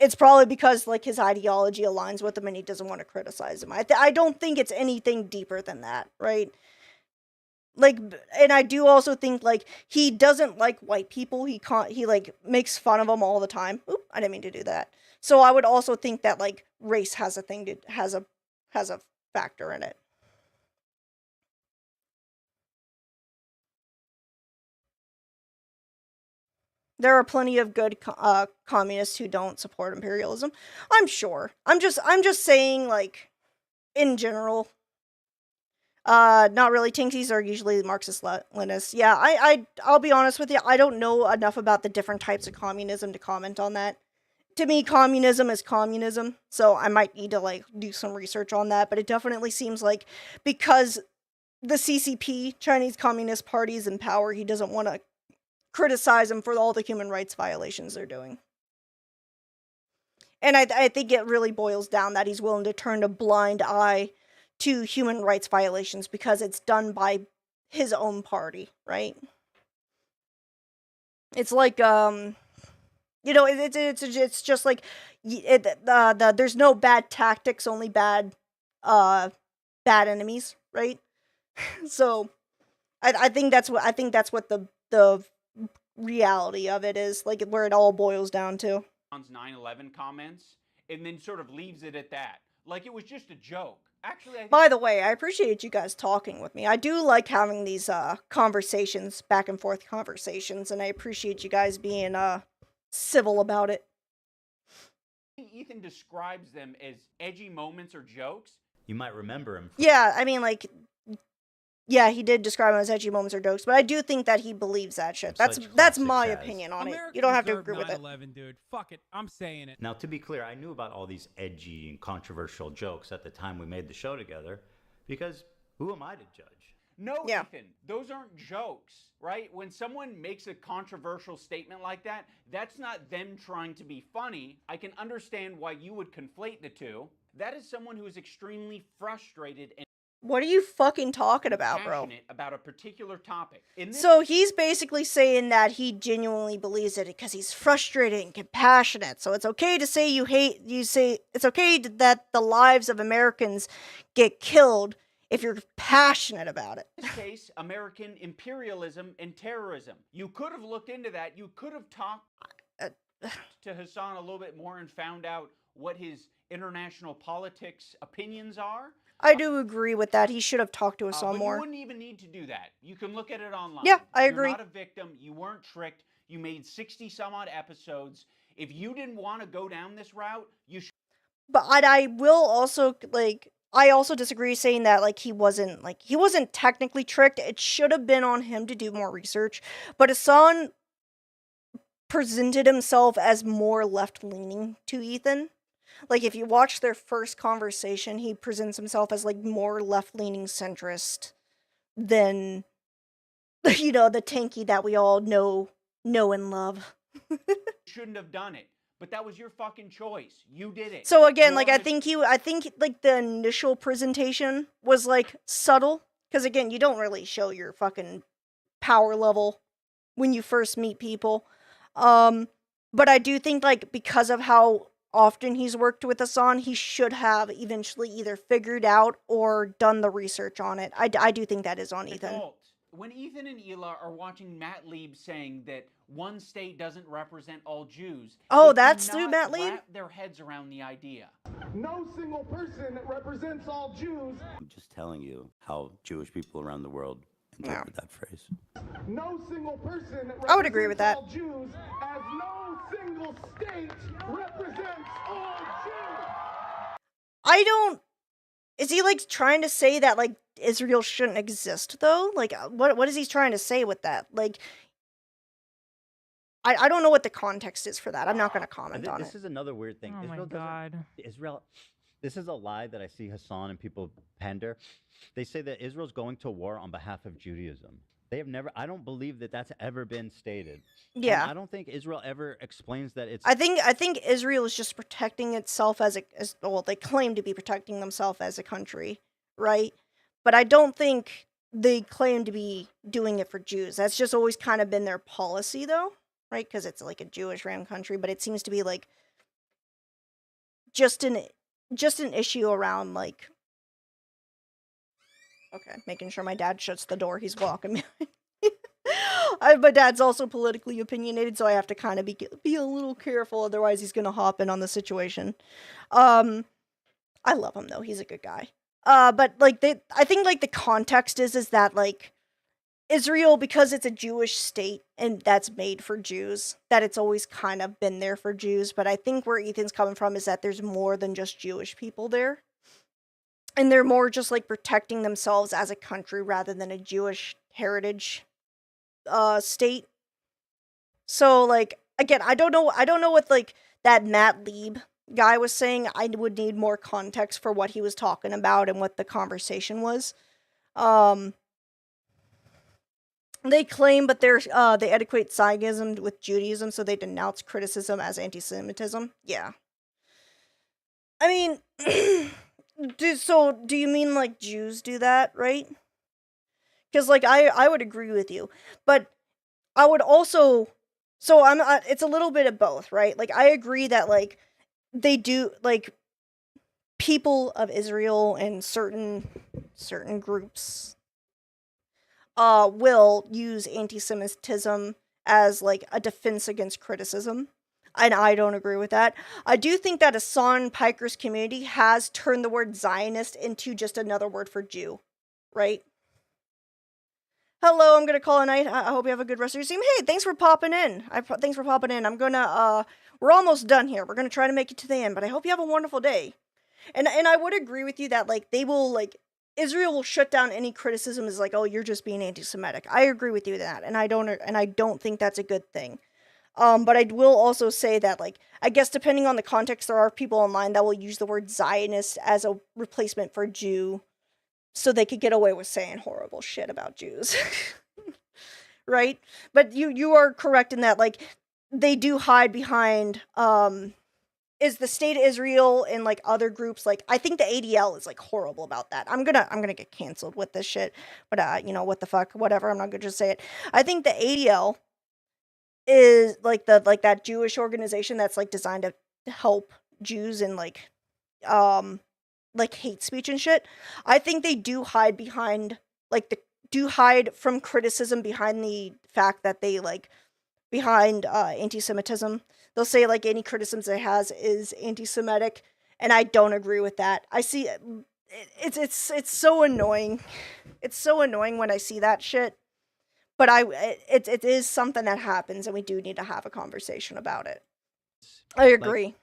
It's probably because like his ideology aligns with him and he doesn't want to criticize him. I don't think it's anything deeper than that, right? Like, and I do also think like he doesn't like white people. He like makes fun of them all the time. Oop, I didn't mean to do that. So I would also think that like race has a factor in it. There are plenty of good communists who don't support imperialism. I'm sure. I'm just saying, like, in general. Not really. Tinksies are usually Marxist-Leninists. Yeah, I'll be honest with you. I don't know enough about the different types of communism to comment on that. To me, communism is communism. So I might need to, like, do some research on that. But it definitely seems like because the CCP, Chinese Communist Party, is in power, he doesn't want to criticize them for all the human rights violations they're doing. And I think it really boils down that he's willing to turn a blind eye to human rights violations because it's done by his own party, right? It's like, you know, it's just like, there's no bad tactics, only bad enemies, right? So, I think that's what the reality of it is, like where it all boils down to. 9/11 comments, and then sort of leaves it at that, like it was just a joke. Actually, by the way, I appreciate you guys talking with me. I do like having these conversations, back and forth conversations, and I appreciate you guys being civil about it. Ethan describes them as edgy moments or jokes. You might remember him. Yeah, I mean, like, yeah, he did describe them as edgy moments or jokes, but I do think that he believes that shit. That's my opinion on it. You don't have to agree with it. 9/11, dude. Fuck it. I'm saying it. Now, to be clear, I knew about all these edgy and controversial jokes at the time we made the show together, because who am I to judge? No, yeah. Ethan, those aren't jokes, right? When someone makes a controversial statement like that, that's not them trying to be funny. I can understand why you would conflate the two. That is someone who is extremely frustrated and what are you fucking talking about, bro? About a particular topic. So he's basically saying that he genuinely believes it because he's frustrated and compassionate. So it's okay to say it's okay that the lives of Americans get killed if you're passionate about it. In this case, American imperialism and terrorism. You could have looked into that. You could have talked to Hassan a little bit more and found out what his international politics opinions are. I do agree with that. He should have talked to us on more. You wouldn't even need to do that. You can look at it online. Yeah, I agree. You're not a victim. You weren't tricked. You made 60 some odd episodes. If you didn't want to go down this route, you should. But I will also, like, I also disagree saying that, like, he wasn't technically tricked. It should have been on him to do more research. But Hassan presented himself as more left-leaning to Ethan. Like, if you watch their first conversation, he presents himself as, like, more left-leaning centrist than, you know, the tanky that we all know and love. Shouldn't have done it. But that was your fucking choice. You did it. So, again, like, I think, like, the initial presentation was, like, subtle. Because, again, you don't really show your fucking power level when you first meet people. But I do think, like, because of how often he's worked with Hassan, he should have eventually either figured out or done the research on it. I do think that is on Ethan. When Ethan and Hila are watching Matt Lieb saying that one state doesn't represent all Jews, oh, that's through Matt Lieb? Wrap their heads around the idea. No single person represents all Jews. I'm just telling you how Jewish people around the world interpret that phrase. No single person I would agree with that. all Jews, as no single state represents all Jews. I don't. Is he like trying to say that like Israel shouldn't exist though? Like what is he trying to say with that? Like I don't know what the context is for that. I'm not going to comment on it. This is another weird thing. Oh my God. Israel. This is a lie that I see Hassan and people pander. They say that Israel's going to war on behalf of Judaism. They have never. I don't believe that that's ever been stated. Yeah. And I don't think Israel ever explains that it's. I think Israel is just protecting itself as well. They claim to be protecting themselves as a country, right? but I don't think they claim to be doing it for Jews. That's just always kind of been their policy, though, right? Because it's like a Jewish-ran country, but it seems to be like just an issue around like. Okay, making sure my dad shuts the door. He's walking me. My dad's also politically opinionated, so I have to kind of be a little careful. Otherwise, he's gonna hop in on the situation. I love him though; he's a good guy. But like I think like the context is that like Israel, because it's a Jewish state and that's made for Jews, that it's always kind of been there for Jews. But I think where Ethan's coming from is that there's more than just Jewish people there. And they're more just like protecting themselves as a country rather than a Jewish heritage state. So like again, I don't know what like that Matt Lieb guy was saying. I would need more context for what he was talking about and what the conversation was. They claim, but they equate Zionism with Judaism, so they denounce criticism as anti-Semitism. Yeah. I mean, do you mean like Jews do that, right? Because like I would agree with you, but I would also it's a little bit of both, right? Like I agree that like they do like people of Israel and certain groups will use anti-Semitism as like a defense against criticism. And I don't agree with that. I do think that Hassan Piker's community has turned the word Zionist into just another word for Jew, right? Hello, I'm gonna call a night. I hope you have a good rest of your stream. Hey, thanks for popping in. Thanks for popping in. I'm gonna, we're almost done here. We're gonna try to make it to the end, but I hope you have a wonderful day. And I would agree with you that, like, they will, like, Israel will shut down any criticism as, like, oh, you're just being anti-Semitic. I agree with you that, and I don't think that's a good thing. But I will also say that, like, I guess depending on the context, there are people online that will use the word Zionist as a replacement for Jew so they could get away with saying horrible shit about Jews. Right? But you are correct in that, like, they do hide behind, is the state of Israel and, like, other groups, like, I think the ADL is, like, horrible about that. I'm gonna get canceled with this shit, but, you know, what the fuck, whatever, I'm not gonna just say it. I think the ADL is like that Jewish organization that's like designed to help Jews and like hate speech and shit. I think they do hide behind hide from criticism behind the fact that they like behind anti-Semitism. They'll say like any criticism they has is anti-Semitic, and I don't agree with that. I see it's so annoying. It's so annoying when I see that shit. But it is something that happens, and we do need to have a conversation about it. I agree.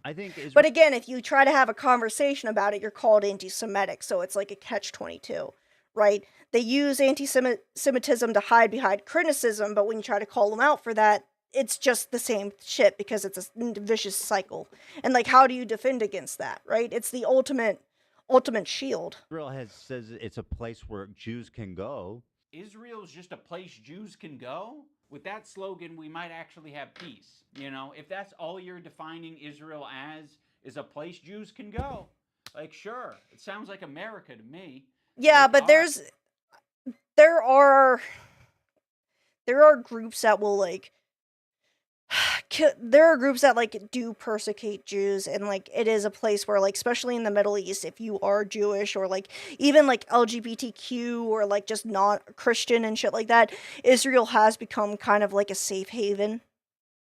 I think but again, if you try to have a conversation about it, you're called anti-Semitic, so it's like a catch-22, right? They use anti-Semitism to hide behind criticism, but when you try to call them out for that, it's just the same shit because it's a vicious cycle. And like, how do you defend against that, right? It's the ultimate shield. Israel says it's a place where Jews can go. Israel's just a place Jews can go? With that slogan, we might actually have peace. You know, if that's all you're defining Israel as, is a place Jews can go. Like, sure, it sounds like America to me. Yeah, but there are groups that will like there are groups that like do persecute Jews, and like it is a place where like, especially in the Middle East, if you are Jewish or like even like LGBTQ or like just not Christian and shit like that, Israel has become kind of like a safe haven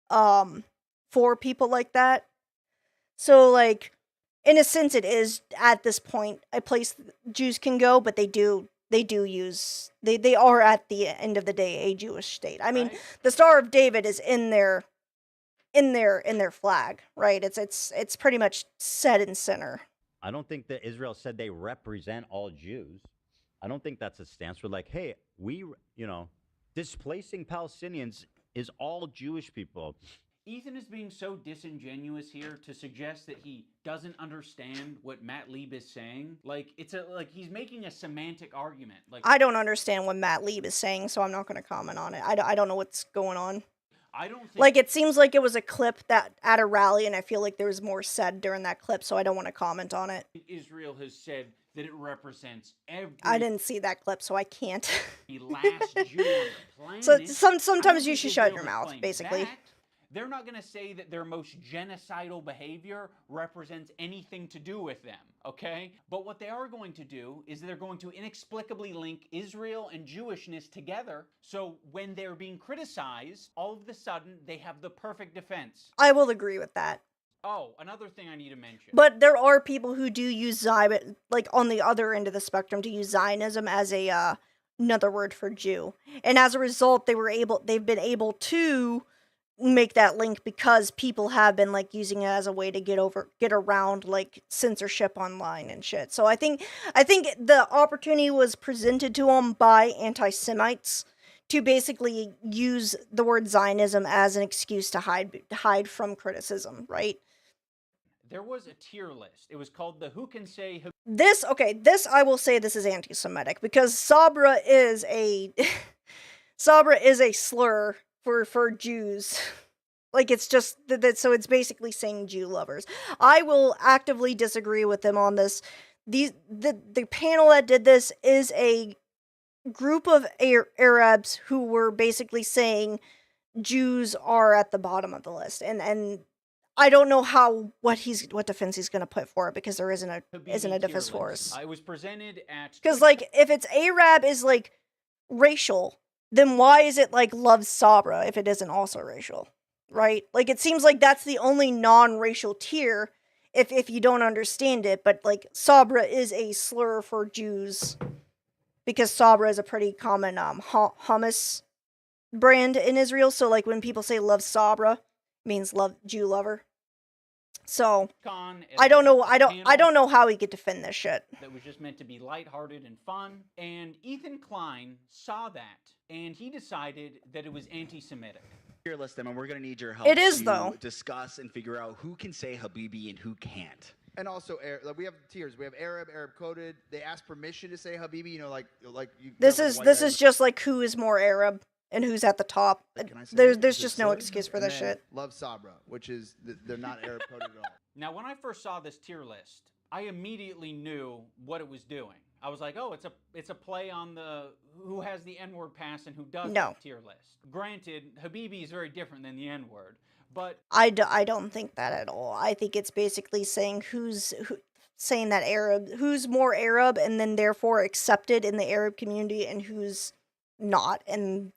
for people like that. So like in a sense it is at this point a place Jews can go, but they are at the end of the day a Jewish state. I mean, right. The Star of David is in their flag, right? It's pretty much set in center. I don't think that Israel said they represent all Jews. I don't think that's a stance. We're like, hey, displacing Palestinians is all Jewish people. Ethan is being so disingenuous here to suggest that he doesn't understand what Matt Lieb is saying. Like, he's making a semantic argument. Like, I don't understand what Matt Lieb is saying, so I'm not going to comment on it. I don't know what's going on. I don't think Like, it seems like it was a clip that at a rally, and I feel like there was more said during that clip, so I don't want to comment on it. Israel has said that it represents every I didn't see that clip, so I can't. last Jew on the planet. So sometimes you should shut your mouth, basically. They're not going to say that their most genocidal behavior represents anything to do with them, okay? But what they are going to do is they're going to inexplicably link Israel and Jewishness together, so when they're being criticized, all of a sudden, they have the perfect defense. I will agree with that. Oh, another thing I need to mention. But there are people who do use Zionism, like on the other end of the spectrum, to use Zionism as a another word for Jew, and as a result, they've been able to make that link because people have been like using it as a way to get around like censorship online and shit. So I think the opportunity was presented to them by anti-Semites to basically use the word Zionism as an excuse to hide from criticism, right? There was a tier list. It was called the Who Can Say... This I will say this is anti-Semitic, because Sabra is a slur for Jews. Like, it's just that, so it's basically saying Jew lovers. I will actively disagree with them on this. The panel that did this is a group of Arabs who were basically saying Jews are at the bottom of the list, and I don't know what defense he's going to put for it, because there isn't a defense for us. I was presented at... Because, like, if it's Arab is, like, racial, then why is it, like, loves Sabra if it isn't also racial, right? Like, it seems like that's the only non-racial tier if you don't understand it, but, like, Sabra is a slur for Jews, because Sabra is a pretty common hummus brand in Israel, so, like, when people say love Sabra, it means love Jew lover. So I don't know how he could defend this shit. That was just meant to be lighthearted and fun. And Ethan Klein saw that, and he decided that it was anti-Semitic. Tier list them, and we're going to need your help. It is, though. Discuss and figure out who can say Habibi and who can't. And also, we have tiers. We have Arab coded. They ask permission to say Habibi. You know, like you. This is just like who is more Arab and who's at the top. There's just no excuse for this shit. Love Sabra, which is they're not Arab coded at all. Now, when I first saw this tier list, I immediately knew what it was doing. I was like, oh, it's a play on the who has the N-word pass and who doesn't tier list. Granted, Habibi is very different than the N-word, but I don't think that at all. I think it's basically saying saying that who's more Arab and then therefore accepted in the Arab community and who's not, and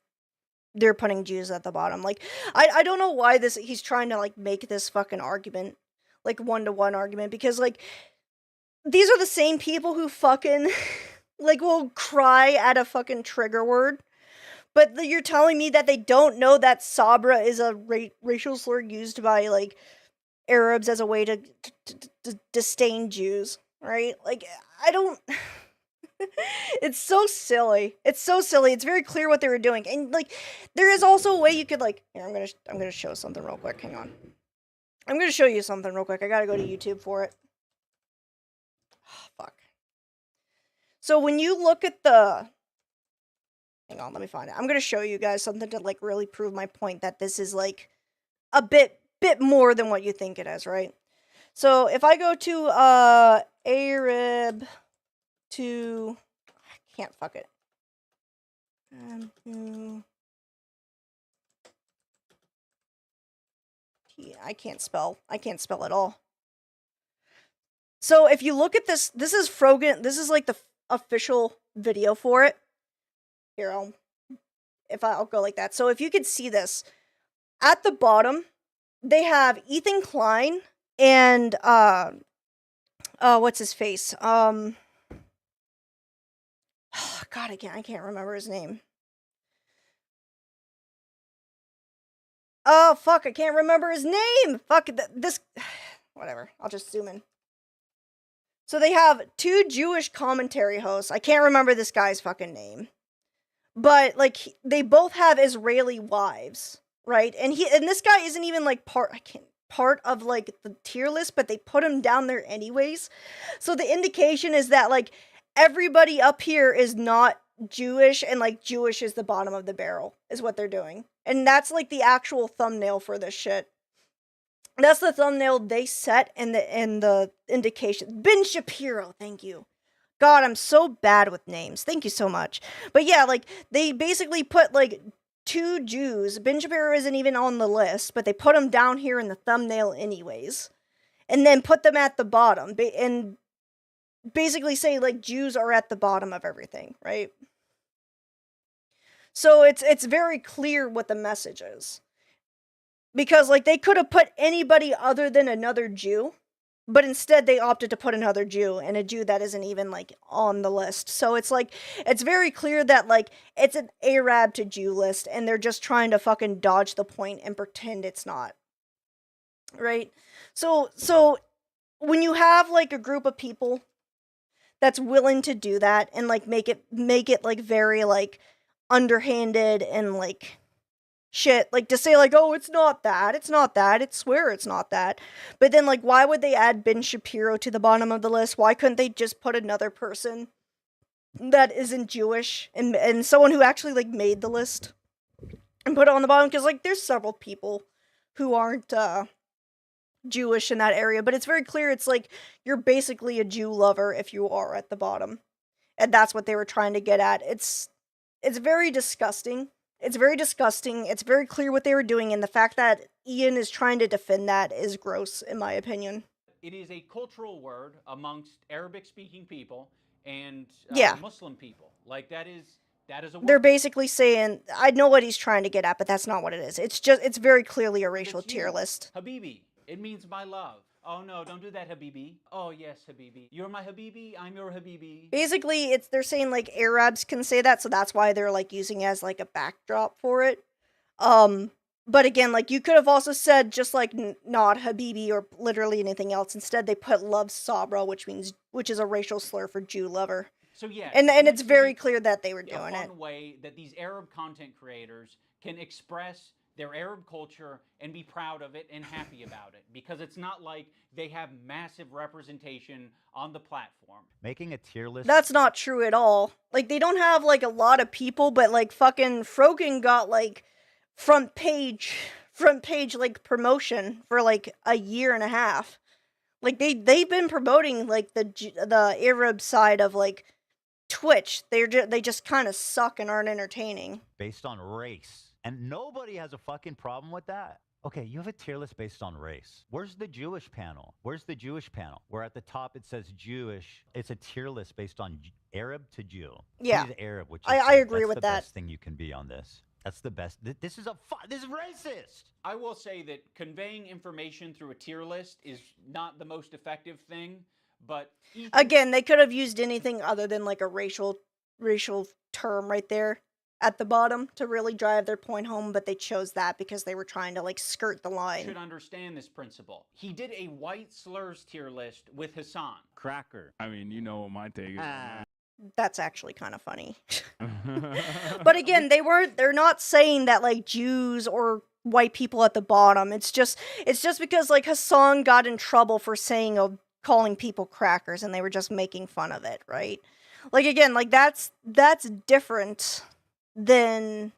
they're putting Jews at the bottom. Like, I don't know why he's trying to, like, make this fucking argument, like, one-to-one argument, because, like, these are the same people who fucking, like, will cry at a fucking trigger word, but you're telling me that they don't know that Sabra is a racial slur used by, like, Arabs as a way to disdain Jews, right? Like, I don't... It's so silly. It's so silly. It's very clear what they were doing. And, like, there is also a way you could, like... Here, I'm gonna show something real quick. Hang on. I'm gonna show you something real quick. I gotta go to YouTube for it. Oh, fuck. So when you look at the... Hang on, let me find it. I'm gonna show you guys something to, like, really prove my point that this is, like, a bit more than what you think it is, right? So if I go to, Arab... to... I can't fuck it. I can't spell at all. So if you look at this, this is Frogan, this is like the official video for it. Here, I'll go like that. So if you could see this, at the bottom, they have Ethan Klein and, what's his face? God, I can't remember his name. Oh, fuck, I can't remember his name! Fuck, this... Whatever, I'll just zoom in. So they have two Jewish commentary hosts. I can't remember this guy's fucking name. But, like, they both have Israeli wives, right? And this guy isn't even, like, part of, like, the tier list, but they put him down there anyways. So the indication is that, like, everybody up here is not Jewish, and, like, Jewish is the bottom of the barrel, is what they're doing. And that's like the actual thumbnail for this shit. That's the thumbnail they set in the indication. Ben Shapiro, thank you. God, I'm so bad with names. Thank you so much. But yeah, like, they basically put, like, 2 Jews. Ben Shapiro isn't even on the list, but they put him down here in the thumbnail anyways. And then put them at the bottom. And basically say, like, Jews are at the bottom of everything, right? So it's very clear what the message is. Because, like, they could have put anybody other than another Jew. But instead, they opted to put another Jew, and a Jew that isn't even, like, on the list. So it's, like, it's very clear that, like, it's an Arab to Jew list, and they're just trying to fucking dodge the point and pretend it's not. Right? So when you have, like, a group of people that's willing to do that, and, like, make it, like, very, like, underhanded, and, like, shit, like, to say, like, oh, it's not that, it's swear it's not that. But then, like, why would they add Ben Shapiro to the bottom of the list? Why couldn't they just put another person that isn't Jewish and someone who actually, like, made the list and put it on the bottom? Because, like, there's several people who aren't Jewish in that area, but it's very clear it's like you're basically a Jew lover if you are at the bottom. And that's what they were trying to get at. It's very disgusting. It's very disgusting. It's very clear what they were doing, and the fact that Ian is trying to defend that is gross, in my opinion. It is a cultural word amongst Arabic-speaking people and Muslim people. Like, that is a word. They're basically saying, I know what he's trying to get at, but that's not what it is. It's very clearly a racial tier list. Habibi. It means my love. Oh no, don't do that, Habibi. Oh yes, Habibi. You're my Habibi, I'm your Habibi. Basically, they're saying, like, Arabs can say that, so that's why they're, like, using it as, like, a backdrop for it. But again, like, you could have also said just, like, not Habibi or literally anything else. Instead, they put love Sabra, which is a racial slur for Jew lover. So yeah. And it's very clear that they were doing it. One way that these Arab content creators can express their Arab culture and be proud of it and happy about it, because it's not like they have massive representation on the platform. Making a tier list. That's not true at all. Like, they don't have, like, a lot of people, but, like, fucking Frogan got, like, front page, like, promotion for, like, a year and a half. Like, they've been promoting, like, the Arab side of, like, Twitch. They just kind of suck and aren't entertaining. Based on race. And nobody has a fucking problem with that. Okay, you have a tier list based on race. Where's the Jewish panel? Where at the top it says Jewish. It's a tier list based on Arab to Jew. Yeah. He's Arab, which I agree with that. That's the best thing you can be on this. That's the best. This is racist. I will say that conveying information through a tier list is not the most effective thing, but again, they could have used anything other than, like, a racial term right there at the bottom to really drive their point home, but they chose that because they were trying to, like, skirt the line. Should understand this principle. He did a white slurs tier list with Hassan. Cracker. I mean, you know what my take is on that. That's actually kind of funny. But again, they're not saying that, like, Jews or white people at the bottom. It's just because, like, Hassan got in trouble for calling people crackers, and they were just making fun of it, right? Like, again, like, that's different than,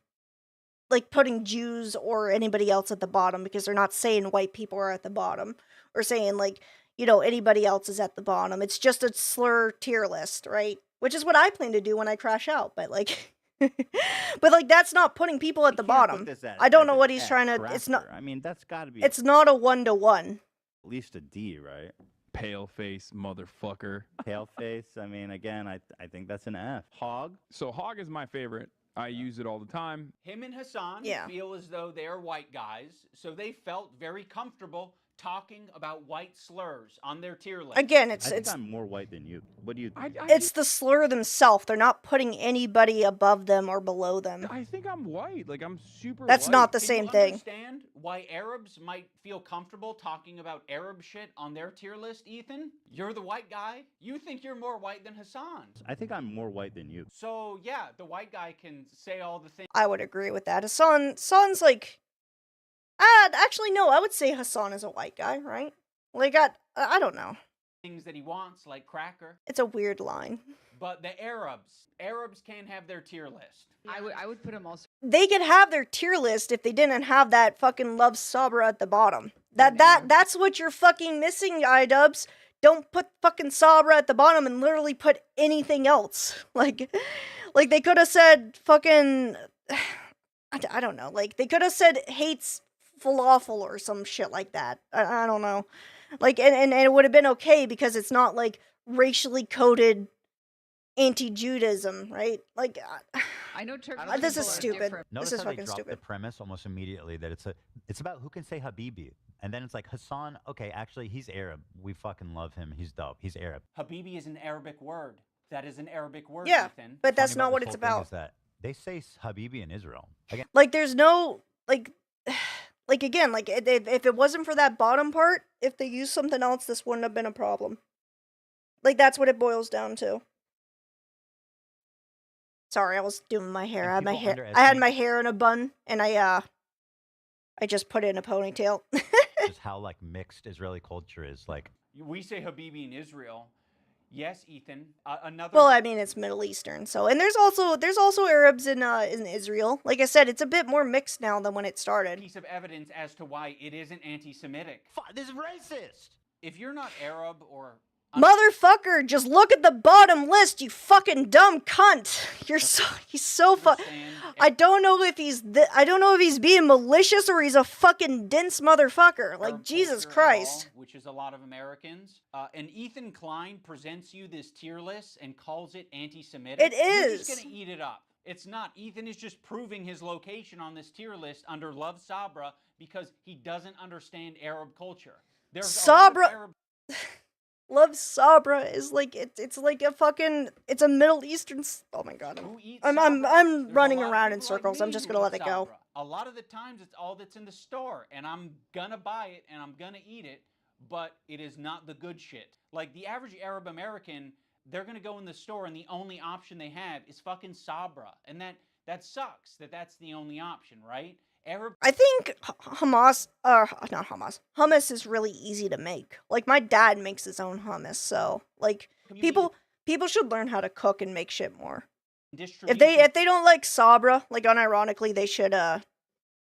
like, putting Jews or anybody else at the bottom, because they're not saying white people are at the bottom or saying, like, you know, anybody else is at the bottom. It's just a slur tier list, right? Which is what I plan to do when I crash out, but, like, but, like, that's not putting people at the bottom. I don't know what he's trying to. It's not. I mean, that's got to be. It's not a 1-to-1. At least a D, right? Pale face, motherfucker. Pale face. I mean, again, I think that's an F. Hog. So Hog is my favorite. I use it all the time. Him and Hassan feel as though they are white guys, so they felt very comfortable talking about white slurs on their tier list. Again, I think I'm more white than you. What do you think? It's the slur themselves. They're not putting anybody above them or below them. I think I'm white. Like, I'm super That's white. not the Can same you thing. Understand why Arabs might feel comfortable talking about Arab shit on their tier list, Ethan? You're the white guy. You think you're more white than Hassan. I think I'm more white than you. So, yeah, the white guy can say all the things. I would agree with that. Hassan's like... actually, no, I would say Hassan is a white guy, right? Like, I don't know. things that he wants, like cracker. It's a weird line. But the Arabs can't have their tier list. I would put him also. They could have their tier list if they didn't have that fucking Love Sabra at the bottom. That's what you're fucking missing, iDubbbz. Don't put fucking Sabra at the bottom and literally put anything else. Like they could have said fucking, I don't know. Like they could have said hates falafel or some shit like that. I don't know. Like and it would have been okay because it's not like racially coded anti-Judaism, right? Like I know Turkish this is people are stupid. different. Notice This is how they fucking drop stupid. the premise almost immediately that it's about who can say Habibi, and then it's like Hassan. Okay, actually he's Arab. We fucking love him. He's dope. He's Arab. Habibi is an Arabic word. That is an Arabic word, Yeah, Ethan. but that's Funny not what this it's whole thing about. is that they say Habibi in Israel. Again, Like there's no like again, like if it wasn't for that bottom part, if they used something else, this wouldn't have been a problem. Like that's what it boils down to. Sorry, I was doing my hair. I had my hair in a bun, and I just put it in a ponytail. just how like mixed Israeli culture is. Like We say Habibi in Israel. Yes, Ethan. Another. Well, I mean, it's Middle Eastern, so and there's also Arabs in Israel. Like I said, it's a bit more mixed now than when it started. Piece of evidence as to why it isn't anti-Semitic. This is racist. If you're not Arab or Motherfucker, just look at the bottom list, you fucking dumb cunt. He's so I don't know if he's being malicious or he's a fucking dense motherfucker. Like Jesus Christ. Which is a lot of Americans. And Ethan Klein presents you this tier list and calls it anti-Semitic. It You're is. just gonna eat it up. It's not. Ethan is just proving his location on this tier list under Love Sabra because he doesn't understand Arab culture. There's Sabra. Love Sabra is like it's like a fucking a Middle Eastern. Oh my god, I'm running around in circles. I'm just gonna let it go. A lot of the times it's all that's in the store, and I'm gonna buy it and I'm gonna eat it, but it is not the good shit. Like the average Arab American, they're gonna go in the store and the only option they have is fucking Sabra, and that sucks. That's the only option, right? I think hummus is really easy to make. Like my dad makes his own hummus, so like people should learn how to cook and make shit more. If they don't like Sabra, like unironically, they should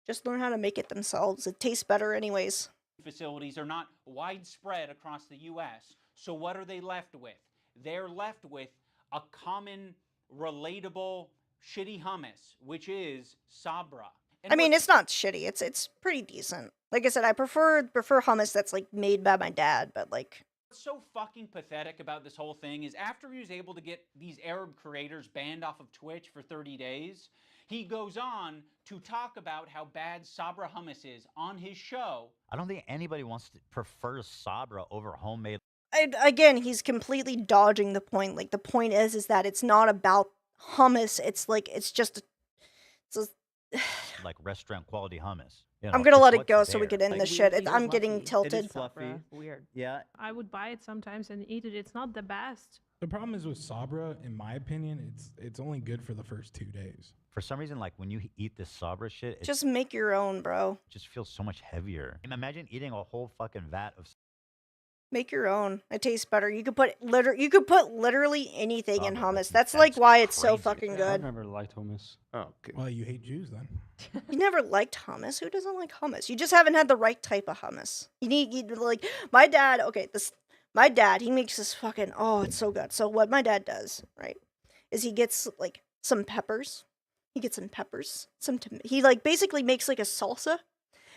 just learn how to make it themselves. It tastes better anyways. Facilities are not widespread across the U.S. So what are they left with? They're left with a common, relatable, shitty hummus, which is Sabra. I mean, it's not shitty. It's pretty decent. Like I said, I prefer hummus that's like made by my dad, but like. What's so fucking pathetic about this whole thing is after he was able to get these Arab creators banned off of Twitch for 30 days, he goes on to talk about how bad Sabra hummus is on his show. I don't think anybody wants to prefer Sabra over homemade. Again, he's completely dodging the point. Like the point is that it's not about hummus. It's like it's just. Like restaurant quality hummus. You know, I'm gonna let it what's go so we there. can end this shit. I'm getting tilted. It is fluffy. Weird. Yeah. I would buy it sometimes and eat it. It's not the best. The problem is with Sabra, in my opinion, it's only good for the first 2 days. For some reason, like when you eat this Sabra shit, it Just make your own, bro. just feels so much heavier. Imagine eating a whole fucking vat of. Make your own. It tastes better. You could put literally anything in hummus. That's like why it's so fucking I've good. never liked hummus. Oh, okay. Well, you hate Jews then. You never liked hummus? Who doesn't like hummus? You just haven't had the right type of hummus. You like my dad. Okay, my dad. He makes this fucking. Oh, it's so good. So what my dad does, right, is he gets like some peppers. He gets some peppers. He like basically makes like a salsa,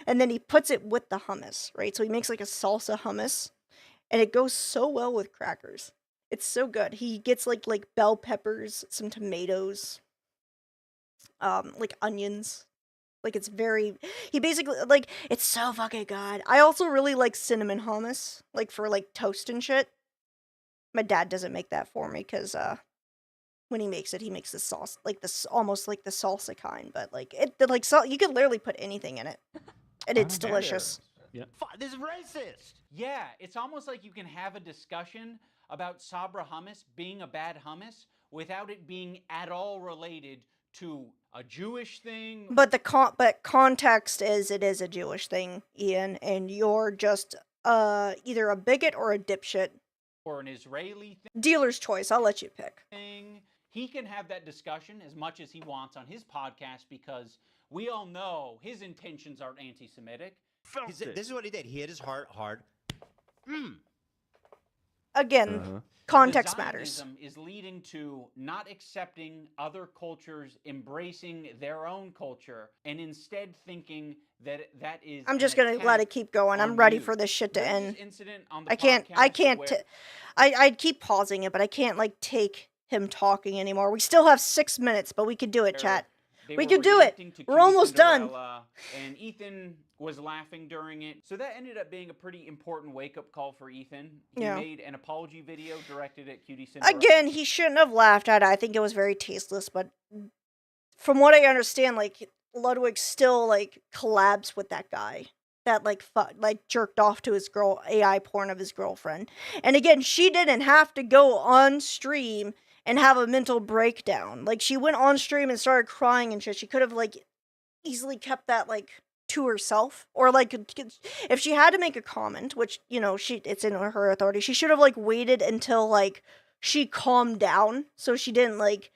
and then he puts it with the hummus, right? So he makes like a salsa hummus. And it goes so well with crackers. It's so good. He gets like bell peppers, some tomatoes, like onions. Like it's he basically like it's so fucking good. I also really like cinnamon hummus, like for like toast and shit. My dad doesn't make that for me because when he makes the sauce like this almost like the salsa kind, but like you could literally put anything in it, and it's delicious. Yeah. This is racist. Yeah, it's almost like you can have a discussion about Sabra hummus being a bad hummus without it being at all related to a Jewish thing. But context is it is a Jewish thing, Ian, and you're just either a bigot or a dipshit or an Israeli Dealer's choice. I'll let you pick. thing, he can have that discussion as much as he wants on his podcast because we all know his intentions aren't anti-Semitic. This is what he did. He hit his heart hard. Again, context matters. Zionism is leading to not accepting other cultures, embracing their own culture, and instead thinking that that is. I'm just gonna let it keep going. I'm ready for this shit to end. I can't. I'd keep pausing it, but I can't like take him talking anymore. We still have 6 minutes, but we could do it, chat. We could do it. We're almost done. And Ethan was laughing during it. So that ended up being a pretty important wake-up call for Ethan. He made an apology video directed at 𝐃𝐨𝐧'𝐭. Again, he shouldn't have laughed at it. I think it was very tasteless, but from what I understand, like, Ludwig still, like, collabs with that guy. That, like, jerked off to his AI porn of his girlfriend. And again, she didn't have to go on stream and have a mental breakdown. Like, she went on stream and started crying and shit. She could have, like, easily kept that, like, to herself. Or, like, if she had to make a comment, which, you know, it's in her authority, she should have, like, waited until, like, she calmed down. So she didn't, like,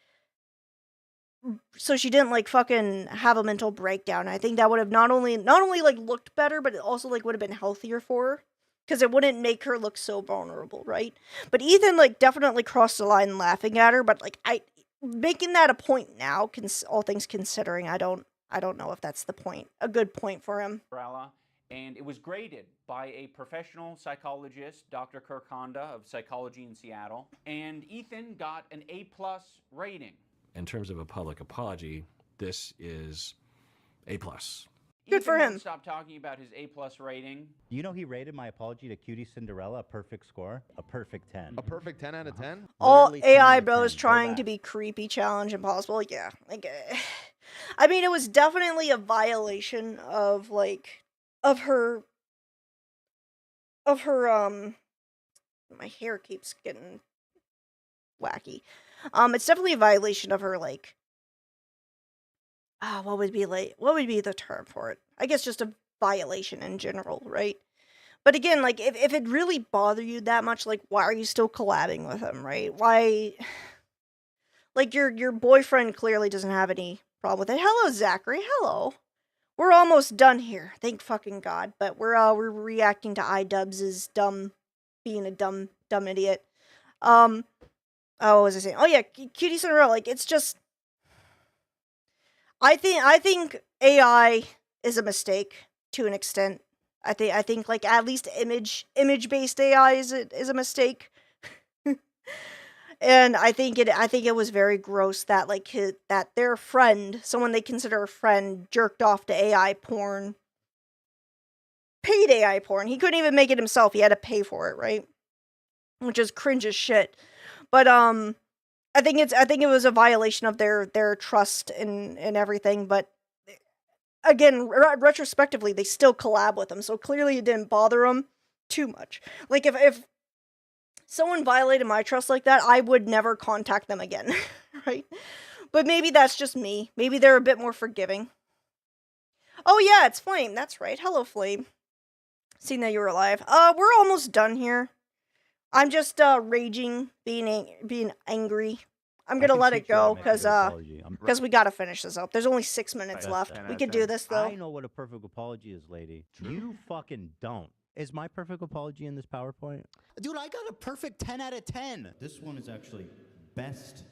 fucking have a mental breakdown. I think that would have not only, like, looked better, but it also, like, would have been healthier for her. Because it wouldn't make her look so vulnerable, right? But Ethan, like, definitely crossed the line laughing at her. But, like, making that a point now, all things considering, I don't know if that's the point. A good point for him. And it was graded by a professional psychologist, Dr. 𝐼𝐭 of Psychology in Seattle. And Ethan got an A+ rating. In terms of a public apology, this is A+. Good for him. Stop talking about his A+ rating. You know, he rated my apology to 𝐃𝐨𝐧'𝐭 a perfect score, a perfect 10. A perfect 10 out of 10? All AI bros trying to be creepy, challenge impossible. Yeah, like, I mean, it was definitely a violation of, like, of her, my hair keeps getting wacky. It's definitely a violation of her, like, what would be the term for it? I guess just a violation in general, right? But again, like, if it really bothered you that much, like, why are you still collabing with him, right? Why, like, your boyfriend clearly doesn't have any problem with it. Hello, Zachary. Hello. We're almost done here. Thank fucking God. But we're reacting to iDubbbz's being a dumb idiot. Oh, what was I saying? Oh yeah, 𝐃𝐨𝐧'𝐭, like, it's just, I think AI is a mistake to an extent. I think like, at least image-based AI is a mistake. And I think it was very gross that, like, that their friend, someone they consider a friend, jerked off to AI porn. Paid AI porn. He couldn't even make it himself. He had to pay for it, right? Which is cringe as shit. But I think it was a violation of their trust and everything. But again, retrospectively, they still collab with him, so clearly it didn't bother him too much. Like, if someone violated my trust like that, I would never contact them again, right? But maybe that's just me. Maybe they're a bit more forgiving. Oh yeah, it's Flame. That's right. Hello, Flame. Seeing that you were alive. We're almost done here. I'm just raging, being angry. I'm gonna let it go because we gotta finish this up. There's only 6 minutes left. We could do this though. I know what a perfect apology is, lady. You fucking don't. Is my perfect apology in this PowerPoint? Dude, I got a perfect 10 out of 10. This one is actually best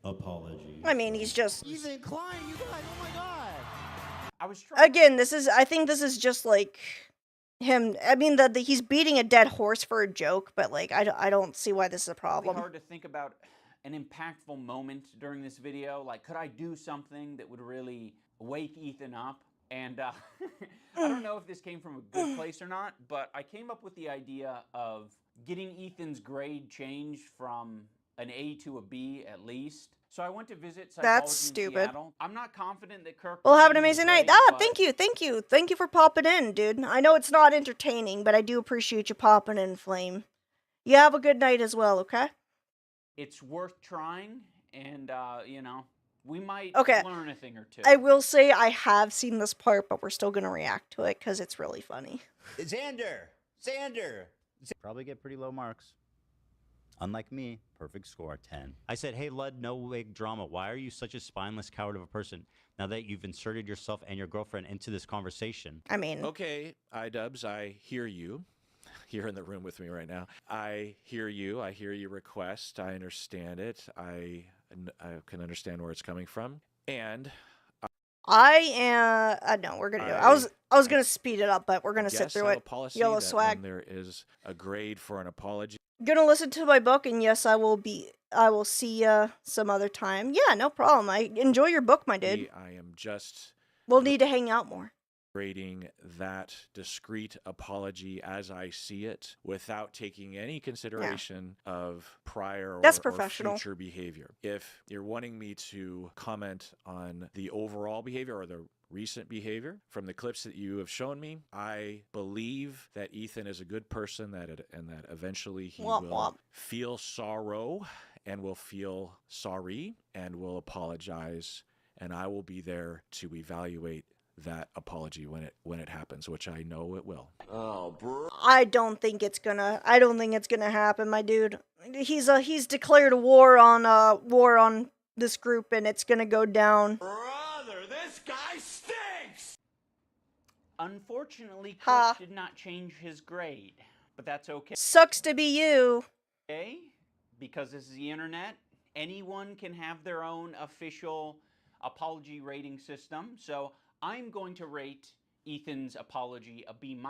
apology. I mean, he's just Ethan Klein, you guys. Oh my god. Again, I think this is just like him. I mean, he's beating a dead horse for a joke, but like, I don't see why this is a problem. It's hard to think about an impactful moment during this video. Like, could I do something that would really wake Ethan up? And I don't know if this came from a good place or not, but I came up with the idea of getting Ethan's grade changed from an A to a B at least. So I went to visit Psychology That's in stupid. Seattle. I'm not confident that Kirk... Well, have an amazing night. Thank you for popping in, dude. I know it's not entertaining, but I do appreciate you popping in, Flame. You have a good night as well, okay? It's worth trying, and, you know, we might Okay. learn a thing or two. I will say I have seen this part, but we're still going to react to it because it's really funny. Xander! Probably get pretty low marks. Unlike me, perfect score 10. I said, hey, Lud, no wig drama. Why are you such a spineless coward of a person now that you've inserted yourself and your girlfriend into this conversation? I mean, okay, iDubbbz, I hear you. You're in the room with me right now. I hear you. I hear your request. I understand it. I can understand where it's coming from. And no, we're gonna do it. I was gonna speed it up, but we're gonna sit through it. Yellow swag. There is a grade for an apology. Gonna listen to my book, and yes, I will see ya some other time. Yeah, no problem. I enjoy your book, my dude. I am just. We'll need to hang out more. Grading that discreet apology as I see it, without taking any consideration of prior or future behavior. If you're wanting me to comment on the overall behavior or the recent behavior from the clips that you have shown me, I believe that Ethan is a good person, and that eventually he will feel sorrow and will feel sorry and will apologize, and I will be there to evaluate that apology when it happens, which I know it will. Oh, bro. I don't think it's gonna happen, my dude. He's declared a war on this group, and it's gonna go down. Brother, this guy stinks! Unfortunately, Kirk did not change his grade, but that's okay. Sucks to be you. Okay, because this is the internet, anyone can have their own official apology rating system, so I'm going to rate Ethan's apology a B-.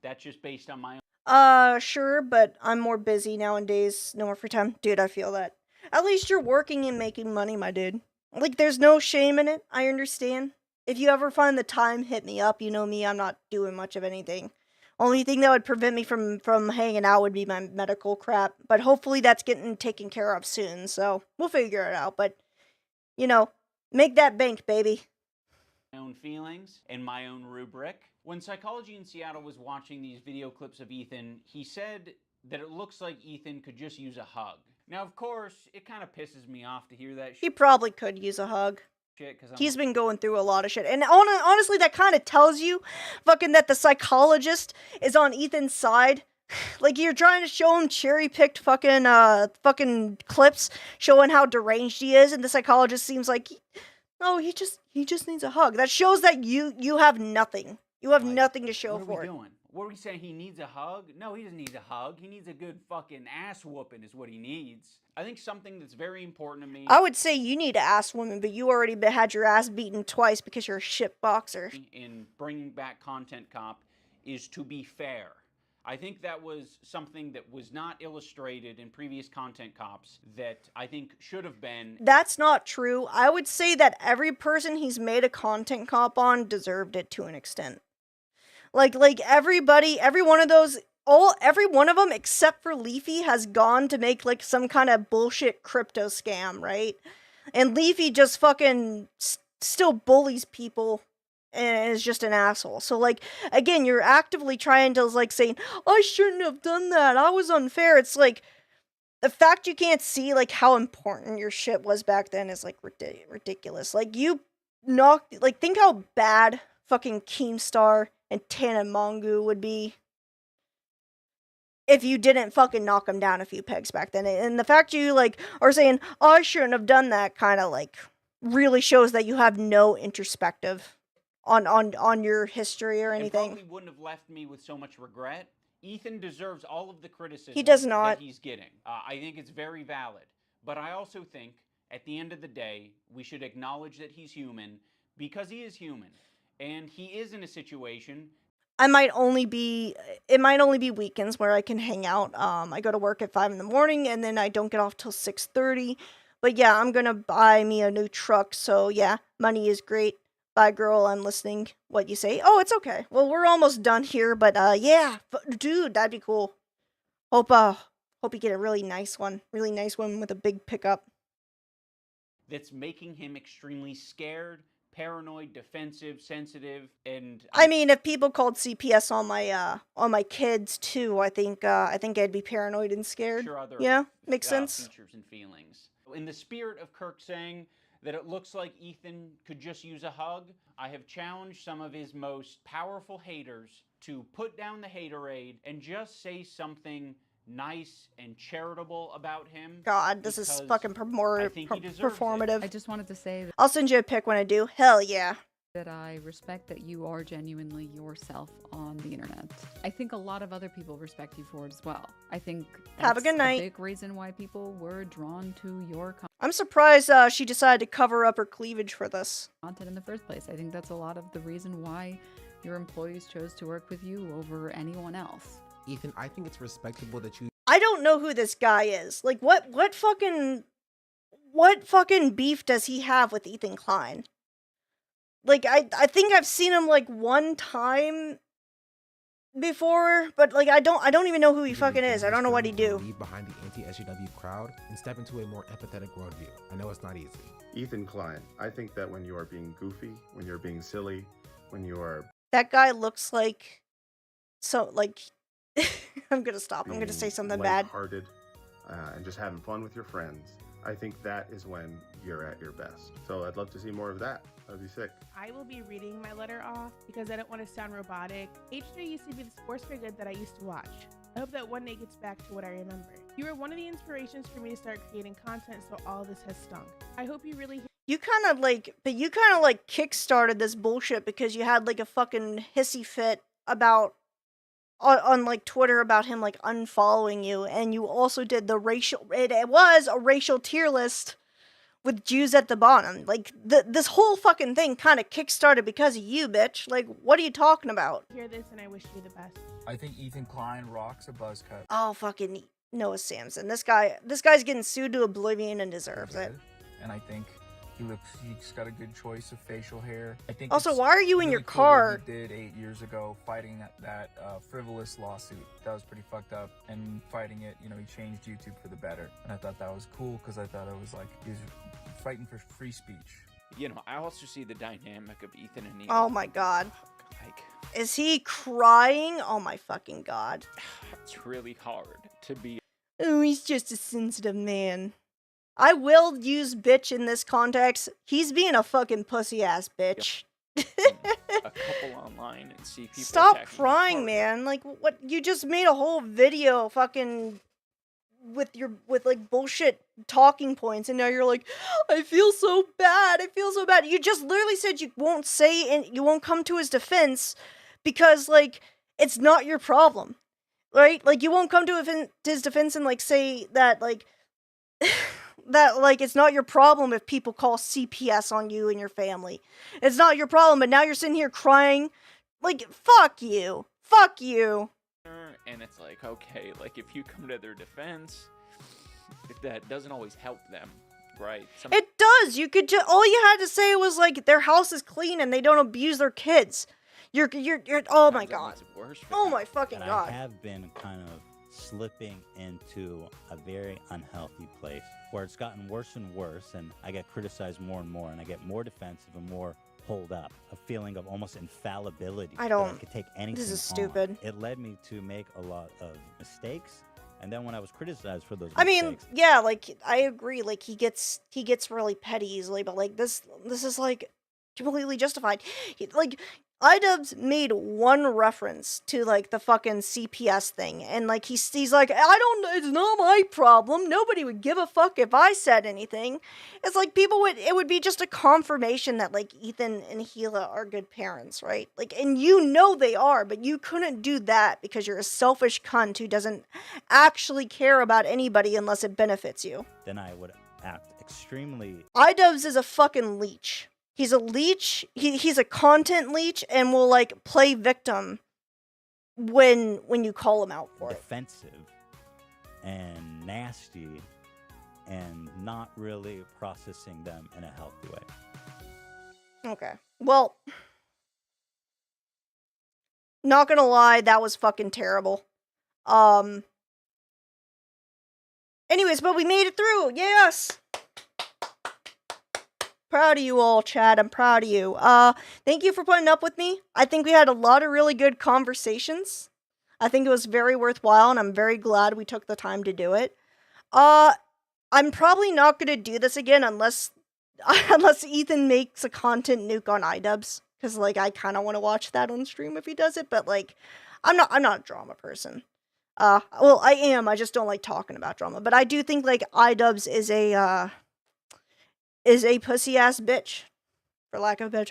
That's just based on my own. Sure, but I'm more busy nowadays. No more free time. Dude, I feel that. At least you're working and making money, my dude. Like, there's no shame in it. I understand. If you ever find the time, hit me up. You know me, I'm not doing much of anything. Only thing that would prevent me from hanging out would be my medical crap. But hopefully that's getting taken care of soon, so we'll figure it out. But, you know, make that bank, baby. My own feelings and my own rubric. When Psychology in Seattle was watching these video clips of Ethan, he said that it looks like Ethan could just use a hug. Now, of course, it kind of pisses me off to hear that shit. He probably could use a hug. He's been going through a lot of shit. And honestly, that kind of tells you fucking that the psychologist is on Ethan's side. Like, you're trying to show him cherry-picked fucking clips showing how deranged he is, and the psychologist seems like, no, he just needs a hug. That shows that you have nothing. You have nothing to show for it. What are we doing? What are we saying? He needs a hug? No, he doesn't need a hug. He needs a good fucking ass whooping is what he needs. I think something that's very important to me. I would say you need to ask women, but you already had your ass beaten twice because you're a shit boxer. In bringing back Content Cop is to be fair. I think that was something that was not illustrated in previous Content Cops that I think should have been. That's not true. I would say that every person he's made a Content Cop on deserved it to an extent. Like everybody, every one of those, every one of them except for Leafy has gone to make like some kind of bullshit crypto scam, right? And Leafy just fucking still bullies people and is just an asshole. So, like, again, you're actively trying to, like, saying, I shouldn't have done that, I was unfair. It's like, the fact you can't see, like, how important your shit was back then is, like, ridiculous. Like, you knocked, like, think how bad fucking Keemstar and Tanamongu would be if you didn't fucking knock them down a few pegs back then. And the fact you, like, are saying, I shouldn't have done that, kind of, like, really shows that you have no introspective on your history or anything. And probably wouldn't have left me with so much regret. Ethan deserves all of the criticism he does not. that he's getting. I think it's very valid. But I also think, at the end of the day, we should acknowledge that he's human, because he is human. And he is in a situation. It might only be weekends where I can hang out. I go to work at 5 in the morning, and then I don't get off till 6:30. But yeah, I'm gonna buy me a new truck, so yeah, money is great. Bye, girl, I'm listening. What you say? Oh, it's okay. Well, we're almost done here, but yeah, dude, that'd be cool. Hope you get a really nice one with a big pickup. That's making him extremely scared, paranoid, defensive, sensitive, and I mean, if people called CPS on my kids too, I think I'd be paranoid and scared. Sure, other yeah, makes sense. Features and feelings. In the spirit of Kirk saying that it looks like Ethan could just use a hug, I have challenged some of his most powerful haters to put down the haterade and just say something nice and charitable about him. God, this is fucking more performative. I just wanted to say that I'll send you a pic when I do. Hell yeah. that I respect that you are genuinely yourself on the internet. I think a lot of other people respect you for it as well. I think that's Have a good night. big reason why people were drawn to your I'm surprised she decided to cover up her cleavage for this. content in the first place. I think that's a lot of the reason why your employees chose to work with you over anyone else. Ethan, I think it's respectable that you... I don't know who this guy is. Like, what fucking beef does he have with Ethan Klein? Like, I think I've seen him, like, one time before, but, like, I don't even know who he fucking is. I don't know what he do. Leave behind the anti-SJW crowd and step into a more empathetic worldview. I know it's not easy. Ethan Klein, I think that when you are being goofy, when you're being silly, when you are... That guy looks like... So, like... I'm gonna stop. I'm gonna say something bad. Lighthearted, and just having fun with your friends. I think that is when you're at your best. So I'd love to see more of that. That'd be sick. I will be reading my letter off because I don't want to sound robotic. H3 used to be the sports for good that I used to watch. I hope that one day gets back to what I remember. You were one of the inspirations for me to start creating content, so all this has stunk. I hope you really... You kind of like kickstarted this bullshit because you had like a fucking hissy fit about on like Twitter about him like unfollowing you, and you also did the racial, it was a racial tier list with Jews at the bottom. Like this whole fucking thing kind of kickstarted because of you, bitch. Like, what are you talking about? Hear this, and I wish you the best. I think Ethan Klein rocks a buzz cut. Oh, fucking 𝐸𝐿 Samson. This guy's getting sued to oblivion and deserves it. And I think he's got a good choice of facial hair. I think also, it's why are you in really your cool what car? he did 8 years ago, fighting that frivolous lawsuit. That was pretty fucked up. And fighting it, you know, he changed YouTube for the better. And I thought that was cool because I thought it was like he was fighting for free speech. You know, I also see the dynamic of Ethan and Neil. Oh my god. Like, is he crying? Oh my fucking god. It's really hard to be. Oh, he's just a sensitive man. I will use bitch in this context. He's being a fucking pussy ass bitch. A couple online and see people. Stop crying, man. Like, what? You just made a whole video fucking with like bullshit talking points, and now you're like, I feel so bad. I feel so bad. You just literally said you won't say and you won't come to his defense because like it's not your problem, right? Like you won't come to his defense and like say that like. That, like, it's not your problem if people call CPS on you and your family. It's not your problem, but now you're sitting here crying. Like, fuck you. Fuck you. And it's like, okay, like, if you come to their defense, if that doesn't always help them, right? It does. You could just, all you had to say was, like, their house is clean and they don't abuse their kids. You're oh my god. Oh my fucking god. I have been kind of slipping into a very unhealthy place where it's gotten worse and worse, and I get criticized more and more, and I get more defensive and more pulled up. A feeling of almost infallibility. I don't. That I could take anything. This is stupid. It led me to make a lot of mistakes, and then when I was criticized for those I mistakes, mean, yeah, like I agree. Like he gets really petty easily, but like this is like completely justified. Like iDubbbz made one reference to like the fucking CPS thing, and like he's like, it's not my problem. Nobody would give a fuck if I said anything. It's like it would be just a confirmation that like Ethan and 𝐸𝐿𝐴 are good parents, right? Like, and you know they are, but you couldn't do that because you're a selfish cunt who doesn't actually care about anybody unless it benefits you. then I would act extremely. iDubbbz is a fucking leech. He's a leech, he's a content leech, and will, like, play victim when you call him out for defensive and nasty and not really processing them in a healthy way. Okay. Well, not gonna lie, that was fucking terrible. Anyways, but we made it through, yes! Proud of you all, Chad. I'm proud of you. Thank you for putting up with me. I think we had a lot of really good conversations. I think it was very worthwhile, and I'm very glad we took the time to do it. I'm probably not gonna do this again unless Ethan makes a content nuke on iDubbbz, because like I kind of want to watch that on stream if he does it. But like, I'm not a drama person. Well, I am. I just don't like talking about drama. But I do think like iDubbbz is a pussy ass bitch, for lack of a better